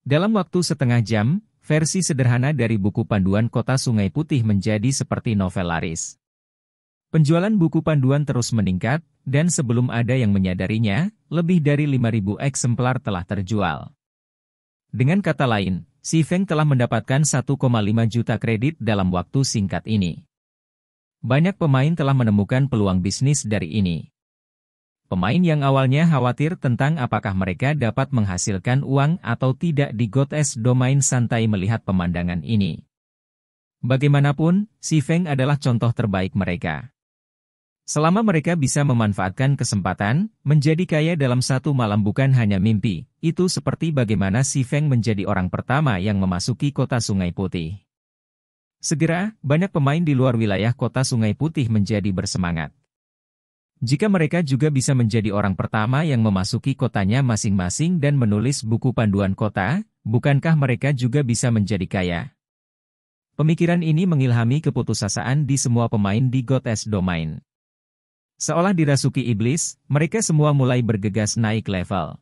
Dalam waktu setengah jam, versi sederhana dari buku panduan kota Sungai Putih menjadi seperti novel laris. Penjualan buku panduan terus meningkat, dan sebelum ada yang menyadarinya, lebih dari 5.000 eksemplar telah terjual. Dengan kata lain, Si Feng telah mendapatkan 1,5 juta kredit dalam waktu singkat ini. Banyak pemain telah menemukan peluang bisnis dari ini. Pemain yang awalnya khawatir tentang apakah mereka dapat menghasilkan uang atau tidak di Goddess Domain santai melihat pemandangan ini. Bagaimanapun, Si Feng adalah contoh terbaik mereka. Selama mereka bisa memanfaatkan kesempatan, menjadi kaya dalam satu malam bukan hanya mimpi, itu seperti bagaimana Si Feng menjadi orang pertama yang memasuki kota Sungai Putih. Segera, banyak pemain di luar wilayah kota Sungai Putih menjadi bersemangat. Jika mereka juga bisa menjadi orang pertama yang memasuki kotanya masing-masing dan menulis buku panduan kota, bukankah mereka juga bisa menjadi kaya? Pemikiran ini mengilhami keputusasaan di semua pemain di Goddess Domain. Seolah dirasuki iblis, mereka semua mulai bergegas naik level.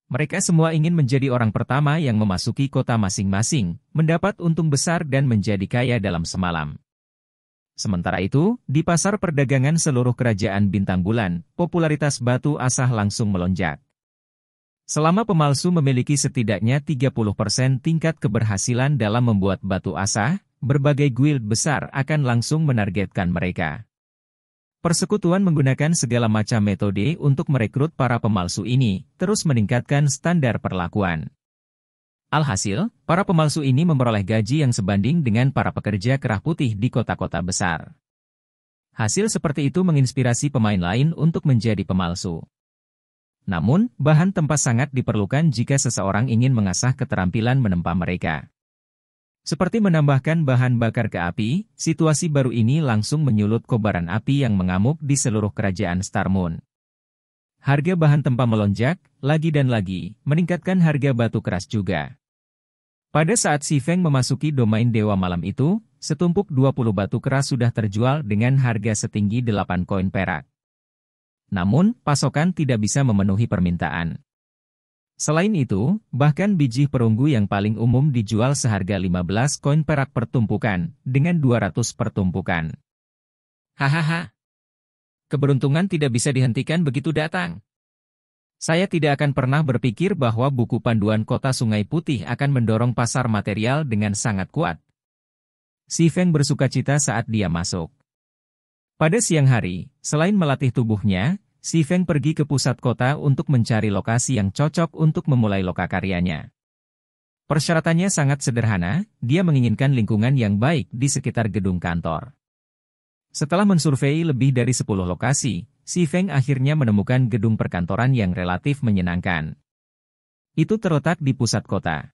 Mereka semua ingin menjadi orang pertama yang memasuki kota masing-masing, mendapat untung besar dan menjadi kaya dalam semalam. Sementara itu, di pasar perdagangan seluruh kerajaan Bintang Bulan, popularitas batu asah langsung melonjak. Selama pemalsu memiliki setidaknya 30% tingkat keberhasilan dalam membuat batu asah, berbagai guild besar akan langsung menargetkan mereka. Persekutuan menggunakan segala macam metode untuk merekrut para pemalsu ini, terus meningkatkan standar perlakuan. Alhasil, para pemalsu ini memperoleh gaji yang sebanding dengan para pekerja kerah putih di kota-kota besar. Hasil seperti itu menginspirasi pemain lain untuk menjadi pemalsu. Namun, bahan tempa sangat diperlukan jika seseorang ingin mengasah keterampilan menempa mereka. Seperti menambahkan bahan bakar ke api, situasi baru ini langsung menyulut kobaran api yang mengamuk di seluruh kerajaan Starmoon. Harga bahan tempa melonjak, lagi dan lagi, meningkatkan harga batu keras juga. Pada saat Si Feng memasuki domain Dewa Malam itu, setumpuk 20 batu keras sudah terjual dengan harga setinggi 8 koin perak. Namun, pasokan tidak bisa memenuhi permintaan. Selain itu, bahkan biji perunggu yang paling umum dijual seharga 15 koin perak per tumpukan, dengan 200 per tumpukan. Hahaha. Keberuntungan tidak bisa dihentikan begitu datang. Saya tidak akan pernah berpikir bahwa buku panduan Kota Sungai Putih akan mendorong pasar material dengan sangat kuat. Si Feng bersukacita saat dia masuk. Pada siang hari, selain melatih tubuhnya, Si Feng pergi ke pusat kota untuk mencari lokasi yang cocok untuk memulai lokakaryanya. Persyaratannya sangat sederhana, dia menginginkan lingkungan yang baik di sekitar gedung kantor. Setelah mensurvei lebih dari 10 lokasi, Si Feng akhirnya menemukan gedung perkantoran yang relatif menyenangkan. Itu terletak di pusat kota.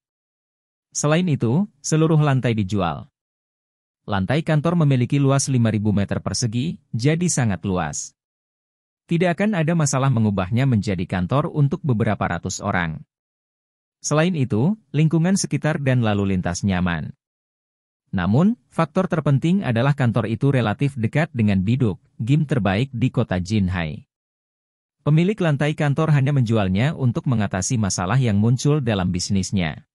Selain itu, seluruh lantai dijual. Lantai kantor memiliki luas 5.000 meter persegi, jadi sangat luas. Tidak akan ada masalah mengubahnya menjadi kantor untuk beberapa ratus orang. Selain itu, lingkungan sekitar dan lalu lintas nyaman. Namun, faktor terpenting adalah kantor itu relatif dekat dengan biduk, game terbaik di kota Jinhai. Pemilik lantai kantor hanya menjualnya untuk mengatasi masalah yang muncul dalam bisnisnya.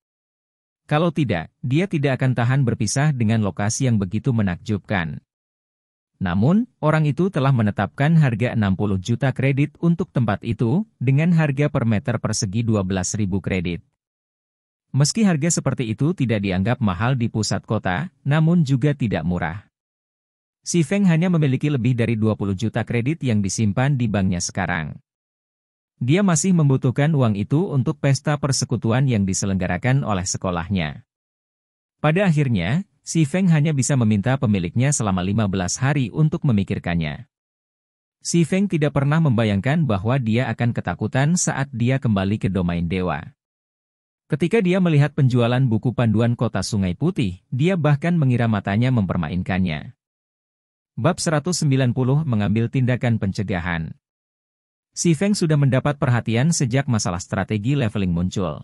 Kalau tidak, dia tidak akan tahan berpisah dengan lokasi yang begitu menakjubkan. Namun, orang itu telah menetapkan harga 60 juta kredit untuk tempat itu, dengan harga per meter persegi 12.000 kredit. Meski harga seperti itu tidak dianggap mahal di pusat kota, namun juga tidak murah. Si Feng hanya memiliki lebih dari 20 juta kredit yang disimpan di banknya sekarang. Dia masih membutuhkan uang itu untuk pesta persekutuan yang diselenggarakan oleh sekolahnya. Pada akhirnya, Si Feng hanya bisa meminta pemiliknya selama 15 hari untuk memikirkannya. Si Feng tidak pernah membayangkan bahwa dia akan ketakutan saat dia kembali ke domain dewa. Ketika dia melihat penjualan buku panduan Kota Sungai Putih, dia bahkan mengira matanya mempermainkannya. Bab 190 mengambil tindakan pencegahan. Si Feng sudah mendapat perhatian sejak masalah strategi leveling muncul.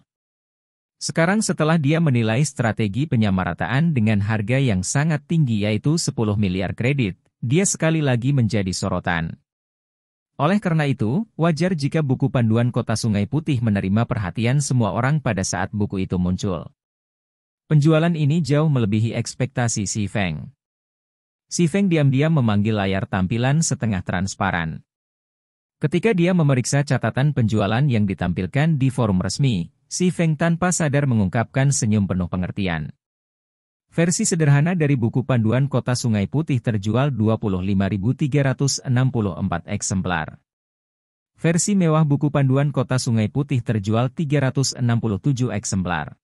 Sekarang setelah dia menilai strategi penyamarataan dengan harga yang sangat tinggi yaitu 10 miliar kredit, dia sekali lagi menjadi sorotan. Oleh karena itu, wajar jika buku panduan Kota Sungai Putih menerima perhatian semua orang pada saat buku itu muncul. Penjualan ini jauh melebihi ekspektasi Si Feng. Si Feng diam-diam memanggil layar tampilan setengah transparan. Ketika dia memeriksa catatan penjualan yang ditampilkan di forum resmi, Si Feng tanpa sadar mengungkapkan senyum penuh pengertian. Versi sederhana dari buku panduan Kota Sungai Putih terjual 25.364 eksemplar. Versi mewah buku panduan Kota Sungai Putih terjual 367 eksemplar.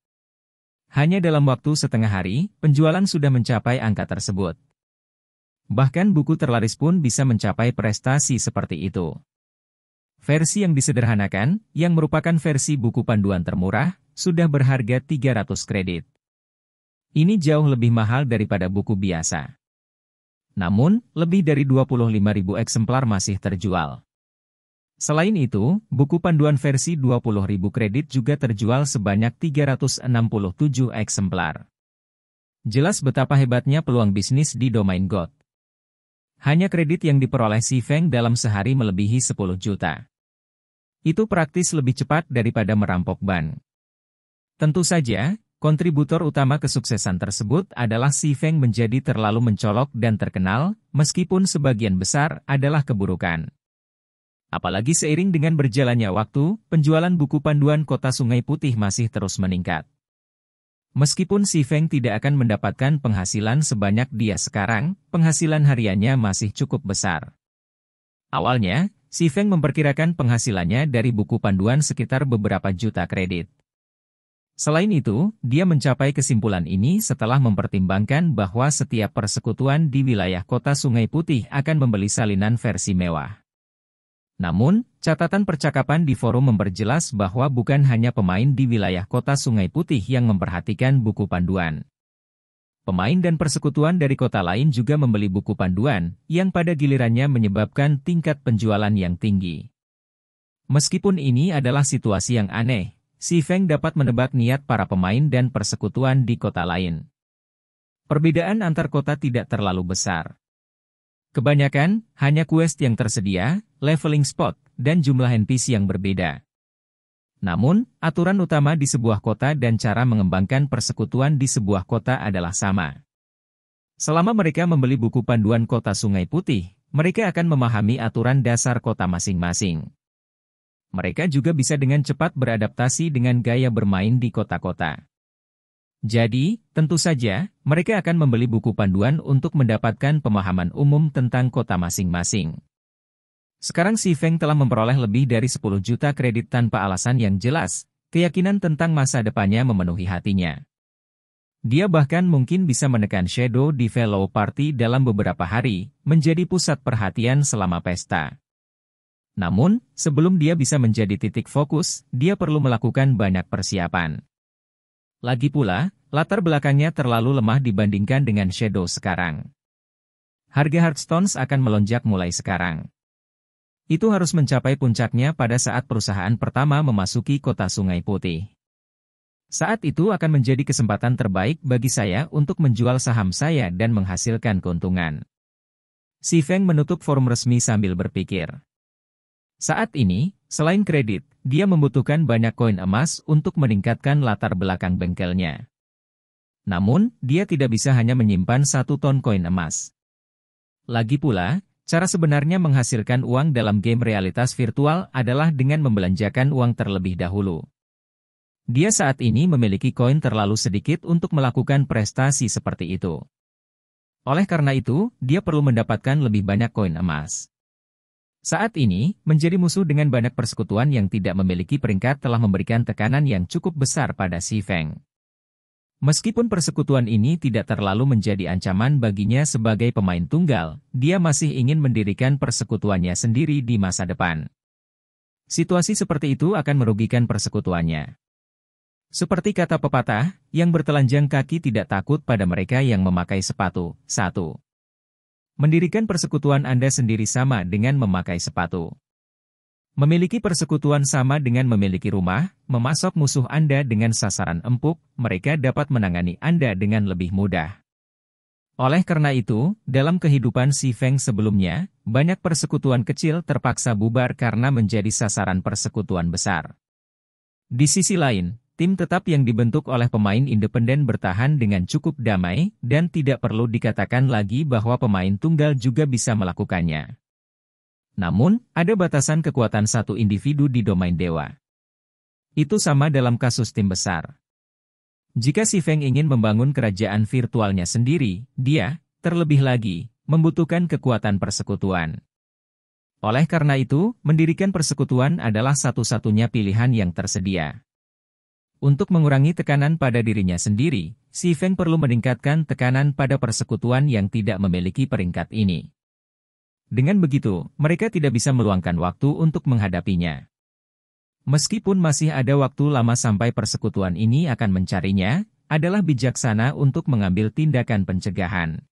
Hanya dalam waktu setengah hari, penjualan sudah mencapai angka tersebut. Bahkan buku terlaris pun bisa mencapai prestasi seperti itu. Versi yang disederhanakan, yang merupakan versi buku panduan termurah, sudah berharga 300 kredit. Ini jauh lebih mahal daripada buku biasa. Namun, lebih dari 25.000 eksemplar masih terjual. Selain itu, buku panduan versi 20.000 kredit juga terjual sebanyak 367 eksemplar. Jelas betapa hebatnya peluang bisnis di domain God. Hanya kredit yang diperoleh Si Feng dalam sehari melebihi 10 juta. Itu praktis lebih cepat daripada merampok bank. Tentu saja, kontributor utama kesuksesan tersebut adalah Si Feng menjadi terlalu mencolok dan terkenal, meskipun sebagian besar adalah keburukan. Apalagi seiring dengan berjalannya waktu, penjualan buku panduan Kota Sungai Putih masih terus meningkat. Meskipun Si Feng tidak akan mendapatkan penghasilan sebanyak dia sekarang, penghasilan hariannya masih cukup besar. Awalnya, Si Feng memperkirakan penghasilannya dari buku panduan sekitar beberapa juta kredit. Selain itu, dia mencapai kesimpulan ini setelah mempertimbangkan bahwa setiap persekutuan di wilayah Kota Sungai Putih akan membeli salinan versi mewah. Namun, Catatan percakapan di forum memperjelas bahwa bukan hanya pemain di wilayah kota Sungai Putih yang memperhatikan buku panduan. Pemain dan persekutuan dari kota lain juga membeli buku panduan, yang pada gilirannya menyebabkan tingkat penjualan yang tinggi. Meskipun ini adalah situasi yang aneh, Si Feng dapat menebak niat para pemain dan persekutuan di kota lain. Perbedaan antar kota tidak terlalu besar. Kebanyakan, hanya quest yang tersedia, leveling spot, dan jumlah NPC yang berbeda. Namun, aturan utama di sebuah kota dan cara mengembangkan persekutuan di sebuah kota adalah sama. Selama mereka membeli buku panduan kota Sungai Putih, mereka akan memahami aturan dasar kota masing-masing. Mereka juga bisa dengan cepat beradaptasi dengan gaya bermain di kota-kota. Jadi, tentu saja, mereka akan membeli buku panduan untuk mendapatkan pemahaman umum tentang kota masing-masing. Sekarang Si Feng telah memperoleh lebih dari 10 juta kredit tanpa alasan yang jelas, keyakinan tentang masa depannya memenuhi hatinya. Dia bahkan mungkin bisa menekan Shadow di Fellow Party dalam beberapa hari, menjadi pusat perhatian selama pesta. Namun, sebelum dia bisa menjadi titik fokus, dia perlu melakukan banyak persiapan. Lagi pula, latar belakangnya terlalu lemah dibandingkan dengan Shadow sekarang. Harga Hearthstones akan melonjak mulai sekarang. Itu harus mencapai puncaknya pada saat perusahaan pertama memasuki kota Sungai Putih. Saat itu akan menjadi kesempatan terbaik bagi saya untuk menjual saham saya dan menghasilkan keuntungan. Si Feng menutup forum resmi sambil berpikir. Saat ini, selain kredit, dia membutuhkan banyak koin emas untuk meningkatkan latar belakang bengkelnya. Namun, dia tidak bisa hanya menyimpan 1 ton koin emas. Lagi pula, cara sebenarnya menghasilkan uang dalam game realitas virtual adalah dengan membelanjakan uang terlebih dahulu. Dia saat ini memiliki koin terlalu sedikit untuk melakukan prestasi seperti itu. Oleh karena itu, dia perlu mendapatkan lebih banyak koin emas. Saat ini, menjadi musuh dengan banyak persekutuan yang tidak memiliki peringkat telah memberikan tekanan yang cukup besar pada Si Feng. Meskipun persekutuan ini tidak terlalu menjadi ancaman baginya sebagai pemain tunggal, dia masih ingin mendirikan persekutuannya sendiri di masa depan. Situasi seperti itu akan merugikan persekutuannya. Seperti kata pepatah, yang bertelanjang kaki tidak takut pada mereka yang memakai sepatu. 1. Mendirikan persekutuan Anda sendiri sama dengan memakai sepatu. Memiliki persekutuan sama dengan memiliki rumah, memasok musuh Anda dengan sasaran empuk, mereka dapat menangani Anda dengan lebih mudah. Oleh karena itu, dalam kehidupan Si Feng sebelumnya, banyak persekutuan kecil terpaksa bubar karena menjadi sasaran persekutuan besar. Di sisi lain, tim tetap yang dibentuk oleh pemain independen bertahan dengan cukup damai, dan tidak perlu dikatakan lagi bahwa pemain tunggal juga bisa melakukannya. Namun, ada batasan kekuatan satu individu di domain dewa. Itu sama dalam kasus tim besar. Jika Si Feng ingin membangun kerajaan virtualnya sendiri, dia, terlebih lagi, membutuhkan kekuatan persekutuan. Oleh karena itu, mendirikan persekutuan adalah satu-satunya pilihan yang tersedia. Untuk mengurangi tekanan pada dirinya sendiri, Si Feng perlu meningkatkan tekanan pada persekutuan yang tidak memiliki peringkat ini. Dengan begitu, mereka tidak bisa meluangkan waktu untuk menghadapinya. Meskipun masih ada waktu lama sampai persekutuan ini akan mencarinya, adalah bijaksana untuk mengambil tindakan pencegahan.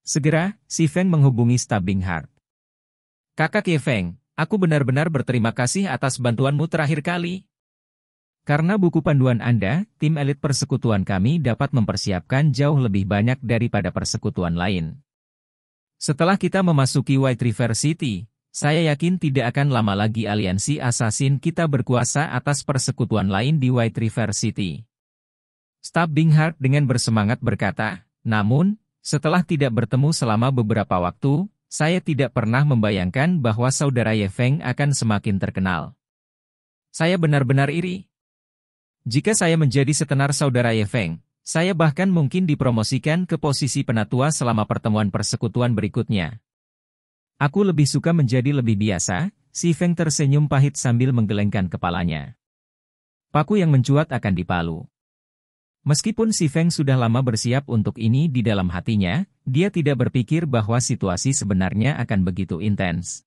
Segera, Si Feng menghubungi Stabbing Heart. Kakak Ye Feng, aku benar-benar berterima kasih atas bantuanmu terakhir kali. Karena buku panduan Anda, tim elit persekutuan kami dapat mempersiapkan jauh lebih banyak daripada persekutuan lain. Setelah kita memasuki White River City, saya yakin tidak akan lama lagi aliansi assassin kita berkuasa atas persekutuan lain di White River City. Stabbing Heart dengan bersemangat berkata, namun, setelah tidak bertemu selama beberapa waktu, saya tidak pernah membayangkan bahwa saudara Ye Feng akan semakin terkenal. Saya benar-benar iri. Jika saya menjadi setenar saudara Ye Feng, saya bahkan mungkin dipromosikan ke posisi penatua selama pertemuan persekutuan berikutnya. Aku lebih suka menjadi lebih biasa, Si Feng tersenyum pahit sambil menggelengkan kepalanya. Paku yang mencuat akan dipalu. Meskipun Si Feng sudah lama bersiap untuk ini di dalam hatinya, dia tidak berpikir bahwa situasi sebenarnya akan begitu intens.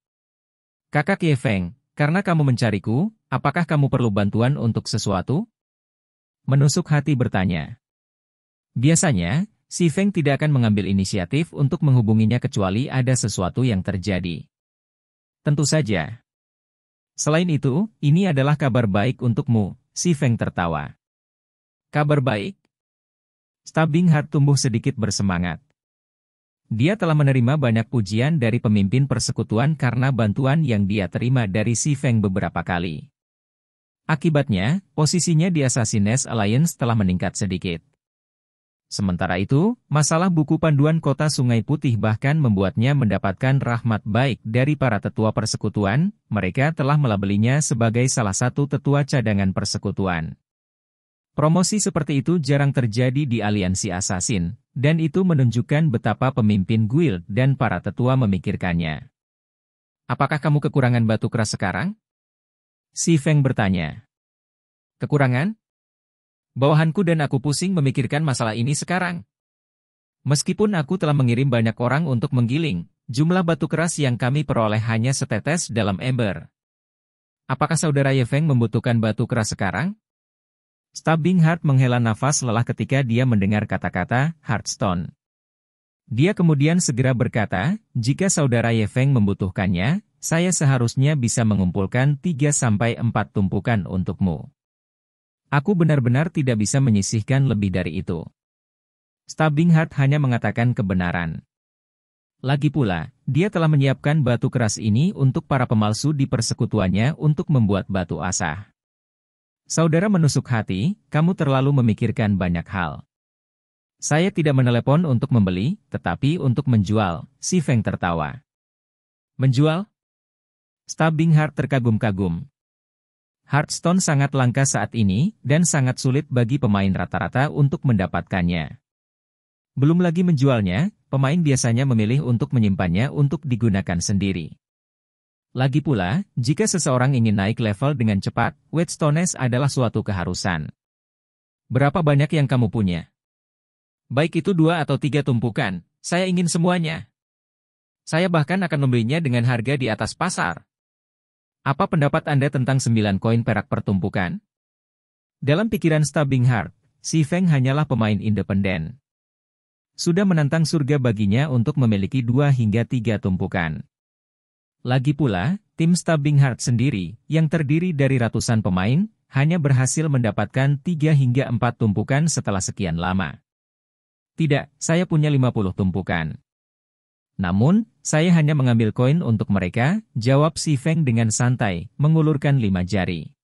Kakak Ye Feng, Karena kamu mencariku, apakah kamu perlu bantuan untuk sesuatu? Menusuk hati bertanya. Biasanya, si Feng tidak akan mengambil inisiatif untuk menghubunginya kecuali ada sesuatu yang terjadi. Tentu saja. Selain itu, ini adalah kabar baik untukmu, si Feng tertawa. Kabar baik? Stabbing Heart tumbuh sedikit bersemangat. Dia telah menerima banyak pujian dari pemimpin persekutuan karena bantuan yang dia terima dari si Feng beberapa kali. Akibatnya, posisinya di Assassin's Alliance telah meningkat sedikit. Sementara itu, masalah buku panduan kota Sungai Putih bahkan membuatnya mendapatkan rahmat baik dari para tetua persekutuan. Mereka telah melabelinya sebagai salah satu tetua cadangan persekutuan. Promosi seperti itu jarang terjadi di aliansi Assassin, dan itu menunjukkan betapa pemimpin guild dan para tetua memikirkannya. Apakah kamu kekurangan batu keras sekarang? Si Feng bertanya. Kekurangan? Bawahanku dan aku pusing memikirkan masalah ini sekarang. Meskipun aku telah mengirim banyak orang untuk menggiling, jumlah batu keras yang kami peroleh hanya setetes dalam ember. Apakah saudara Ye Feng membutuhkan batu keras sekarang? Stabbing Heart menghela nafas lelah ketika dia mendengar kata-kata Heartstone. Dia kemudian segera berkata, jika saudara Ye Feng membutuhkannya, saya seharusnya bisa mengumpulkan 3-4 tumpukan untukmu. Aku benar-benar tidak bisa menyisihkan lebih dari itu. Stabbing Heart hanya mengatakan kebenaran. Lagi pula, dia telah menyiapkan batu keras ini untuk para pemalsu di persekutuannya untuk membuat batu asah. Saudara menusuk hati, kamu terlalu memikirkan banyak hal. Saya tidak menelepon untuk membeli, tetapi untuk menjual, si Feng tertawa. Menjual? Stabbing Heart terkagum-kagum. Heartstone sangat langka saat ini, dan sangat sulit bagi pemain rata-rata untuk mendapatkannya. Belum lagi menjualnya, pemain biasanya memilih untuk menyimpannya untuk digunakan sendiri. Lagi pula, jika seseorang ingin naik level dengan cepat, Whetstones adalah suatu keharusan. Berapa banyak yang kamu punya? Baik itu 2 atau 3 tumpukan, saya ingin semuanya. Saya bahkan akan membelinya dengan harga di atas pasar. Apa pendapat Anda tentang 9 koin perak per tumpukan? Dalam pikiran Stabbing Heart, si Feng hanyalah pemain independen. Sudah menantang surga baginya untuk memiliki 2 hingga 3 tumpukan. Lagi pula, tim Stabbing Heart sendiri, yang terdiri dari ratusan pemain, hanya berhasil mendapatkan 3 hingga 4 tumpukan setelah sekian lama. Tidak, saya punya 50 tumpukan. Namun, saya hanya mengambil koin untuk mereka, jawab si Feng dengan santai, mengulurkan 5 jari.